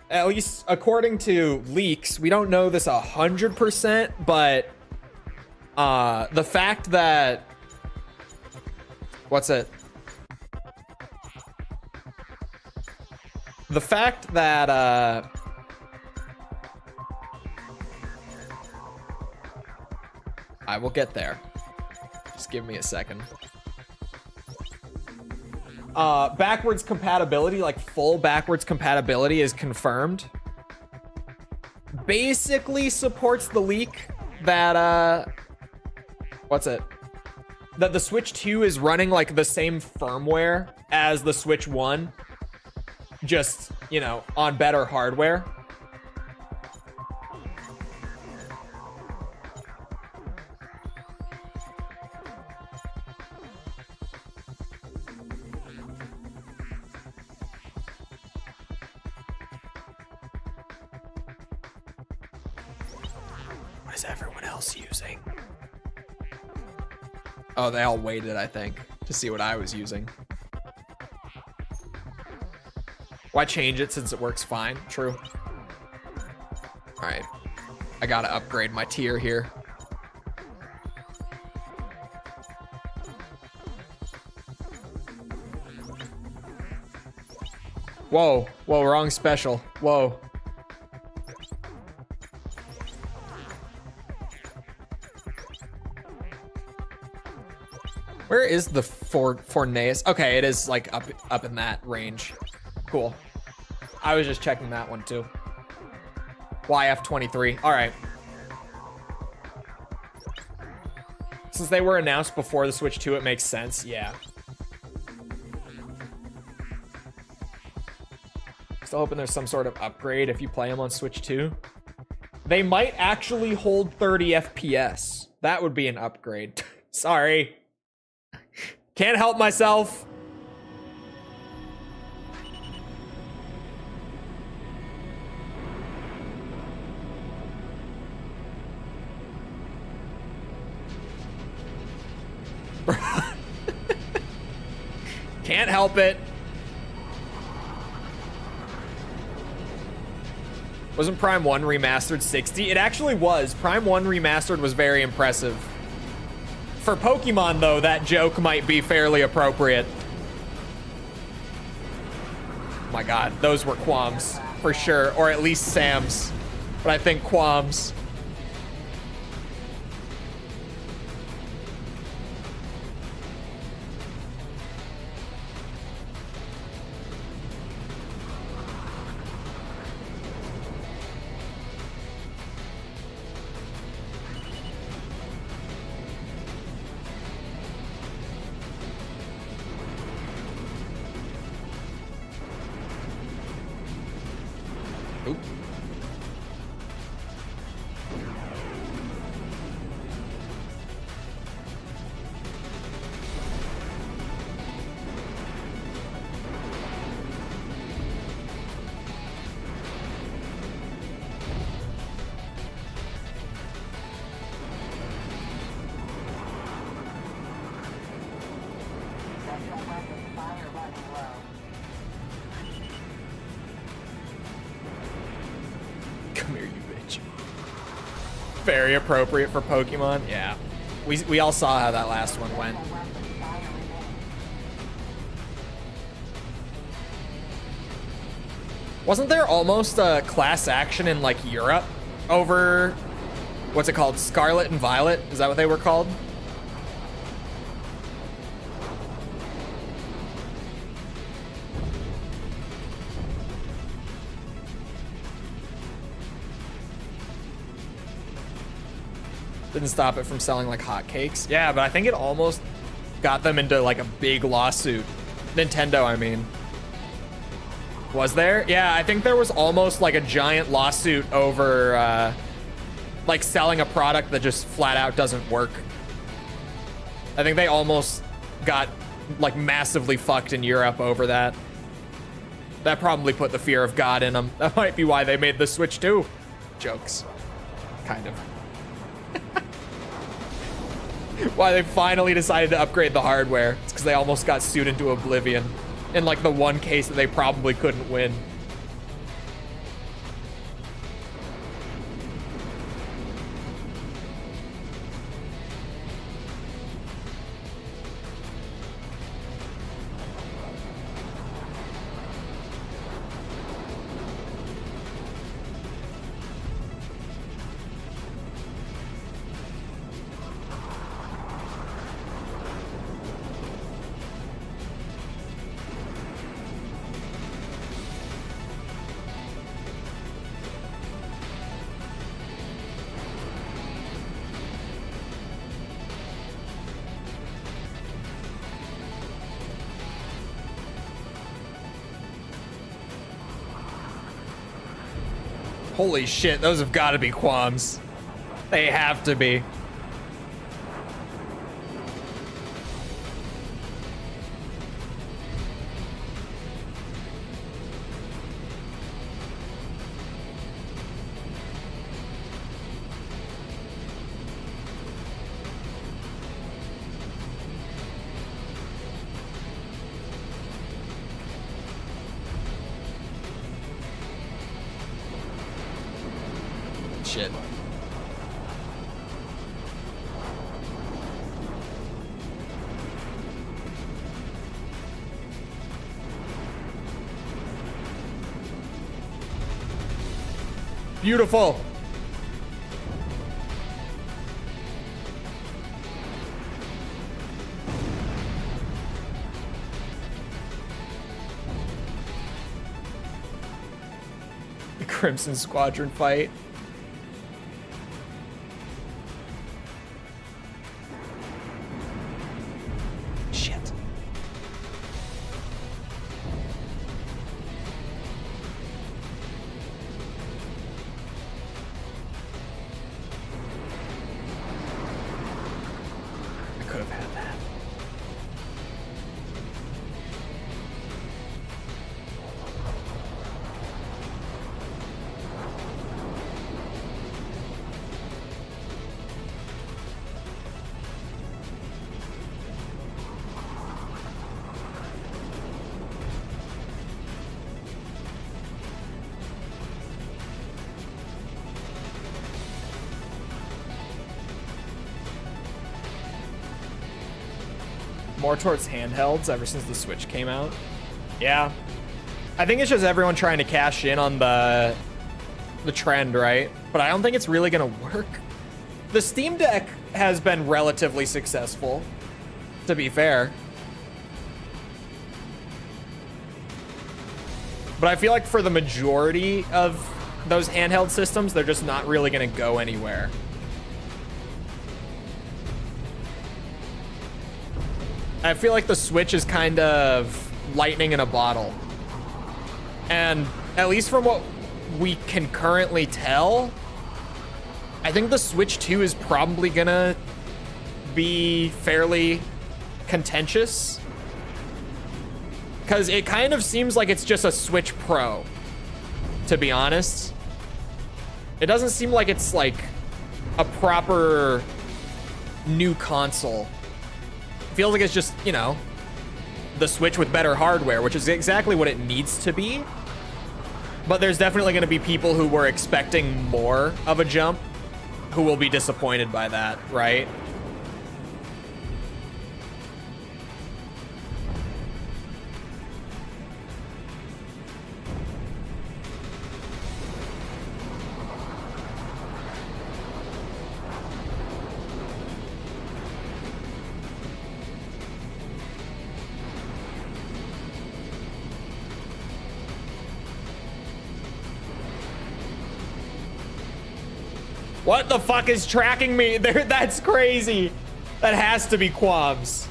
at least according to leaks, we don't know this 100%, but the fact that, what's it? The fact that I will get there. Just give me a second. Backwards compatibility, like full backwards compatibility, is confirmed. Basically supports the leak that, what's it? That the Switch 2 is running like the same firmware as the Switch 1. Just, you know, on better hardware. What is everyone else using? Oh, they all waited, I think, to see what I was using. Why change it since it works fine? True. All right. I gotta upgrade my tier here. Whoa. Whoa, wrong special. Whoa. Where is the Fornaeus? Okay, it is like up in that range. Cool. I was just checking that one too. YF23. All right. Since they were announced before the Switch 2, it makes sense. Yeah. Still hoping there's some sort of upgrade if you play them on Switch 2. They might actually hold 30 FPS. That would be an upgrade. Sorry. Can't help myself. Can't help it. Wasn't Prime 1 remastered 60? It actually was. Prime 1 remastered was very impressive. For Pokemon, though, that joke might be fairly appropriate. Oh my god, those were qualms, for sure. Or at least Sam's. But I think qualms. Very appropriate for Pokemon. Yeah. We all saw how that last one went. Wasn't there almost a class action in like Europe over what's it called? Scarlet and Violet? Is that what they were called? Didn't stop it from selling like hotcakes. Yeah, but I think it almost got them into like a big lawsuit. Nintendo, I mean. Was there? Yeah, I think there was almost like a giant lawsuit over like selling a product that just flat out doesn't work. I think they almost got like massively fucked in Europe over that. That probably put the fear of God in them. That might be why they made the Switch 2. Jokes. Kind of. Why they finally decided to upgrade the hardware. It's because they almost got sued into oblivion in like the one case that they probably couldn't win. Holy shit, those have got to be qualms. They have to be. shit. Beautiful. The Crimson Squadron fight. Shit. I could have had that. More towards handhelds ever since the Switch came out. Yeah. I think it's just everyone trying to cash in on the trend, right? But I don't think it's really gonna work. The Steam Deck has been relatively successful, to be fair. But I feel like for the majority of those handheld systems, they're just not really gonna go anywhere. I feel like the Switch is kind of lightning in a bottle. And at least from what we can currently tell, I think the Switch 2 is probably gonna be fairly contentious. Because it kind of seems like it's just a Switch Pro, to be honest. It doesn't seem like it's like a proper new console. Feels like it's just, you know, the Switch with better hardware, which is exactly what it needs to be. But there's definitely going to be people who were expecting more of a jump who will be disappointed by that, right? What the fuck is tracking me? There, that's crazy. That has to be Quabs.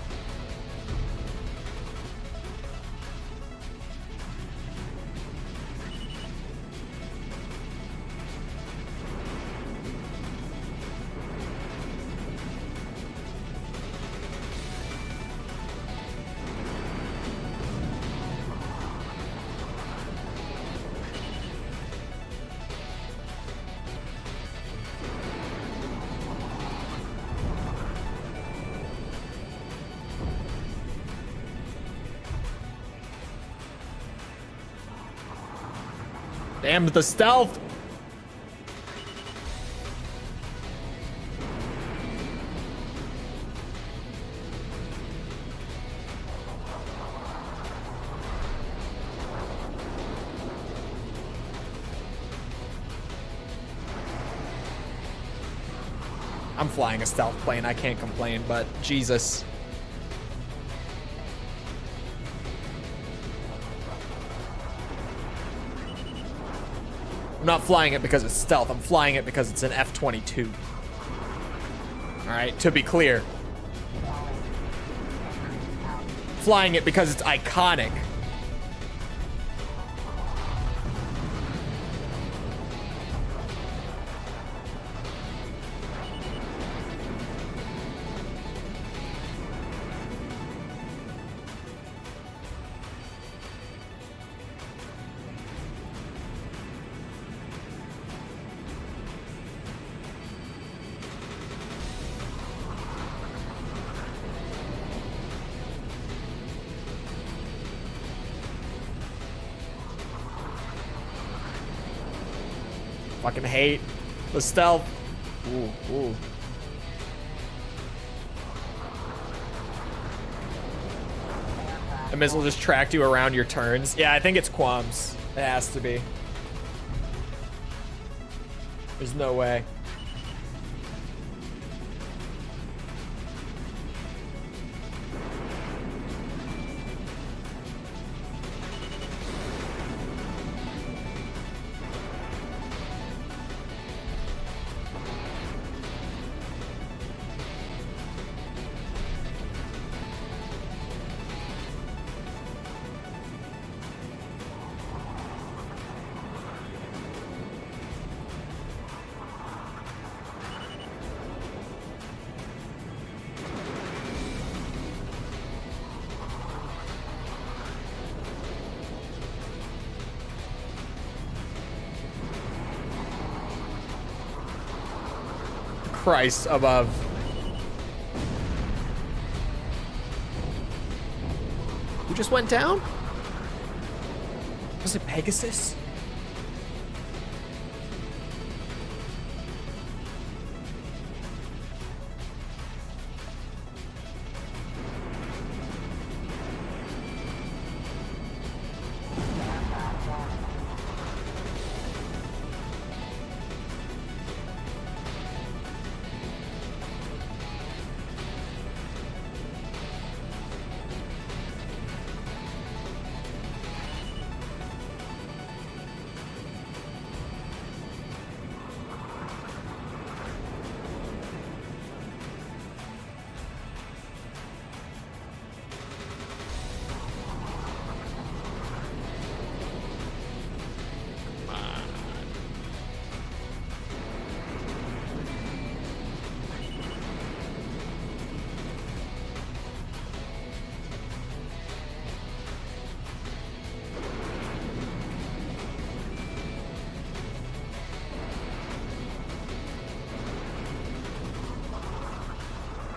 Damn the stealth. I'm flying a stealth plane. I can't complain, but Jesus. I'm not flying it because it's stealth. I'm flying it because it's an F-22. All right, to be clear. Flying it because it's iconic. Fucking hate. The stealth. Ooh, ooh. The missile just tracked you around your turns. Yeah, I think it's qualms. It has to be. There's no way. Christ above. Who just went down? Was it Pegasus?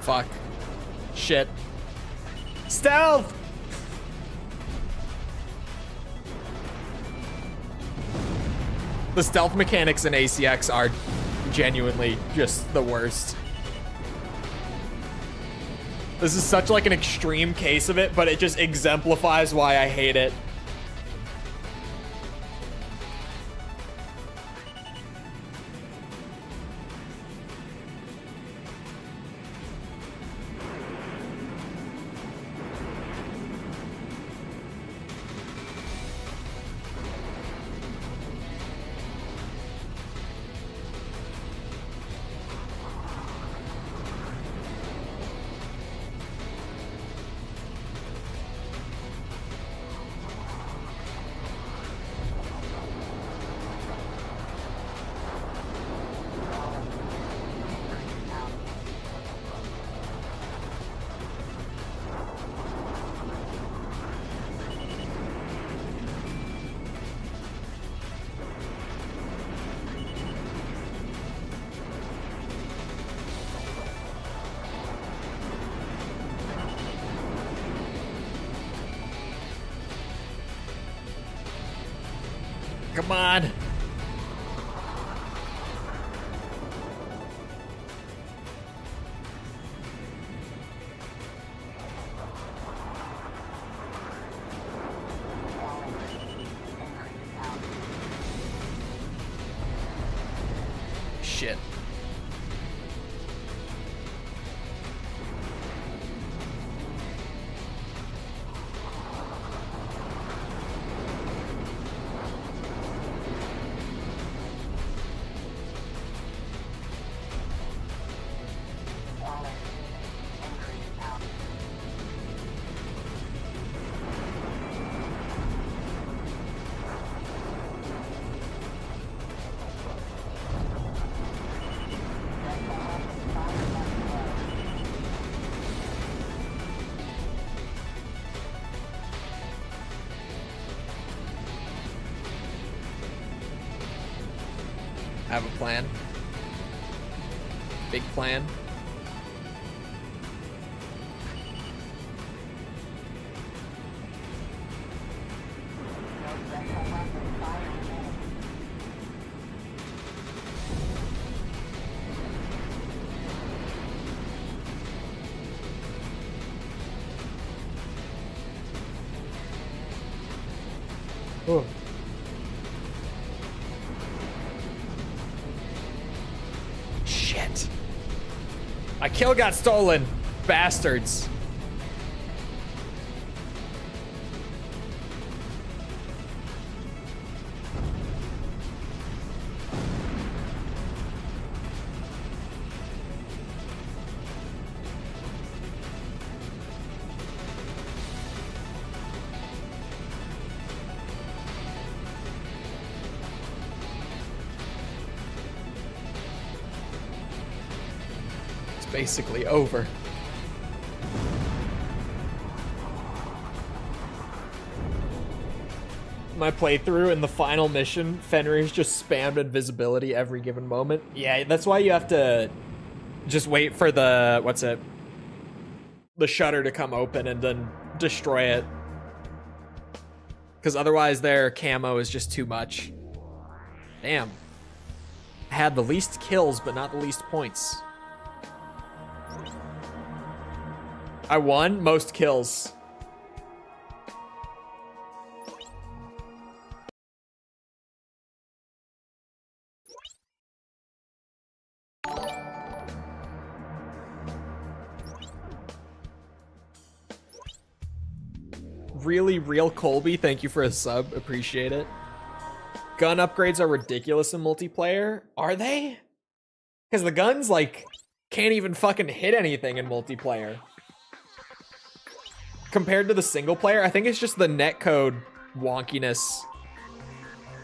Fuck. Shit. Stealth! The stealth mechanics in ACX are genuinely just the worst. This is such like an extreme case of it, but it just exemplifies why I hate it. Come on. Shit. I have a plan. Big plan. Oh. Shit. My kill got stolen. Bastards. Basically over. My playthrough in the final mission, Fenrir's just spammed invisibility every given moment. Yeah, that's why you have to just wait for the, what's it? The shutter to come open and then destroy it. Because otherwise their camo is just too much. Damn. I had the least kills, but not the least points. I won most kills. Really real Colby, thank you for a sub, appreciate it. Gun upgrades are ridiculous in multiplayer. Are they? Because the guns, like, can't even fucking hit anything in multiplayer. Compared to the single player, I think it's just the netcode wonkiness.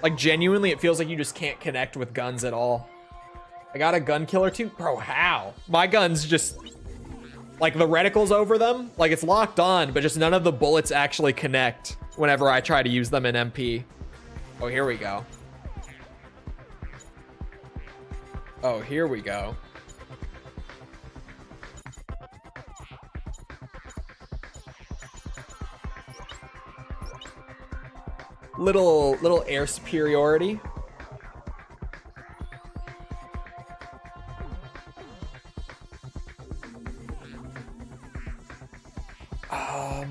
Like, genuinely, it feels like you just can't connect with guns at all. I got a gun killer too? Bro, how? My gun's just, like, the reticle's over them. Like, it's locked on, but just none of the bullets actually connect whenever I try to use them in MP. Oh, here we go. Oh, here we go. Little air superiority. Or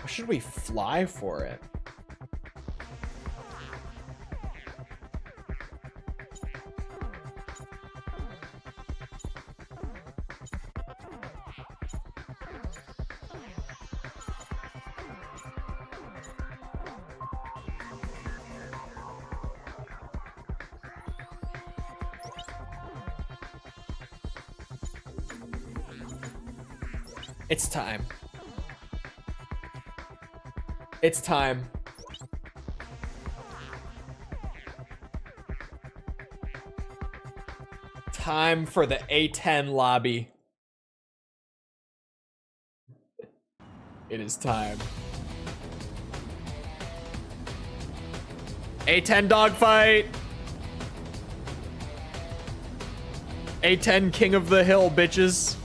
should we fly for it? It's time. It's time. Time for the A10 lobby. It is time. A10 dogfight. A10 king of the hill, bitches.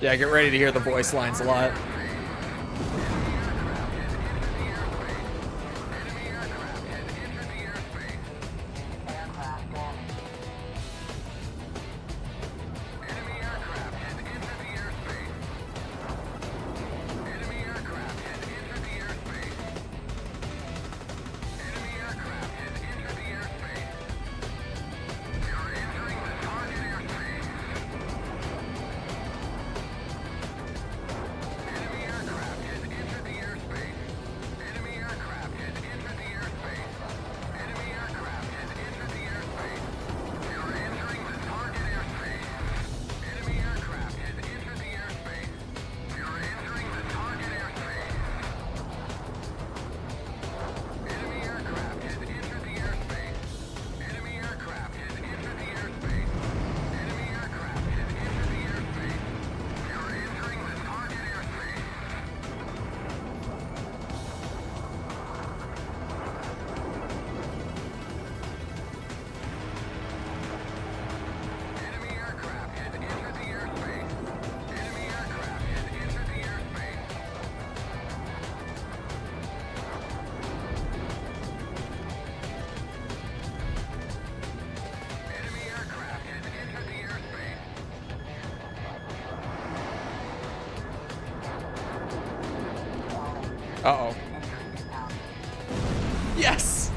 Yeah, get ready to hear the voice lines a lot. Uh-oh. Yes!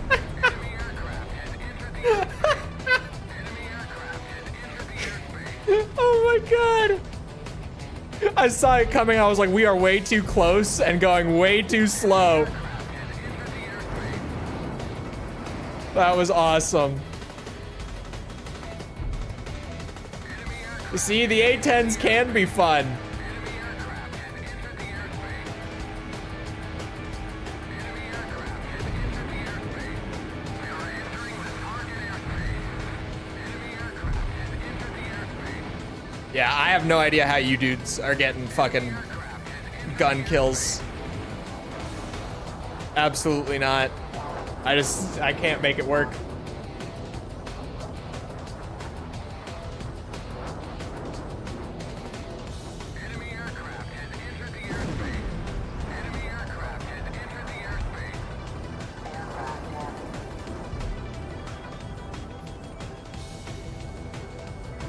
Oh my god! I saw it coming, I was like, we are way too close and going way too slow. That was awesome. See, the A-10s can be fun. Yeah, I have no idea how you dudes are getting fucking gun kills. Absolutely not. I can't make it work.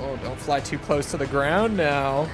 Oh, don't fly too close to the ground now.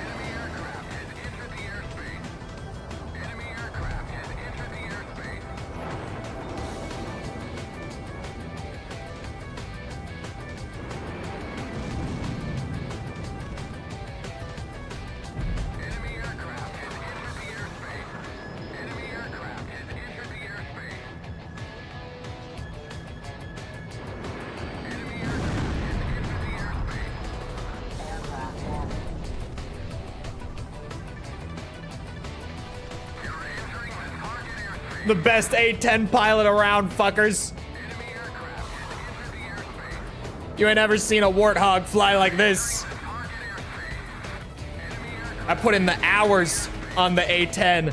The best A-10 pilot around, fuckers. You ain't ever seen a warthog fly like this. I put in the hours on the A-10.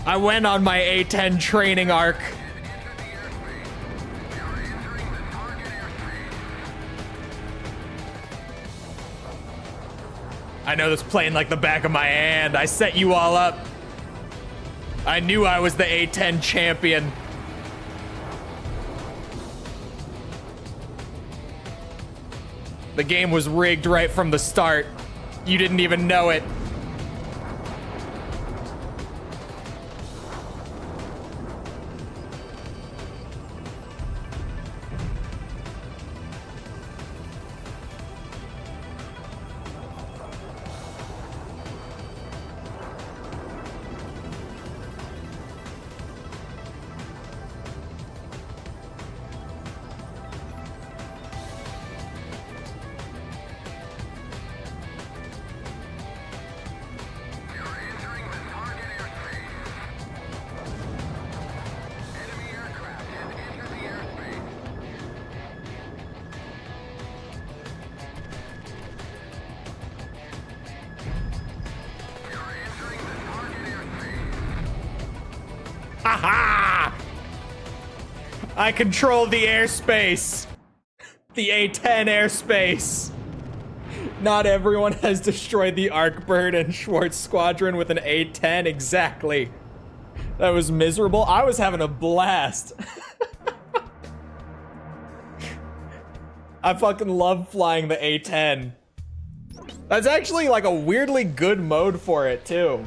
I went on my A-10 training arc. I know this plane like the back of my hand. I set you all up. I knew I was the A-10 champion. The game was rigged right from the start. You didn't even know it. Aha! I control the airspace. The A-10 airspace. Not everyone has destroyed the Arkbird and Schwartz Squadron with an A-10. Exactly. That was miserable. I was having a blast. I fucking love flying the A-10. That's actually like a weirdly good mode for it too.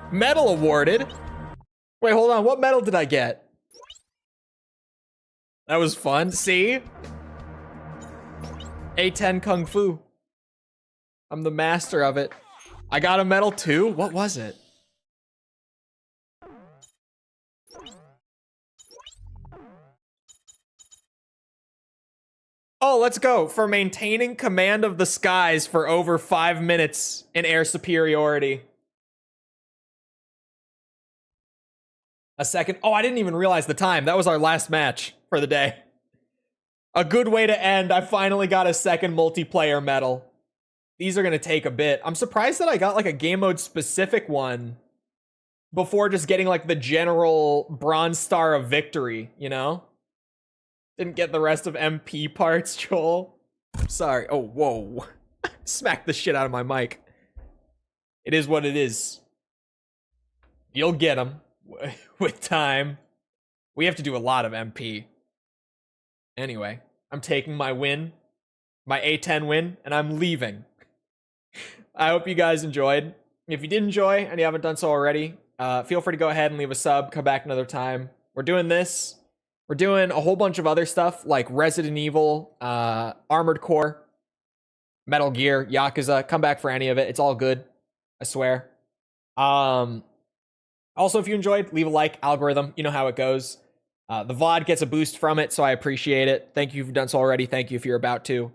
Medal awarded. Wait, hold on. What medal did I get? That was fun. See? A-10 Kung Fu. I'm the master of it. I got a medal too? What was it? Oh, let's go. For maintaining command of the skies for over 5 minutes in air superiority. A second. Oh, I didn't even realize the time. That was our last match for the day. A good way to end. I finally got a second multiplayer medal. These are going to take a bit. I'm surprised that I got like a game mode specific one before just getting like the general Bronze Star of Victory, you know? Didn't get the rest of MP parts, Chole. Sorry. Oh, whoa. Smacked the shit out of my mic. It is what it is. You'll get them. With time. We have to do a lot of MP. Anyway, I'm taking my win, my A-10 win, and I'm leaving. I hope you guys enjoyed. If you did enjoy and you haven't done so already, feel free to go ahead and leave a sub. Come back another time. We're doing this. We're doing a whole bunch of other stuff like Resident Evil, Armored Core, Metal Gear, Yakuza. Come back for any of it. It's all good. I swear. Also, if you enjoyed, leave a like. Algorithm, you know how it goes. The VOD gets a boost from it, so I appreciate it. Thank you if you've done so already. Thank you if you're about to.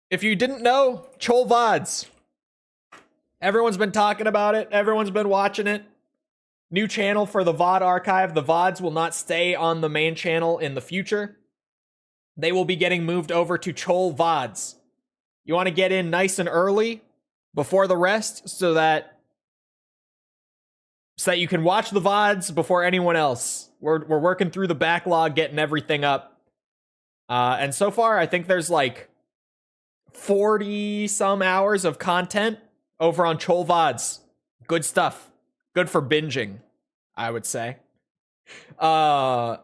If you didn't know, Chole VODs. Everyone's been talking about it. Everyone's been watching it. New channel for the VOD archive. The VODs will not stay on the main channel in the future. They will be getting moved over to Chole VODs. You want to get in nice and early before the rest so that you can watch the VODs before anyone else. We're working through the backlog, getting everything up. And so far, I think there's like 40 some hours of content over on Chole VODs. Good stuff. Good for binging, I would say. Sorry,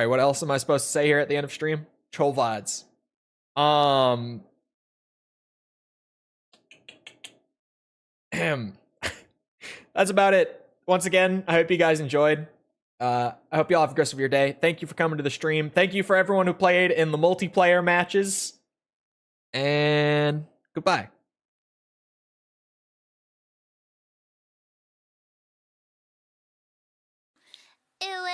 what else am I supposed to say here at the end of stream? Chole VODs. That's about it. Once again, I hope you guys enjoyed. I hope you all have a good rest of your day. Thank you for coming to the stream. Thank you for everyone who played in the multiplayer matches. And goodbye. Ooh.